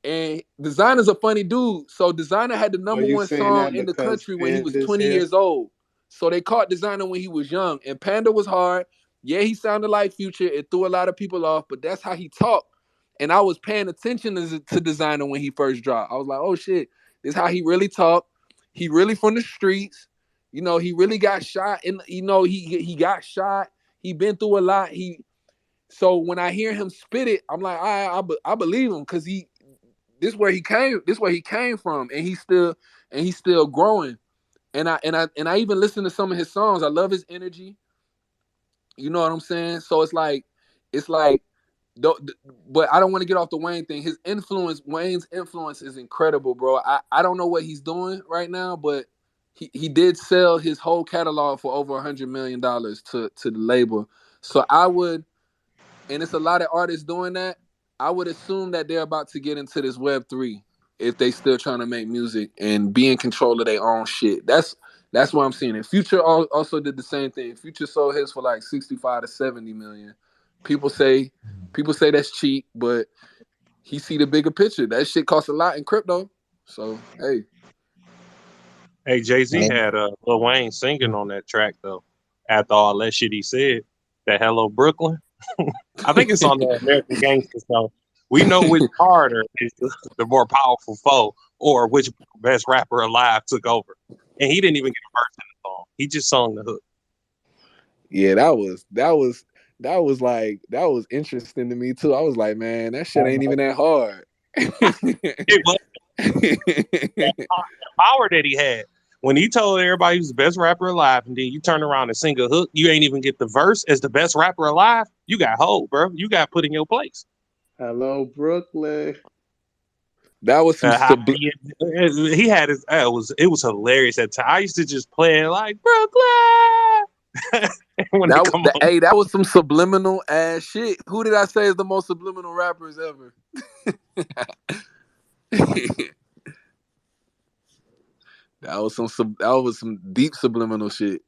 And designer's a funny dude. So designer had the Are number you one saying song that in the because country when he was Panda's 20 here? years old. So they caught designer when he was young. And Panda was hard. Yeah, he sounded like Future. It threw a lot of people off, but that's how he talked. And I was paying attention to designer when he first dropped. I was like, oh shit, this is how he really talked. He really from the streets. You know, he really got shot. And you know, he got shot. He been through a lot. So when I hear him spit it, I'm like, I believe him because this where he came from, and he's still growing. And I even listen to some of his songs. I love his energy. You know what I'm saying? So it's like, but I don't want to get off the Wayne thing. Wayne's influence is incredible, bro. I don't know what he's doing right now, but he did sell his whole catalog for over $100 million to the label. So and it's a lot of artists doing that. I would assume that they're about to get into this Web3 if they still trying to make music and be in control of their own shit. That's what I'm seeing. And Future also did the same thing. Future sold his for like 65 to 70 million. People say that's cheap, but he see the bigger picture. That shit costs a lot in crypto. So hey. Hey, Jay-Z had Lil Wayne singing on that track though. After all that shit he said, that Hello Brooklyn. I think it's on the American Gangster song. We know which Carter is the more powerful foe, or which best rapper alive took over. And he didn't even get a verse in the song. He just sung the hook. Yeah, that was interesting to me too. I was like, man, that shit ain't even that hard. It was the power that he had. When he told everybody he was the best rapper alive, and then you turn around and sing a hook, you ain't even get the verse as the best rapper alive. You got hold, bro. You got put in your place. Hello, Brooklyn. That was some he had his. It was hilarious at times. I used to just play it like Brooklyn. That was some subliminal ass shit. Who did I say is the most subliminal rappers ever? That was some deep subliminal shit.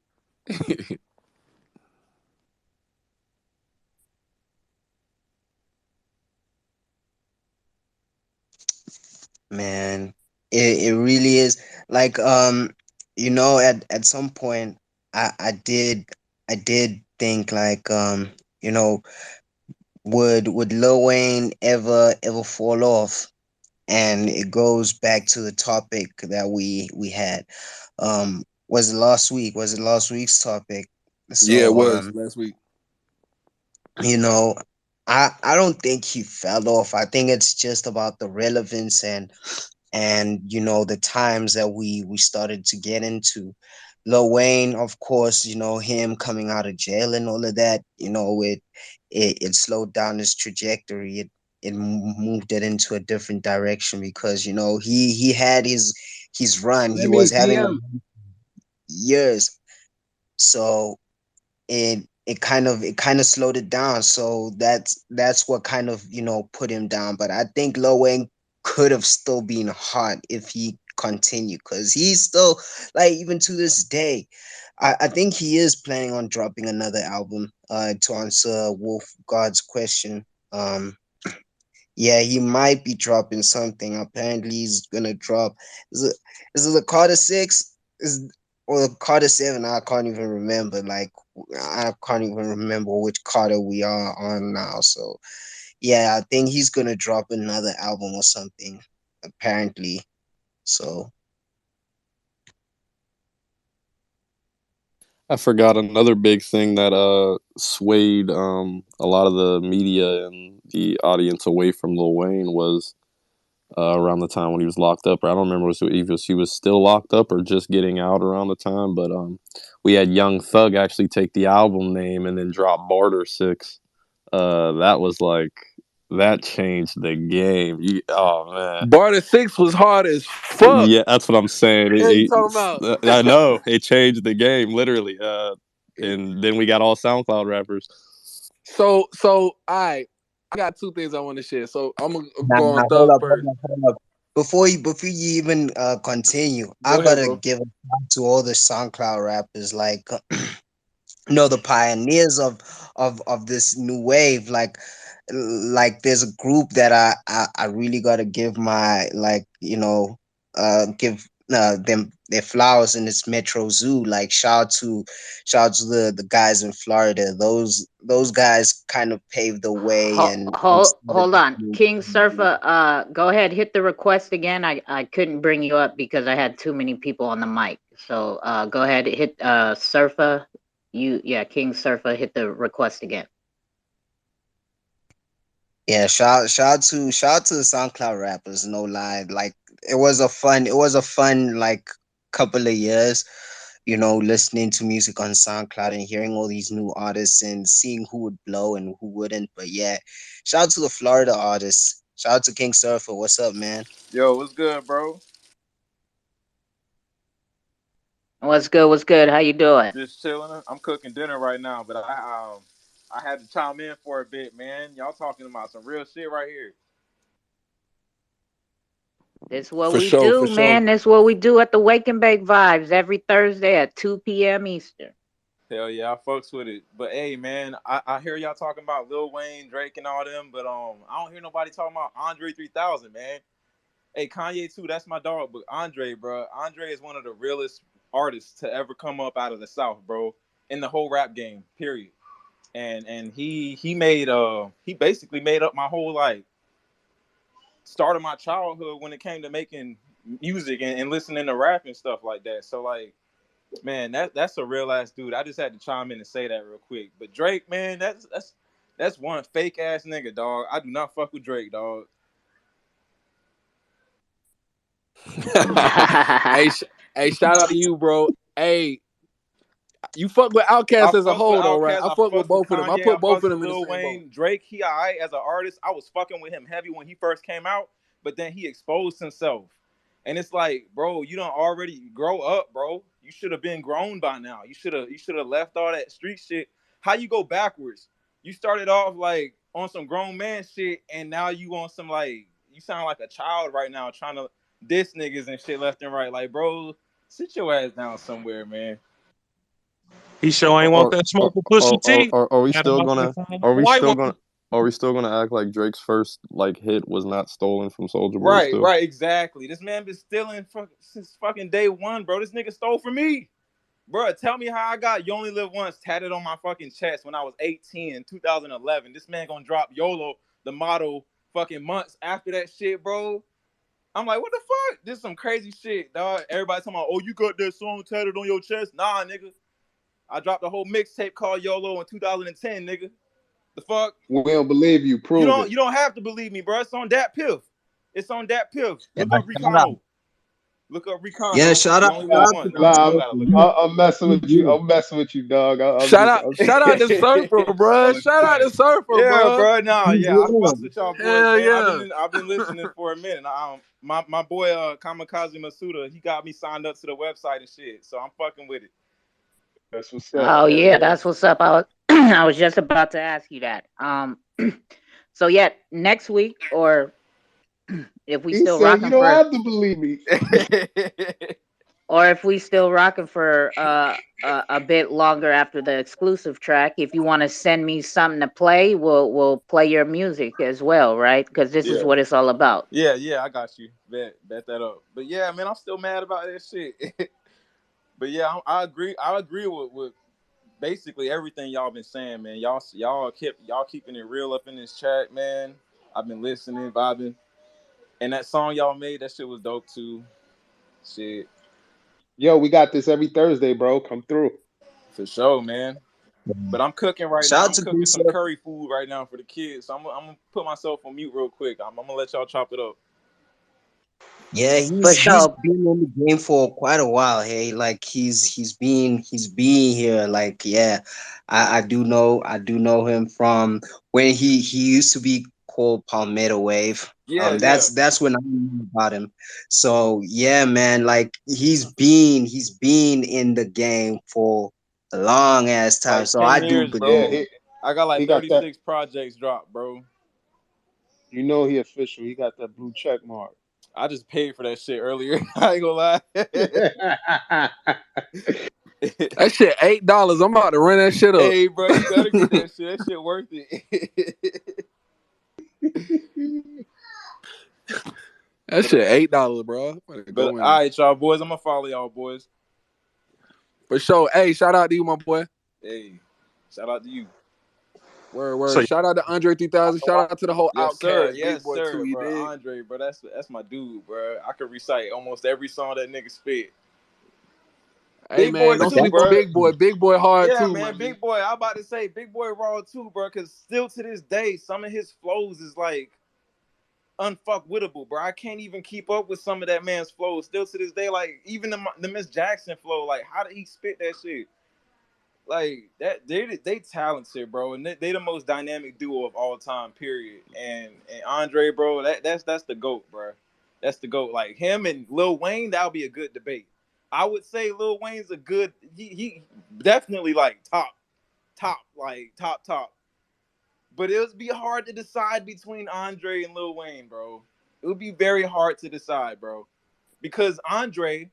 Man, it really is like at some point I did think like would Lil Wayne ever fall off? And it goes back to the topic that we had. Was it last week? Was it last week's topic? Yeah, it So was last week. you know, I don't think he fell off. I think it's just about the relevance and the times that we started to get into. Lil Wayne, of course, him coming out of jail and all of that, it slowed down his trajectory. It moved it into a different direction because he had his run. He Let me was having PM. years, so it kind of slowed it down. So that's what kind of put him down. But I think Lil Wayne could have still been hot if he continued, because he's still, like, even to this day, I think he is planning on dropping another album, to answer Wolf God's question. Yeah, he might be dropping something. Apparently he's gonna drop, is it the Carter 6 is or the Carter 7? I can't even remember. Like, I can't even remember which Carter we are on now. So yeah, I think he's gonna drop another album or something, apparently. So I forgot another big thing that swayed a lot of the media and the audience away from Lil Wayne was around the time when he was locked up. Or I don't remember if he was still locked up or just getting out around the time. But we had Young Thug actually take the album name and then drop Barter 6. That was like, that changed the game. Oh man, Barter 6 was hard as fuck. yeah, that's what I'm saying. What you talking about? I know it changed the game literally. And then we got all SoundCloud rappers. So I got two things I want to share. So I'm gonna Nah, go on hold Thug up, first. hold up. Before you even continue, I Go ahead, gotta bro. give a shout to all the SoundCloud rappers, like the pioneers of this new wave. Like there's a group that I really gotta give my give them their flowers, in this Metro Zoo. Like shout out to the guys in Florida. Those guys kind of paved the way and started Hold this on. new. King Surfer, go ahead, hit the request again. I couldn't bring you up because I had too many people on the mic. So go ahead, hit Surfer. King Surfer, hit the request again. Yeah, shout out to the SoundCloud rappers, no lie. Like it was a fun like couple of years, listening to music on SoundCloud and hearing all these new artists and seeing who would blow and who wouldn't. But yeah, shout out to the Florida artists. Shout out to King Surfer. What's up, man? Yo, what's good, bro? What's good? What's good? How you doing? Just chilling. I'm cooking dinner right now, but I had to chime in for a bit, man. Y'all talking about some real shit right here. This what For we sure, do, for sure. man. This what we do at the Wake and Bake Vibes every Thursday at 2 p.m. Eastern. Hell yeah, I fucks with it. But hey, man, I hear y'all talking about Lil Wayne, Drake, and all them, but I don't hear nobody talking about Andre 3000, man. Hey, Kanye too, that's my dog. But Andre, bro, Andre is one of the realest artists to ever come up out of the South, bro, in the whole rap game, period. And he basically made up my whole like start of my childhood when it came to making music and listening to rap and stuff like that. So like, man, that's a real ass dude. I just had to chime in and say that real quick. But Drake, man, that's one fake ass nigga, dog. I do not fuck with Drake, dog. hey, hey, shout out to you, bro. Hey, you fuck with I Outkast as a fucks with whole, though, right? Outkast. I I fuck with fucks with both of them. I Kanye. I put both fucks of with them in the Lil same boat. Wayne. Drake, he alright as an artist. I was fucking with him heavy when he first came out, but then he exposed himself. And it's like, bro, you don't already grow up, bro. You should have been grown by now. You should have left all that street shit. How you go backwards? You started off like on some grown man shit, and now you on some like you sound like a child right now trying to diss niggas and shit left and right. Like, bro, sit your ass down somewhere, man. He sure ain't want Or that smoke with Pusha T. are we Had him still out there gonna calling him are a we white still woman. gonna are we still gonna act like Drake's first like hit was not stolen from Soulja Boy Right, still? right, exactly. This man been stealing since fucking day one, bro. This nigga stole from me. Bro, tell me how I got You Only Live Once tatted on my fucking chest when I was 18 in 2011. This man gonna drop YOLO, the motto, fucking months after that shit, bro. I'm like, what the fuck? This is some crazy shit, dog. Everybody talking about, oh, you got that song tatted on your chest? Nah, nigga. I dropped a whole mixtape called YOLO in 2010, nigga. The fuck? We don't believe you. You Prove don't it. you don't have to believe me, bro. It's on that piff. It's on that piff. Yeah, Look up shout out. Recano. Look up Yeah, Recano. shout You out, only shout live out to once. King You Nah, gotta Surfer, look it man. up. I'm messing He's with you. good. I'm messing with you, dog. I'm just. Shout out to Surfer, bro. Shout out to Surfer, Yeah, bro. bro. Nah, He's yeah, I real. fucks with y'all boys, Hell man. yeah. I've been listening for a minute. My boy Kamikaze Masuda, he got me signed up to the website and shit. So I'm fucking with it. That's what's up. Oh Hell yeah, yeah. that's what's up. I was I was just about to ask you that. So yeah, next week or if we He still said, "You rocking don't for have to believe me." or if we still rocking for a bit longer after the exclusive track, if you want to send me something to play, we'll play your music as well, right? Because this is Yeah. what it's all about. Yeah, I got you. Bet that up. But yeah, man, I'm still mad about that shit. But yeah, I agree. I agree with basically everything y'all been saying, man. Y'all keeping it real up in this chat, man. I've been listening, vibing, and that song y'all made, that shit was dope too. Shit, Yo, we got this every Thursday, bro. Come through. for sure, man. But I'm cooking right now. Shout out I'm to King cooking some Surfer. curry food right now for the kids. So I'm gonna put myself on mute real quick. I'm gonna let y'all chop it up. Yeah, For he's sure. been in the game for quite a while. Hey, like he's been here. Like, yeah, I do know him from when he used to be called Palmetto Wave. Yeah, yeah. That's when I knew about him. So yeah, man, like he's been in the game for a long ass time. Like So 10 I do years, believe. Yeah, bro. I got he like got that. 36 projects dropped, bro. You know he official. He got that blue check mark. I just paid for that shit earlier. I ain't gonna lie. That shit $8. I'm about to run that shit up. Hey, bro, you better get that shit. That shit worth it. That shit $8, bro. But all right, y'all boys, I'm gonna follow y'all boys. For sure. Hey, shout out to you, my boy. Hey, shout out to you. Word. So- Shout out to Andre 3000. Shout out to the whole Yes, Outkast sir. Big Yes, Boy sir, too. You bro. dig? Andre, bro, that's my dude, bro. I could recite almost every song that nigga spit. Hey, Big man, Boy don't too, sleep on bro. Big Boy. Big Boy hard Yeah, too, man, Big Boy. I'm about to say Big Boy raw too, bro. Cause still to this day, some of his flows is like unfuckwittable, bro. I can't even keep up with some of that man's flows. Still to this day, like even the Miss Jackson flow, like how did he spit that shit? Like that, they talented, bro, and they the most dynamic duo of all time, period. And Andre, bro, that's the GOAT, bro. That's the GOAT. Like him and Lil Wayne, that'll be a good debate. I would say Lil Wayne's a good. He definitely like top, like top. But it would be hard to decide between Andre and Lil Wayne, bro. It would be very hard to decide, bro, because Andre,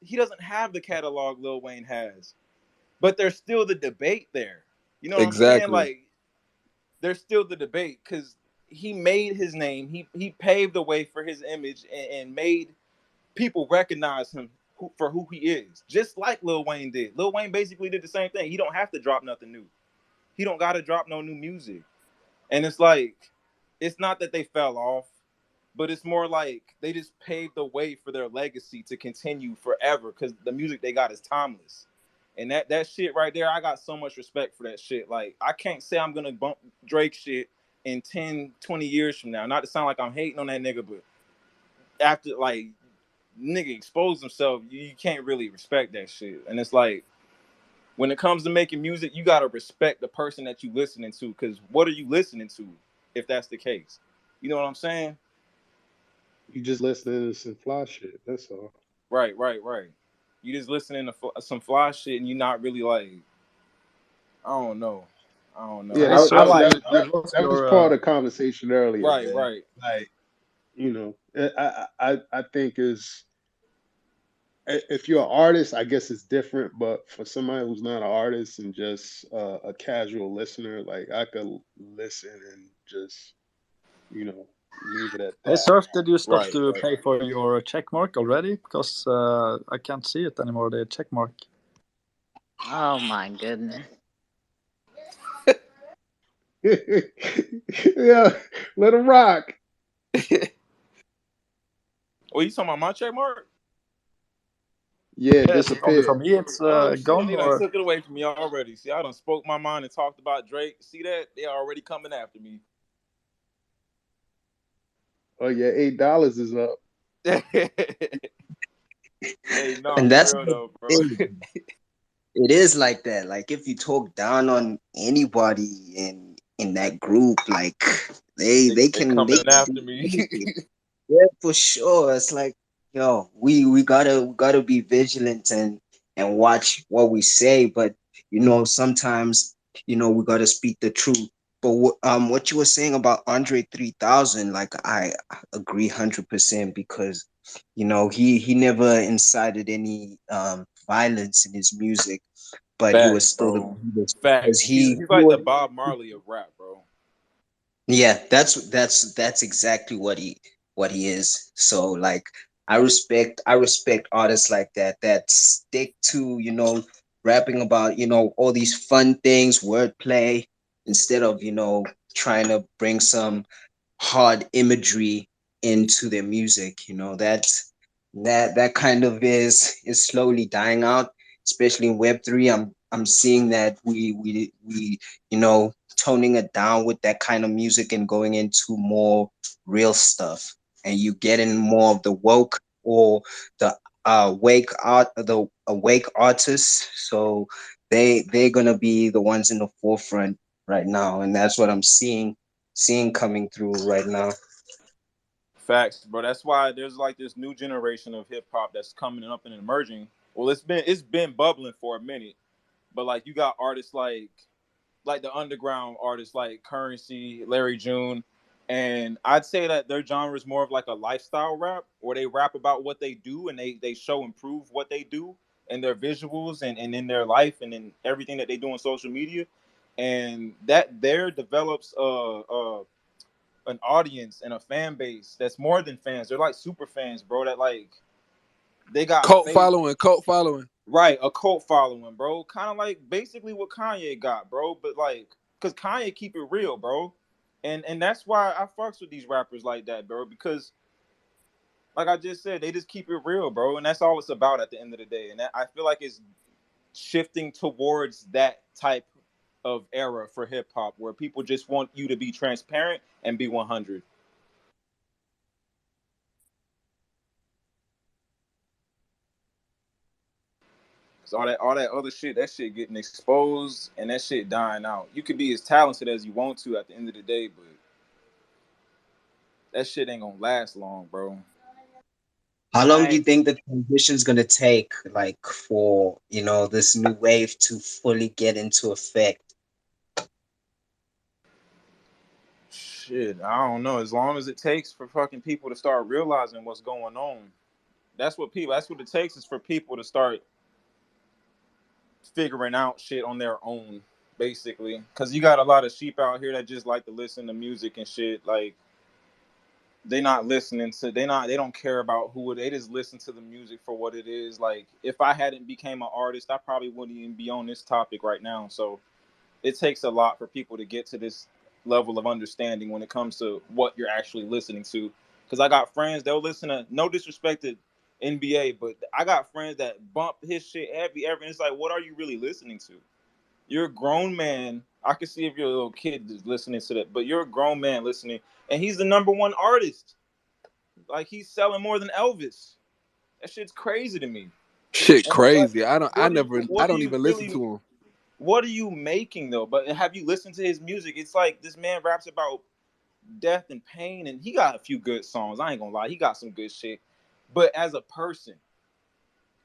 he doesn't have the catalog Lil Wayne has, but there's still the debate there. You know what I'm saying? Like, there's still the debate because he made his name. He paved the way for his image and made people recognize him for who he is, just like Lil Wayne did. Lil Wayne basically did the same thing. He don't have to drop nothing new. He don't got to drop no new music. And it's like, it's not that they fell off, but it's more like they just paved the way for their legacy to continue forever because the music they got is timeless. And that shit right there, I got so much respect for that shit. Like, I can't say I'm going to bump Drake shit in 10, 20 years from now. Not to sound like I'm hating on that nigga, but after, like, nigga exposed himself, you can't really respect that shit. And it's like, when it comes to making music, you got to respect the person that you listening to, because what are you listening to if that's the case? You know what I'm saying? You just listening to some fly shit. That's all. Right. You just listening to some fly shit and you're not really like, I don't know. Yeah, Hey, sir, that was part of the conversation earlier, man. Right. Like, you know, I think is if you're an artist, I guess it's different. But for somebody who's not an artist and just a casual listener, like I could listen and just, you know, leave it at Hey, that. Surf, did you stop to pay for your check mark already? Because I can't see it anymore, the check mark. Oh my goodness. Yeah, let him rock. Oh, you talking about my check mark? Yeah, Yes, it's only for me. It's shit, gone. they Or... done took it away from me already. See, I done spoke my mind and talked about Drake. See that? They already coming after me. Oh yeah, $8 is up. Hey, no, And that's for real though, bro. it is like that. Like if you talk down on anybody in that group, like they can coming do after me. anything. Yeah, for sure. It's like, yo, we gotta be vigilant and watch what we say. But you know, sometimes we gotta speak the truth. But what you were saying about Andre 3000, like I agree 100% because he never incited any violence in his music, but he was Facts, still bro. because Facts. He's he like the was. Bob Marley of rap, bro. Yeah, that's exactly what he is. So like I respect artists like that stick to, rapping about, all these fun things, wordplay, instead of, trying to bring some hard imagery into their music. That kind of is slowly dying out, especially in Web3. I'm seeing that we toning it down with that kind of music and going into more real stuff, and you getting more of the woke or the awake artists. So they're gonna be the ones in the forefront right now, and that's what I'm seeing coming through right now. Facts, bro. That's why there's like this new generation of hip hop that's coming up and emerging. Well, it's been bubbling for a minute, but like you got artists like like the underground artists like Currency, Larry June, and I'd say that their genre is more of like a lifestyle rap, where they rap about what they do and they show and prove what they do in their visuals and in their life and in everything that they do on social media, and that there develops an audience and a fan base that's more than fans. They're like super fans, bro. That like they got Cult faith. following, cult following. Right, a cult following, bro. Kind of like basically what Kanye got, bro. But like, cause Kanye keep it real, bro. And that's why I fucks with these rappers like that, bro. Because like I just said, they just keep it real, bro. And that's all it's about at the end of the day. And that, I feel like it's shifting towards that type of era for hip hop, where people just want you to be transparent and be 100. Cause all that other shit, that shit getting exposed and that shit dying out. You could be as talented as you want to at the end of the day, but that shit ain't gonna last long, bro. How All long do right. you think the transition's gonna take, like, for this new wave to fully get into effect? Shit, I don't know. As long as it takes for fucking people to start realizing what's going on. That's what it takes, is for people to start figuring out shit on their own, basically. Cause you got a lot of sheep out here that just like to listen to music and shit. Like they don't care about who they just listen to the music for what it is. Like if I hadn't became an artist, I probably wouldn't even be on this topic right now. So it takes a lot for people to get to this level of understanding when it comes to what you're actually listening to. Because I got friends, they'll listen to, no disrespect to NBA, but I got friends that bump his shit heavy ever. And it's like, what are you really listening to? You're a grown man. I can see if you're a little kid just listening to that, but you're a grown man listening, and he's the number one artist. Like he's selling more than Elvis. That shit's crazy to me. Shit And it's like, crazy. I what do don't you even listen really to him. what are you making though? But have you listened to his music? It's like this man raps about death and pain, and he got a few good songs. I ain't gonna lie, he got some good shit. But as a person,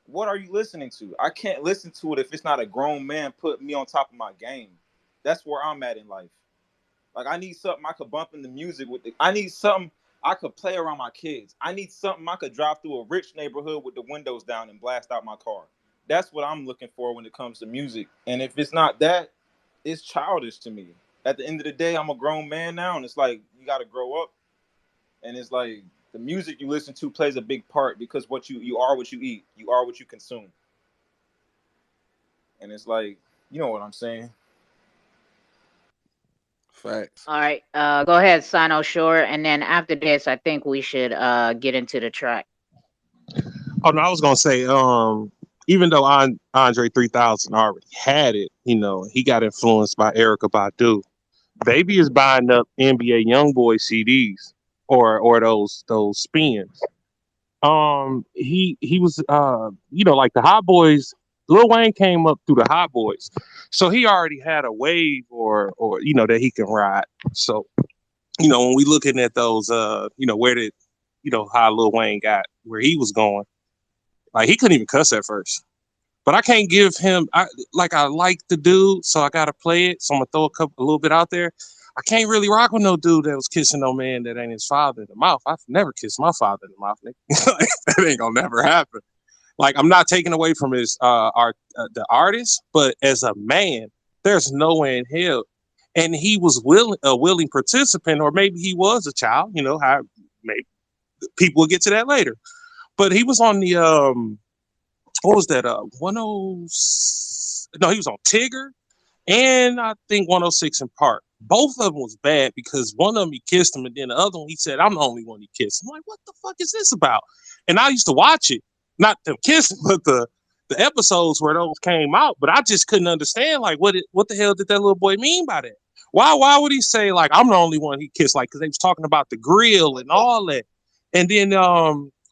what are you listening to? I can't listen to it if it's not a grown man putting me on top of my game. That's where I'm at in life. Like I need something I could bump in the music with. I need something I could play around my kids. I need something I could drive through a rich neighborhood with the windows down and blast out my car. That's what I'm looking for when it comes to music. And if it's not that, it's childish to me. At the end of the day, I'm a grown man now, and it's like you got to grow up. And it's like the music you listen to plays a big part, because you are what you eat, you are what you consume. And it's like, you know what I'm saying? Facts. All right. Go ahead, Sino Shore, and then after this, I think we should get into the track. Oh no, I was gonna say, even though Andre 3000 already had it, he got influenced by Erica Badu. Baby is buying up NBA YoungBoy CDs or those spins. He was like the Hot Boys. Lil Wayne came up through the Hot Boys, so he already had a wave or that he can ride. So when we looking at those, where did how Lil Wayne got where he was going? Like he couldn't even cuss at first. But I can't give him. I like the dude, so I gotta play it. So I'm gonna throw a little bit out there. I can't really rock with no dude that was kissing no man that ain't his father in the mouth. I've never kissed my father in the mouth, nigga. That ain't gonna never happen. Like I'm not taking away from his the artist, but as a man, there's no way in hell. And he was a willing participant, or maybe he was a child. How maybe people will get to that later. But he was on the what was that? 106. No, he was on Tigger, and I think 106 in Park. Both of them was bad because one of them he kissed him, and then the other one he said, "I'm the only one he kissed." I'm like, what the fuck is this about? And I used to watch it, not them kissing, but the episodes where those came out. But I just couldn't understand, like, what the hell did that little boy mean by that? Why would he say, like, I'm the only one he kissed? Like, because they was talking about the grill and all that. And then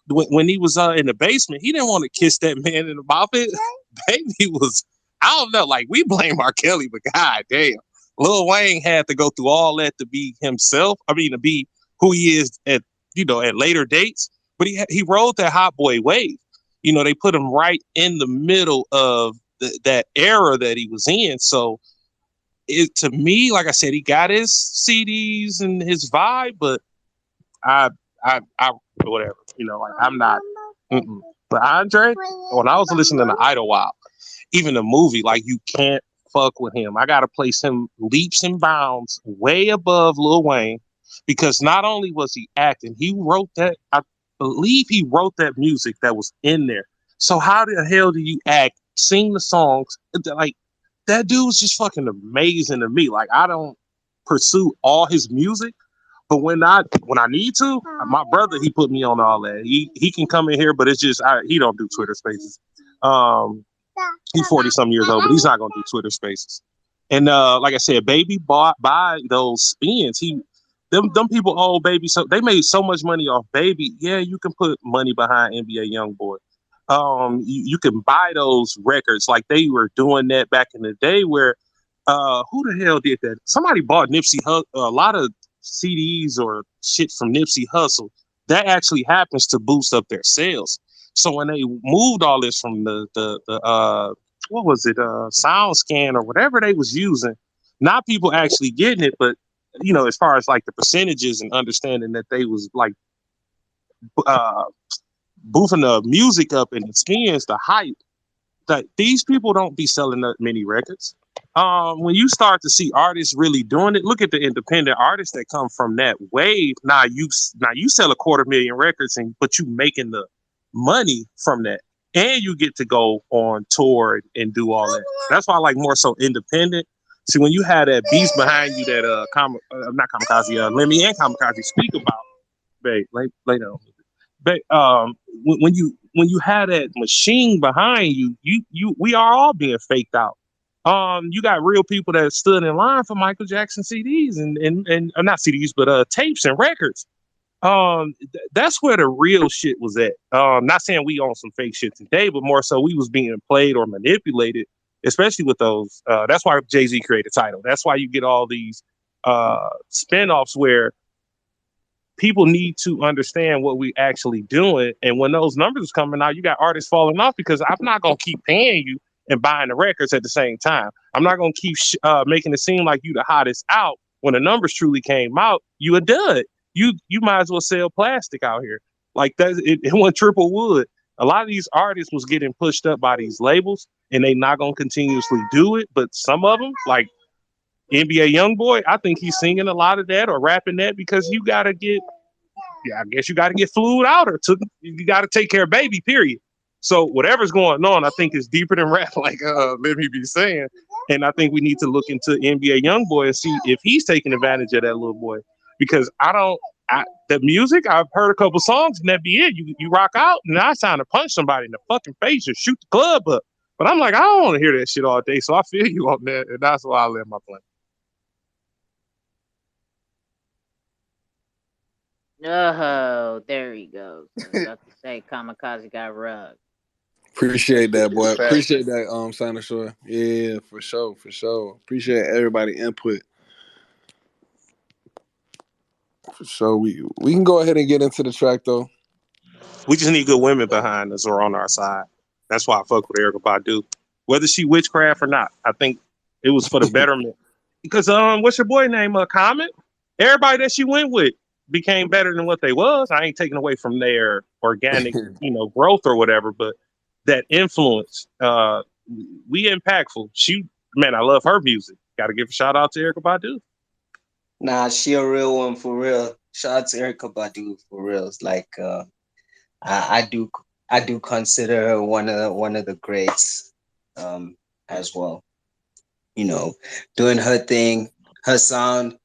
when he was in the basement, he didn't want to kiss that man in the mouth. Baby was, I don't know, like we blame R. Kelly, but god damn, Lil Wayne had to go through all that to be himself. I mean, to be who he is at later dates. But he rode that hot boy wave. They put him right in the middle of that era that he was in. So to me, like I said, he got his CDs and his vibe, but I whatever, like I'm not. Mm-mm. But Andre, when I was listening to Idlewild, even the movie, like you can't fuck with him. I gotta place him leaps and bounds way above Lil Wayne, because not only was he acting, he wrote that. I believe he wrote that music that was in there. So how the hell do you act, sing the songs? Like that dude's just fucking amazing to me. Like I don't pursue all his music, but when I need to, my brother, he put me on all that. He can come in here, but it's just he don't do Twitter Spaces. He's 40-some years old, but he's not gonna do Twitter Spaces. And like I said, Baby bought by those spins. Them people owe Baby, so they made so much money off Baby. Yeah, you can put money behind NBA YoungBoy. You can buy those records like they were doing that back in the day. Where who the hell did that? Somebody bought a lot of CDs or shit from Nipsey Hussle. That actually happens to boost up their sales. So when they moved all this from the what was it, SoundScan or whatever they was using, not people actually getting it, but as far as like the percentages and understanding that they was like boofing the music up and the skins, the hype, that these people don't be selling that many records. When you start to see artists really doing it, look at the independent artists that come from that wave. Now you sell 250,000 records, but you making the money from that, and you get to go on tour and do all that. That's why I like more so independent. See, when you have that beast behind you that not Kamikaze, Lemmy and Kamikaze speak about, babe, later on. But when you have that machine behind you, we are all being faked out. You got real people that stood in line for Michael Jackson CDs and not CDs, but tapes and records. That's where the real shit was at. Not saying we own some fake shit today, but more so we was being played or manipulated, especially with those. That's why Jay-Z created Tidal. That's why you get all these spinoffs where people need to understand what we actually doing. And when those numbers is coming out, you got artists falling off because I'm not going to keep paying you and buying the records at the same time. I'm not going to keep making it seem like you the hottest out. When the numbers truly came out, you a dud. You might as well sell plastic out here. Like that, it went triple wood. A lot of these artists was getting pushed up by these labels, and they not going to continuously do it. But some of them, like NBA YoungBoy, I think he's singing a lot of that or rapping that because you got to get, I guess you got to get flued out or you got to take care of Baby, period. So whatever's going on, I think is deeper than rap, like let me be saying. And I think we need to look into NBA YoungBoy and see if he's taking advantage of that little boy. Because the music, I've heard a couple songs and that be it. You rock out and I trying to punch somebody in the fucking face or shoot the club up. But I'm like, I don't want to hear that shit all day. So I feel you on that. And that's why I let my plane. Oh, there he goes. I was about to say Kamikaze got rugged. Appreciate that, boy. Appreciate that, Santa Shore. Yeah, for sure. Appreciate everybody input. For sure. We can go ahead and get into the track though. We just need good women behind us or on our side. That's why I fuck with Erykah Badu. Whether she witchcraft or not, I think it was for the betterment. Because what's your boy name? Common? Everybody that she went with became better than what they was. I ain't taking away from their organic, growth or whatever, but that influence, we impactful. I love her music. Got to give a shout out to Erykah Badu. Nah, she a real one for real. Shout out to Erykah Badu for real. It's like I do consider her one of the greats as well. Doing her thing, her sound.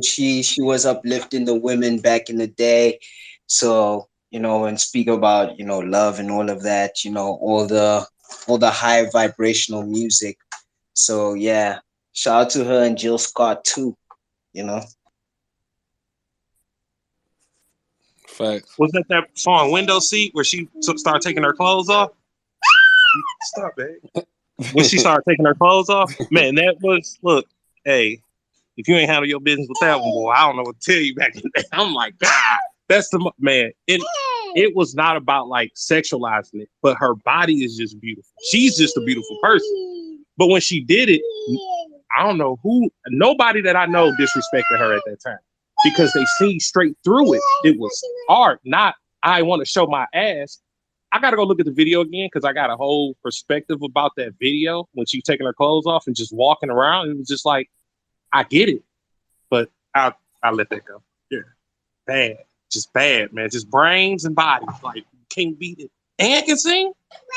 She was uplifting the women back in the day. So and speak about love and all of that. All the high vibrational music. So yeah, shout out to her and Jill Scott too. Facts. Was that song Window Seat where she started taking her clothes off? Stop, babe. When she started taking her clothes off, man, that was, look, hey, if you ain't handle your business with that one, boy, I don't know what to tell you back in the day. I'm like, that's the man. It was not about like sexualizing it, but her body is just beautiful. She's just a beautiful person. But when she did it, I don't know who, nobody that I know disrespected her at that time because they see straight through it. It was art, not I want to show my ass. I got to go look at the video again because I got a whole perspective about that video when she taking her clothes off and just walking around. It was just like, I get it, but I'll let that go. Yeah, bad, just bad, man. Just brains and bodies. Like, can't beat it. And can sing.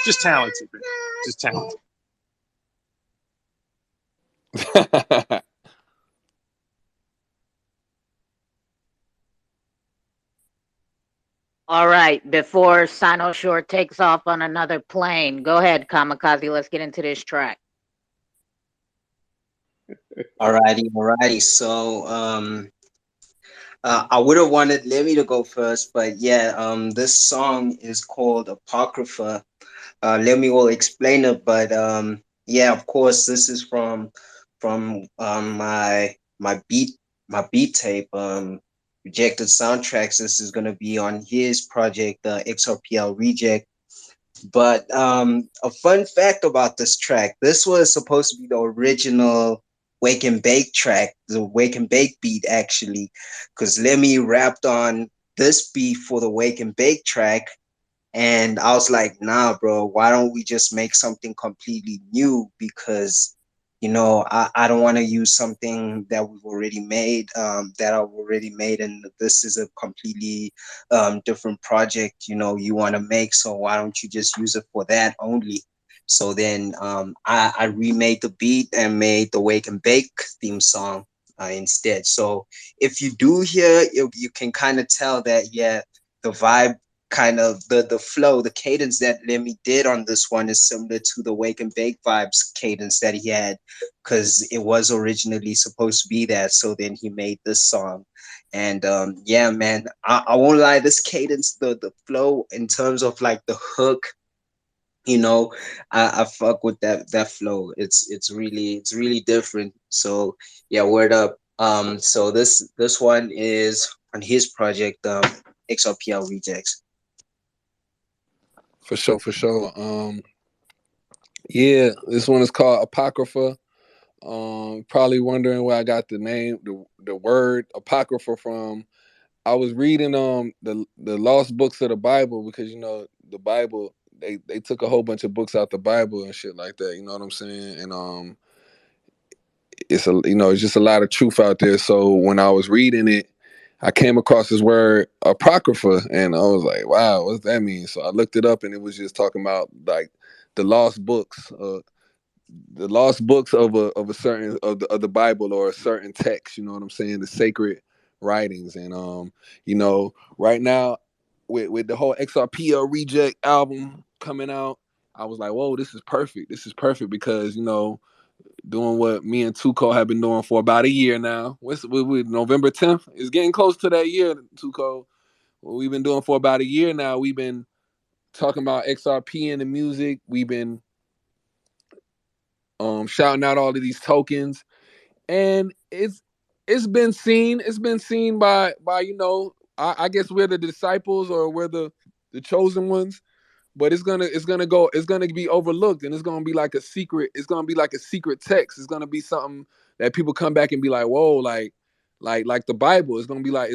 Just talented, man. Just talented. All right, before Sino Shore takes off on another plane, go ahead, Kamikaze. Let's get into this track. Alrighty. So I would have wanted Lemmy to go first, but yeah, this song is called Apocrypha. Lemmy will explain it, but yeah, of course, this is from my beat tape, Rejected Soundtracks. This is gonna be on his project, XRPL Reject. But a fun fact about this track, this was supposed to be the original Wake and Bake track, the Wake and Bake beat actually, because Lemmy rapped on this beat for the Wake and Bake track. And I was like, nah, bro, why don't we just make something completely new? Because, I don't want to use something that we've already made, that I've already made. And this is a completely different project, you want to make. So why don't you just use it for that only? So then I remade the beat and made the Wake and Bake theme song instead. So if you do hear, you can kind of tell that, yeah, the vibe, kind of the flow, the cadence that Lemmy did on this one is similar to the Wake and Bake Vibes cadence that he had, because it was originally supposed to be that. So then he made this song. And yeah, man, I won't lie, this cadence, the flow in terms of like the hook, I fuck with that flow. It's really different. So yeah, word up. So this one is on his project, XRPL Rejects. For sure. Yeah, this one is called Apocrypha. Probably wondering where I got the name, the word Apocrypha from. I was reading the lost books of the Bible, because the Bible, they took a whole bunch of books out the Bible and shit like that. You know what I'm saying? And it's just a lot of truth out there. So when I was reading it, I came across this word Apocrypha, and I was like, wow, what's that mean? So I looked it up, and it was just talking about like the lost books. The lost books of a certain of the Bible, or a certain text, you know what I'm saying, the sacred writings. And right now with the whole XRPL Reject album coming out, I was like, whoa, this is perfect because doing what me and Tuco have been doing for about a year now. With November 10th, it's getting close to that year, Tuco. What we've been doing for about a year now, we've been talking about XRP and the music. We've been shouting out all of these tokens, and it's been seen. It's been seen by I guess we're the disciples, or we're the chosen ones. But it's gonna be overlooked, and it's gonna be like a secret. It's gonna be like a secret text. It's gonna be something that people come back and be like, whoa, like the Bible. It's gonna be like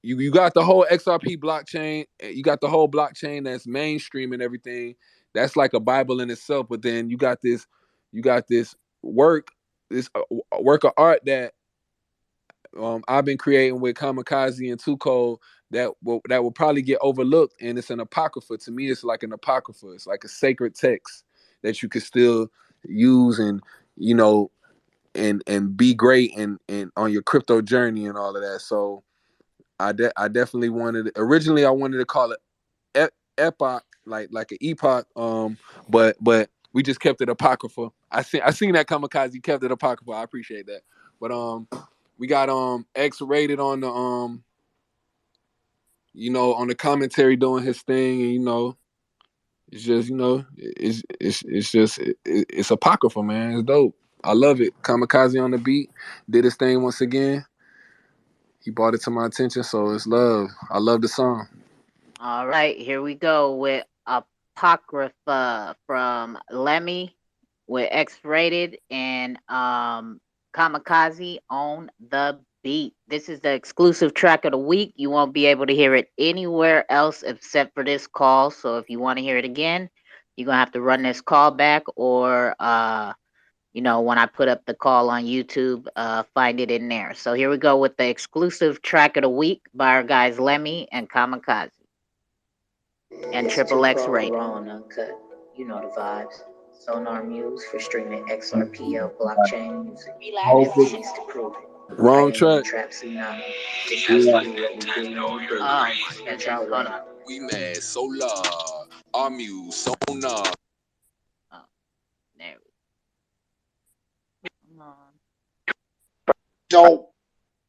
you got the whole XRP blockchain. You got the whole blockchain that's mainstream and everything. That's like a Bible in itself. But then you got this work, this work of art that I've been creating with Kamikaze and Tuco that will probably get overlooked, and it's an apocrypha. To me, it's like an apocrypha. It's like a sacred text that you could still use, and and be great and on your crypto journey and all of that. So I definitely originally I wanted to call it epoch, like an epoch, but we just kept it apocrypha. I seen that Kamikaze kept it apocrypha. I appreciate that. But we got X rated on the on the commentary doing his thing, and it's just it's apocryphal, man. It's dope. I love it. Kamikaze on the beat did his thing once again. He brought it to my attention, so it's love. I love the song. All right, here we go with Apocrypha from Lemmy with X Rated and Kamikaze on the beat. This is the exclusive track of the week. You won't be able to hear it anywhere else except for this call. So if you want to hear it again, you're gonna have to run this call back, or when I put up the call on YouTube, find it in there. So here we go with the exclusive track of the week by our guys Lemmy and Kamikaze and Triple X Rated. Raw and uncut. You know the vibes. Sonar Muse for streaming Xrpl blockchain music. Receipts to prove it. Wrong track. Trap tsunami. Just Yeah. do what we do. Oh shit! Hold on. We mad, solar, our muse, sonar. Oh, there we go. Come on. Dope.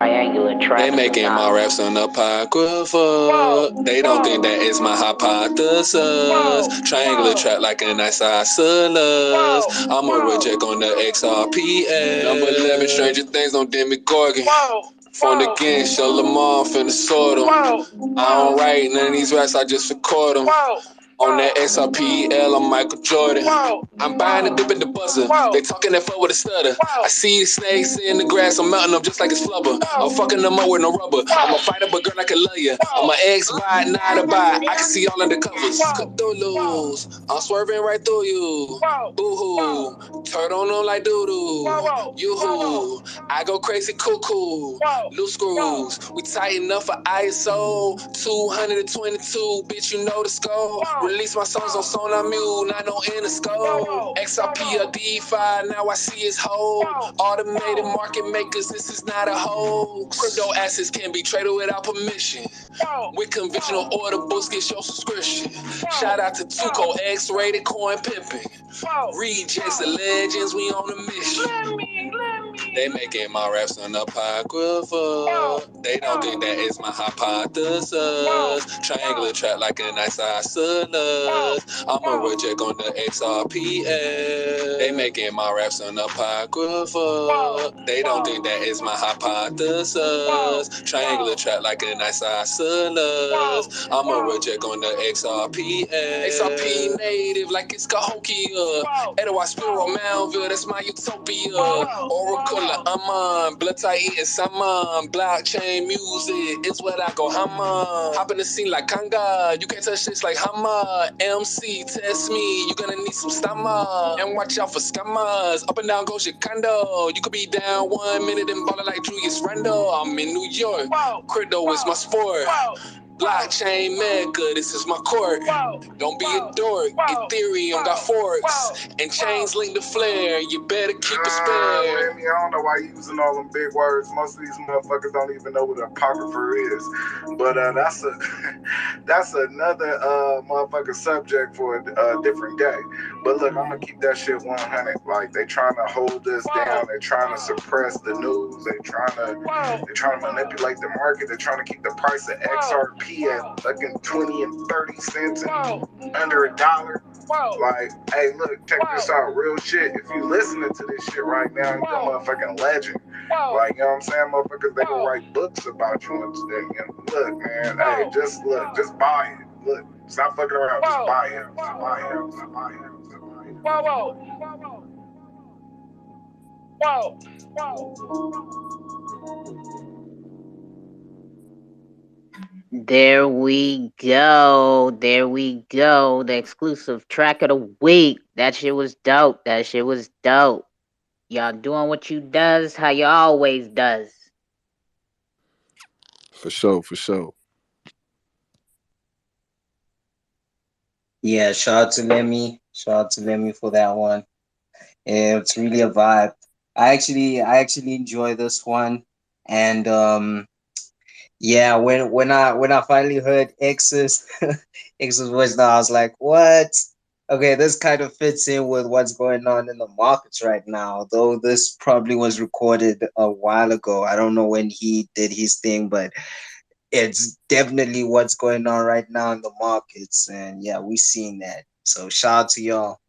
Triangular track. They making my raps an apocrypha. They don't think that is my hypothesis. Triangular track like a nice isosceles. I'm a reject on the Xrpl. Number 11, Stranger Things on Demi Gorgon. Phone again, show Lamar, finna sort 'em. I don't write none of these raps, I just record 'em. On that Xrpl, I'm Michael Jordan. I'm buying a dip in the buzzer. They talking that fuck with a stutter. I see snakes in the grass, I'm melting them just like it's flubber. I'm fucking them up with no rubber. I'm a fighter, but girl, I can love ya. I'm an ex-buy, not a buy. I can see all of the covers. Cthulhu's, I'm swerving right through you. Boo-hoo, turn on them like doo-doo. Yoo-hoo, I go crazy cuckoo. Loose screws, we tighten up for ISO 222, bitch, you know the score. Release my songs on Sonar Mule, not no Interscope. Xrp DeFi, now I see his whole. Automated market makers, this is not a hoax. Crypto assets can be traded without permission. With conventional order books, get your subscription. Shout out to Tuco, X-rated coin pimping. Rejects the legends, we on a mission. They making my raps an apocrypha. They don't think that is my hypothesis. Triangular track like a nice isosceles. I'm a reject on the Xrpl. They making my raps an apocrypha. They don't think that is my hypothesis. Triangular track like a nice isosceles. I'm a reject on the Xrpl. Xrp native like it's Cahokia. Edward Spiro Moundville, that's my utopia. Oracle, I'm on. Blood tight eating salmon. Blockchain music, it's what I go hammer. Hop in the scene like Kanga. You can't touch this like Hammer. MC, test me. You gonna need some stamina. And watch out for scammers. Up and down goes your condo. You could be down 1 minute and ballin' like Julius Randle. I'm in New York. Crypto is my sport. Blockchain mecca, this is my court. Don't be a dork. Ethereum got forks and chains linked to flare. You better keep a spare. Man, I don't know why you using all them big words. Most of these motherfuckers don't even know what an apocrypher is. But that's another motherfucking subject for a different day. But look, I'm gonna keep that shit 100. Like, they trying to hold us down. They're trying to suppress the news. They're trying to manipulate the market. They're trying to keep the price of Xrp at fucking 20 and 30 cents and under $1. Like, hey, look, check this out, real shit. If you listening to this shit right now, you're a motherfucking legend. Like, you know what I'm saying, motherfuckers, they gonna write books about you and look, man, hey, just buy it. Look, stop fucking around, just buy it. Just buy it. Just buy it. Just buy it. There we go. There we go. The exclusive track of the week. That shit was dope. That shit was dope. Y'all doing what you does, how you always does. For sure, for sure. Yeah, shout out to Lemmy. Shout out to Lemmy for that one. Yeah, it's really a vibe. I actually enjoy this one. And yeah, when I finally heard X's X's voice now, I was like, what? Okay, this kind of fits in with what's going on in the markets right now. Though this probably was recorded a while ago. I don't know when he did his thing, but it's definitely what's going on right now in the markets. And yeah, we seen that. So shout out to y'all.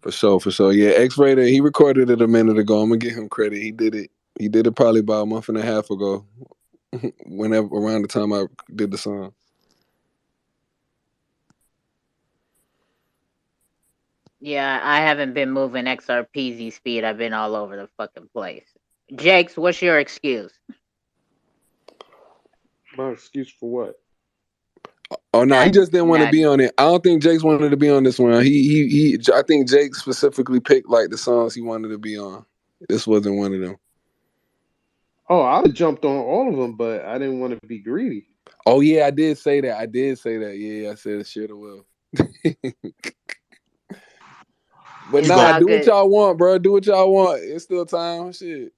For sure, for sure. Yeah, X-Rated, he recorded it a minute ago. I'm gonna give him credit. He did it. He did it probably about a month and a half ago. Whenever around the time I did the song. Yeah, I haven't been moving XRPZ speed. I've been all over the fucking place. Jakes, what's your excuse? My excuse for what? Oh no, he Not, just didn't want to not. be on it. I don't think Jake's wanted to be on this one. He. I think Jake specifically picked like the songs he wanted to be on. This wasn't one of them. Oh, I would have jumped on all of them, but I didn't want to be greedy. Oh yeah, I did say that. Yeah, I said it should have will. But It's nah, all do what good. y'all want, bro. Do what y'all want. It's still time. Shit.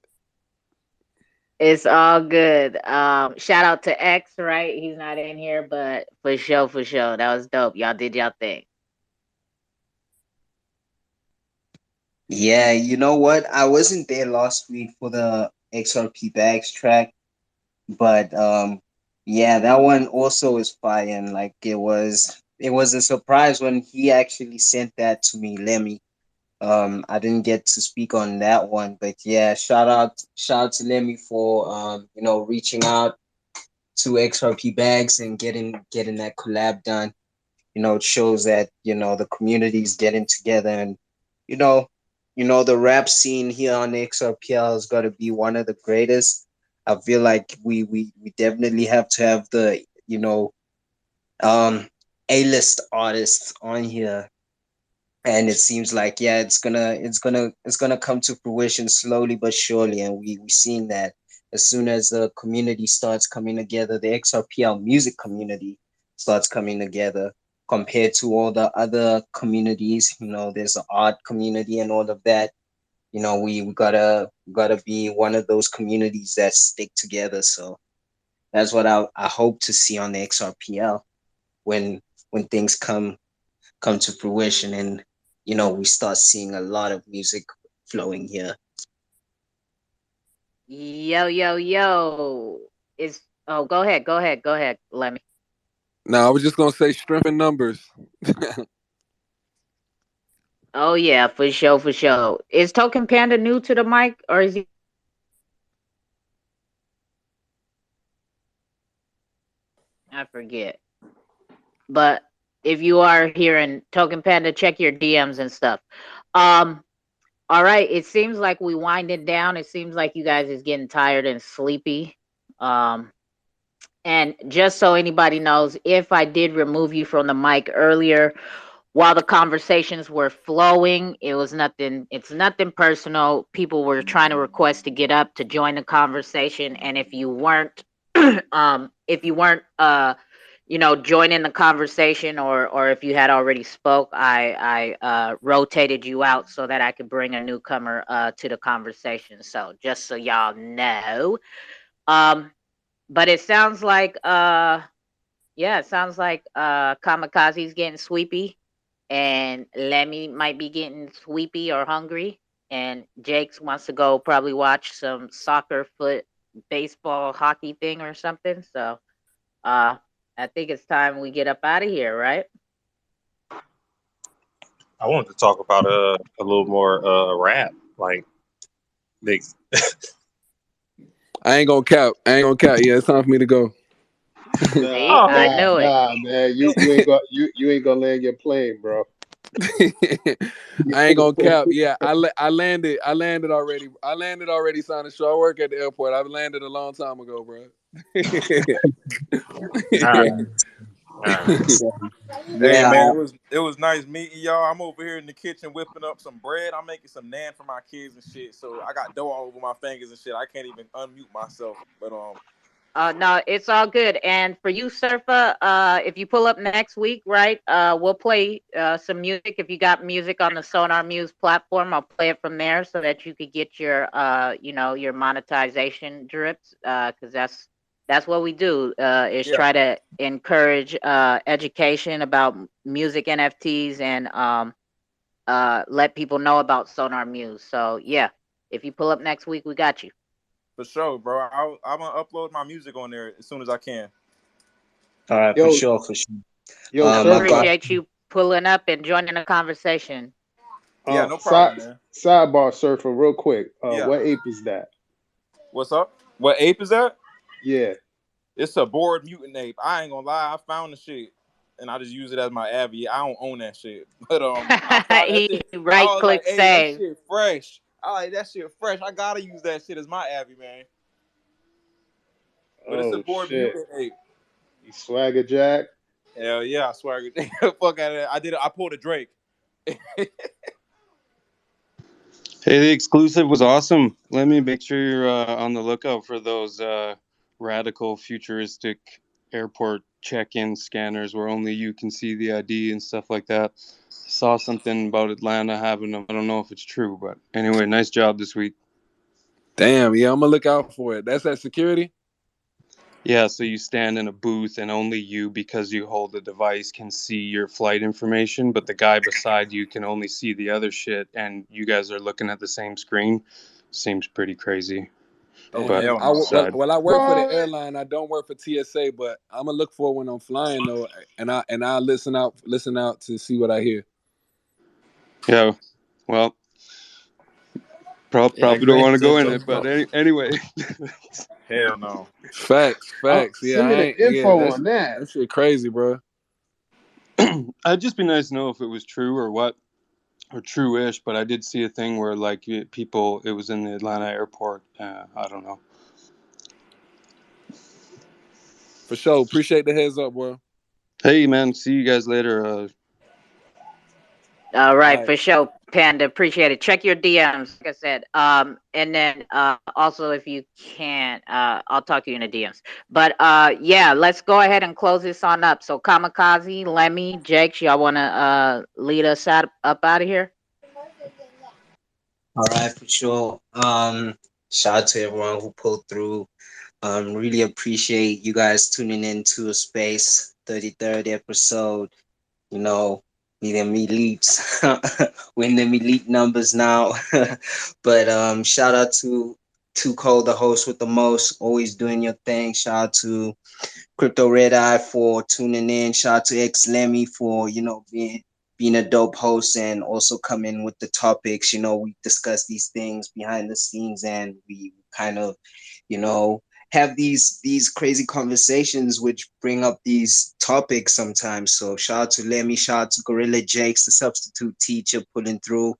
It's all good. Shout out to X, right? He's not in here, but for sure, for sure. That was dope. Y'all did y'all thing. Yeah, you know what? I wasn't there last week for the XRP Bags track, but yeah, that one also is fire. And like it was a surprise when he actually sent that to me, Lemmy. I didn't get to speak on that one, but yeah, shout out to Lemmy for reaching out to XRP Bags and getting that collab done. It shows that the community's getting together, and you know the rap scene here on the XRPL has got to be one of the greatest. I feel like we definitely have to have the um A-list artists on here, and it seems like yeah, it's gonna come to fruition slowly but surely, and we seeing that as soon as the community starts coming together, the XRPL music community starts coming together compared to all the other communities. There's an art community and all of that. We gotta be one of those communities that stick together. So that's what I hope to see on the XRPL when things come to fruition, and we start seeing a lot of music flowing here. Yo, yo, yo. It's go ahead, go ahead, go ahead. Let me. Nah, I was just gonna say strength in numbers. Oh yeah, for sure, for sure. Is Token Panda new to the mic, or is he? I forget. But if you are hearing Token Panda, check your DMs and stuff. Um, all right. It seems like we winding down. It seems like you guys is getting tired and sleepy. Um, and just so anybody knows, if I did remove you from the mic earlier while the conversations were flowing, it's nothing personal. People were trying to request to get up to join the conversation, and if you weren't joining the conversation, or if you had already spoke, I rotated you out so that I could bring a newcomer to the conversation. So just so y'all know. Um but it sounds like Kamikaze's getting sweepy, and Lemmy might be getting sweepy or hungry, and Jakes wants to go probably watch some soccer, baseball, hockey thing or something. So I think it's time we get up out of here, right? I wanted to talk about a little more rap, like they. I ain't gonna cap. Yeah, it's time for me to go. See, I knew it. Man. You ain't gonna land your plane, bro. I ain't gonna cap. Yeah, I landed. I landed already. Signing show. I work at the airport. I've landed a long time ago, bro. Hey Yeah, man, it was nice meeting y'all. I'm over here in the kitchen whipping up some bread. I'm making some naan for my kids and shit. So I got dough all over my fingers and shit. I can't even unmute myself. But No, it's all good. And for you, Surfa, if you pull up next week, right, we'll play some music. If you got music on the Sonar Muse platform, I'll play it from there so that you could get your, your monetization drips. Because that's what we do. Is yeah, try to encourage education about music NFTs, and let people know about Sonar Muse. So yeah, if you pull up next week, we got you. for sure, bro. I'm gonna upload my music on there as soon as I can. all right, for Yo, sure, for sure. yo, I I got Surfer. appreciate you pulling up and joining the conversation. Yeah, no Side problem, man. sidebar, Surfer, real quick. Yeah. What ape is that? What's up? What ape is that? Yeah. It's a bored mutant ape. I ain't gonna lie, I found the shit. and I just use it as my Abby. I don't own that shit, but I saw that He shit. I right was click like, hey, that save. shit fresh. I like that shit fresh. I gotta use that shit as my Abby, man. But it's a Oh board shit. mutant ape. You swagger jack. Hell yeah, I swear. Fuck out of that. I pulled a Drake. Hey, the exclusive was awesome. Let me make sure you're on the lookout for those radical, futuristic airport check-in scanners where only you can see the ID and stuff like that. Saw something about Atlanta having them. I don't know if it's true, but anyway, nice job this week. Damn, yeah, I'm gonna look out for it. That's at security. Yeah, so you stand in a booth and only you, because you hold the device, can see your flight information, but the guy beside you can only see the other shit, and you guys are looking at the same screen. Seems pretty crazy. Oh But hell no. side. Well, I work for the What? airline. I don't work for TSA, but I'm gonna look for it when I'm flying though, and I listen out to see what I hear. Yeah, well, Yeah, probably don't want to great go in it, job. but anyway. Hell no. Facts. Yeah, Send me the yeah, info on that. that shit crazy, bro. I'd just be nice to know if it was true or what, or true-ish, but I did see a thing where like people, it was in the Atlanta airport. I don't know. For sure. Appreciate the heads up, bro. Hey man, see you guys later. All All right, right. for sure, Panda. Appreciate it. Check your DMs, like I said. And then also if you can, I'll talk to you in the DMs. But yeah, let's go ahead and close this on up. So Kamikaze, Lemmy, Jakes, y'all wanna lead us up out of here? All right, for sure. Shout out to everyone who pulled through. Really appreciate you guys tuning in to a space 33rd episode. You know, we them elites. We're in them elite numbers now. But shout out to Too Cold, the host with the most, always doing your thing. Shout out to Crypto Red Eye for tuning in. Shout out to X Lemmy for, being a dope host and also coming with the topics. We discuss these things behind the scenes and we kind of, you know, have these crazy conversations which bring up these topics sometimes. So shout out to Lemmy, shout out to Gorilla Jakes, the substitute teacher, pulling through.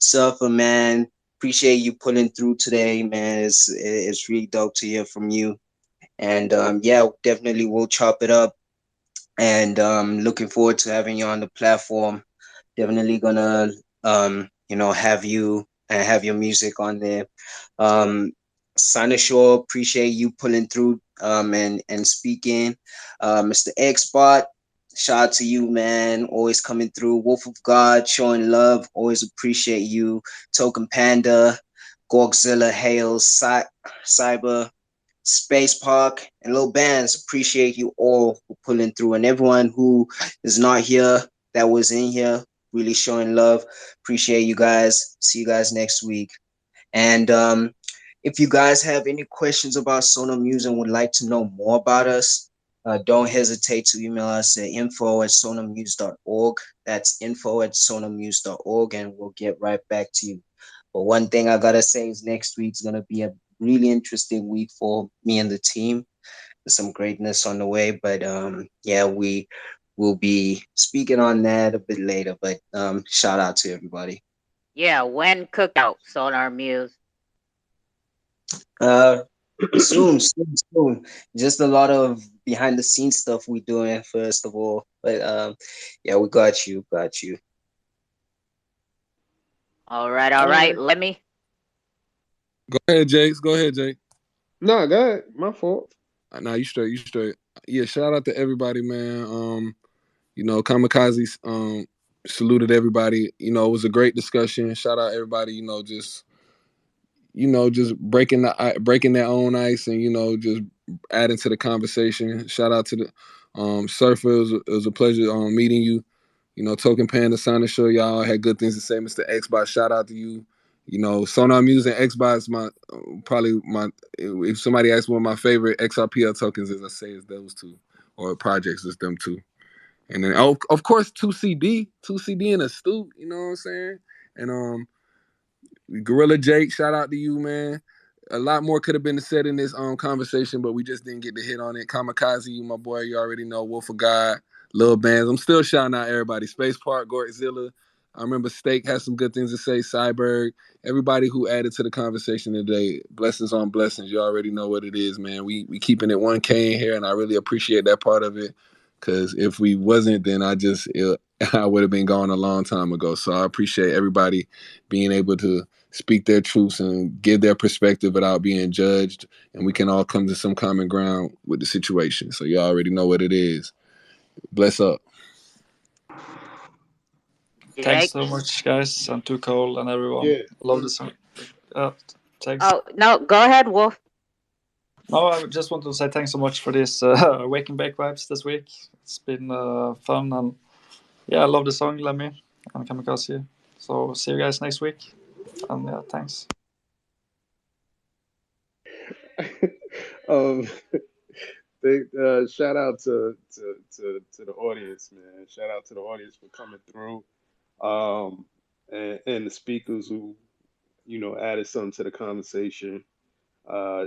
Surfer, man, appreciate you pulling through today, man. It's really dope to hear from you. And yeah, definitely we'll chop it up. And looking forward to having you on the platform. Definitely gonna have you and have your music on there. Sana Shaw, appreciate you pulling through and speaking. Mr. Xbot, shout out to you, man. Always coming through. Wolf of God, showing love. Always appreciate you. Token Panda, Gorgzilla, Hales, Cyber, Space Park, and Lil Bands. Appreciate you all for pulling through, and everyone who is not here that was in here, really showing love. Appreciate you guys. See you guys next week. And if you guys have any questions about Sonar Muse and would like to know more about us, don't hesitate to email us at info@sonarmuse.org. That's info@sonarmuse.org, and we'll get right back to you. But one thing I gotta say is next week's gonna be a really interesting week for me and the team. There's some greatness on the way, but yeah, we will be speaking on that a bit later. But shout out to everybody. Yeah, when cookout, Sonar Muse. Soon. Just a lot of behind the scenes stuff we doing first of all. But yeah, we got you. All right. Let me. Go ahead, Jakes. Go ahead, Jake. No, go ahead. My fault. Nah, you straight. Yeah, shout out to everybody, man. Kamikaze saluted everybody. It was a great discussion. Shout out everybody, just breaking their own ice and just adding to the conversation. Shout out to the Surfer. It was a pleasure meeting you. Token Panda, Sana Show, y'all had good things to say. Mr. Xbox, shout out to you. Sonar Music and Xbox, probably my. If somebody asks me what my favorite Xrpl tokens is, I say it's those two, or projects is them two. And then of course 2CD and Astute, you know what I'm saying? And Gorilla Jake, shout out to you, man. A lot more could have been said in this conversation, but we just didn't get to hit on it. Kamikaze, you my boy, you already know. Wolf of God, little bands. I'm still shouting out everybody. Space Park, Godzilla. I remember Steak has some good things to say. Cyberg, everybody who added to the conversation today. Blessings on blessings. You already know what it is, man. We keeping it 1K in here, and I really appreciate that part of it. Because if we wasn't, then I would have been gone a long time ago. So I appreciate everybody being able to speak their truths and give their perspective without being judged, and we can all come to some common ground with the situation. So you already know what it is. Bless up. Thanks Jake? so much, guys, and to Cole and everyone. Yeah. Love the song. Thanks. Oh, no, go ahead, Wolf. No, I just wanted to say thanks so much for this Wake and Bake vibes this week. It's been fun, and yeah, I love the song, Lemmy and Kamikaze. So see you guys next week, and yeah, thanks. Shout out to the audience, man. Shout out to the audience for coming through, and the speakers who added something to the conversation.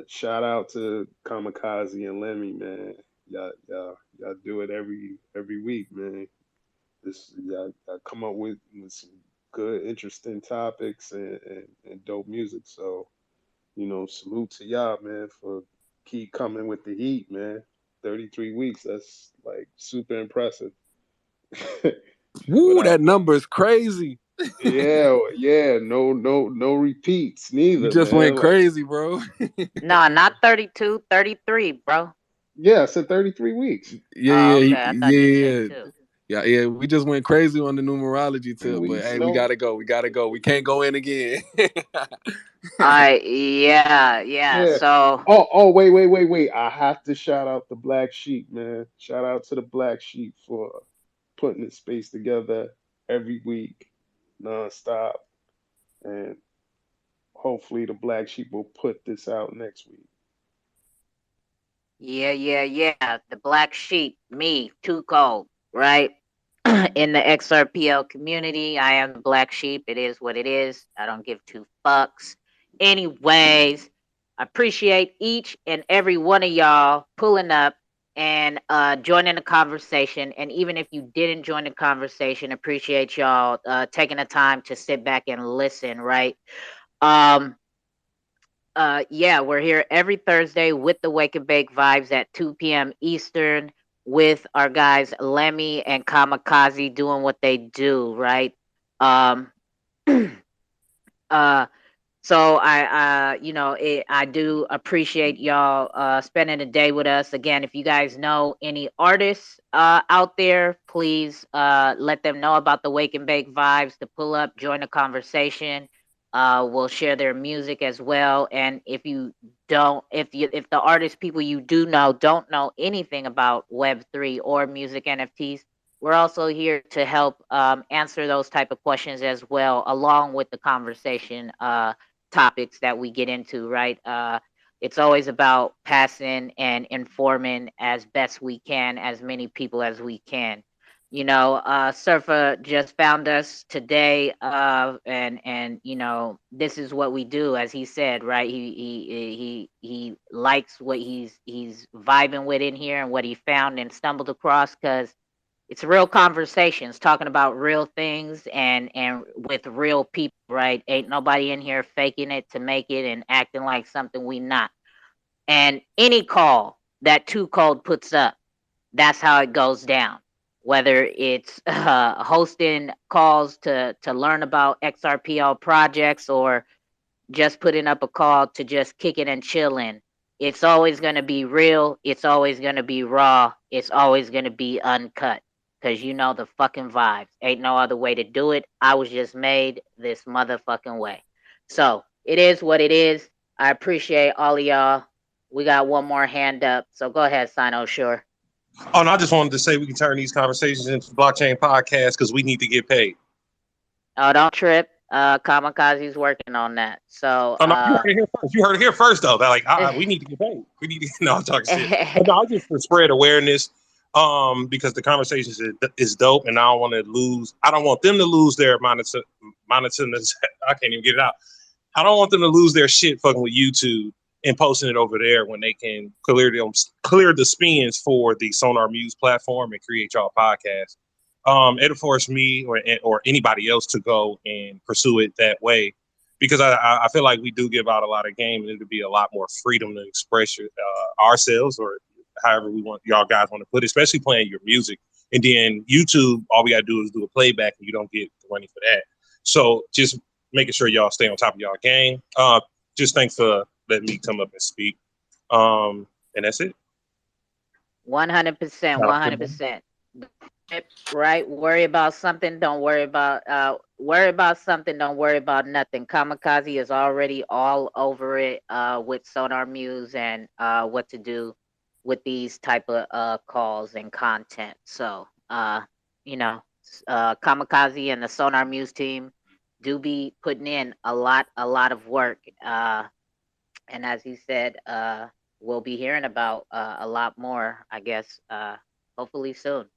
Shout out to Kamikaze and Lemmy, man. Y'all do it every week, man. Y'all come up with some good, interesting topics and dope music. So, salute to y'all, man, for keep coming with the heat, man. 33 weeks, that's like super impressive. Woo, that number is crazy. Yeah, no repeats neither, You just man. went Like, crazy, bro. Nah, not 32, 33, bro. yeah, I said 33 weeks. Oh, Yeah, okay. I thought you said two. yeah. We just went crazy on the numerology 3 tip, but weeks, hey, we gotta go. We can't go in again. Yeah. Yeah. So Wait. I have to shout out the Black Sheep, man. Shout out to the Black Sheep for putting this space together every week, nonstop. And hopefully the Black Sheep will put this out next week. yeah. The black sheep, me, too cold, right? In the Xrpl community, I am the black sheep. It is what it is. I don't give two fucks. Anyways, I appreciate each and every one of y'all pulling up and joining the conversation. And even if you didn't join the conversation, appreciate y'all taking the time to sit back and listen, right? Yeah, we're here every Thursday with the Wake and Bake vibes at 2 p.m. Eastern with our guys Lemmy and Kamikaze doing what they do, right? Um uh so I do appreciate y'all spending the day with us. Again, if you guys know any artists out there, please let them know about the Wake and Bake vibes to pull up, join the conversation. We'll share their music as well. And if the artist people you do know don't know anything about Web3 or music NFTs, we're also here to help answer those type of questions as well, along with the conversation topics that we get into, right? It's always about passing and informing as best we can, as many people as we can. Surfer just found us today, and this is what we do, as he said, right? He likes what he's vibing with in here and what he found and stumbled across, because it's real conversations talking about real things and with real people, right? Ain't nobody in here faking it to make it and acting like something we not. And any call that Too Cold puts up, that's how it goes down. Whether it's hosting calls to learn about XRPL projects, or just putting up a call to just kick it and chilling, it's always going to be real. It's always going to be raw. It's always going to be uncut. Because you know the fucking vibes. Ain't no other way to do it. I was just made this motherfucking way. So it is what it is. I appreciate all of y'all. We got one more hand up. So go ahead, Sino, sure. Oh, and I just wanted to say we can turn these conversations into blockchain podcasts because we need to get paid. Oh, don't trip. Kamikaze's working on that. So oh, no, you heard it here first. You heard it here first, though. They're like, we need to get paid. We need to. No, I'm talking shit. But no, just to spread awareness, because the conversation is dope, and I don't want to lose. I don't want them to lose their monetary. I can't even get it out. I don't want them to lose their shit fucking with YouTube and posting it over there when they can clear the spins for the Sonar Muse platform and create y'all podcast. It'll force me or anybody else to go and pursue it that way, because I feel like we do give out a lot of game, and it'll be a lot more freedom to express ourselves, or however we want y'all guys want to put it, especially playing your music. And then YouTube, all we gotta do is do a playback, and you don't get the money for that. So just making sure y'all stay on top of y'all game. Just thanks for letting me come up and speak. And that's it. 100%, 100%. Right? Worry about something, don't worry about something, don't worry about nothing. Kamikaze is already all over it with Sonar Muse and what to do with these type of calls and content. So Kamikaze and the Sonar Muse team do be putting in a lot of work. And as he said, we'll be hearing about a lot more, I guess, hopefully soon.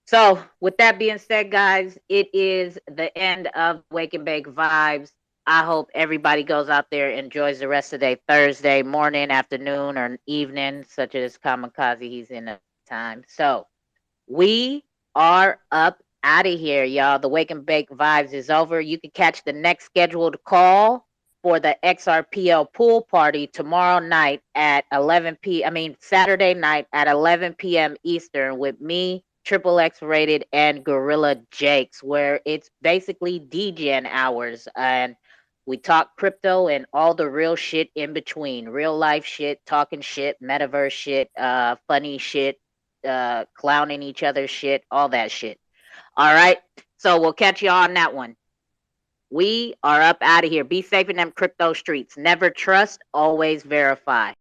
So with that being said, guys, it is the end of Wake and Bake Vibes. I hope everybody goes out there, enjoys the rest of their Thursday morning, afternoon, or evening, such as Kamikaze. He's in the time. So we are up out of here, y'all. The Wake and Bake Vibes is over. You can catch the next scheduled call for the Xrpl pool party tomorrow night at Saturday night at 11 p.m. Eastern with me, Triple X Rated, and Gorilla Jakes, where it's basically DJing hours, and we talk crypto and all the real shit in between. Real life shit, talking shit, metaverse shit, funny shit, clowning each other shit, all that shit. All right. So we'll catch y'all on that one. We are up out of here. Be safe in them crypto streets. Never trust, always verify.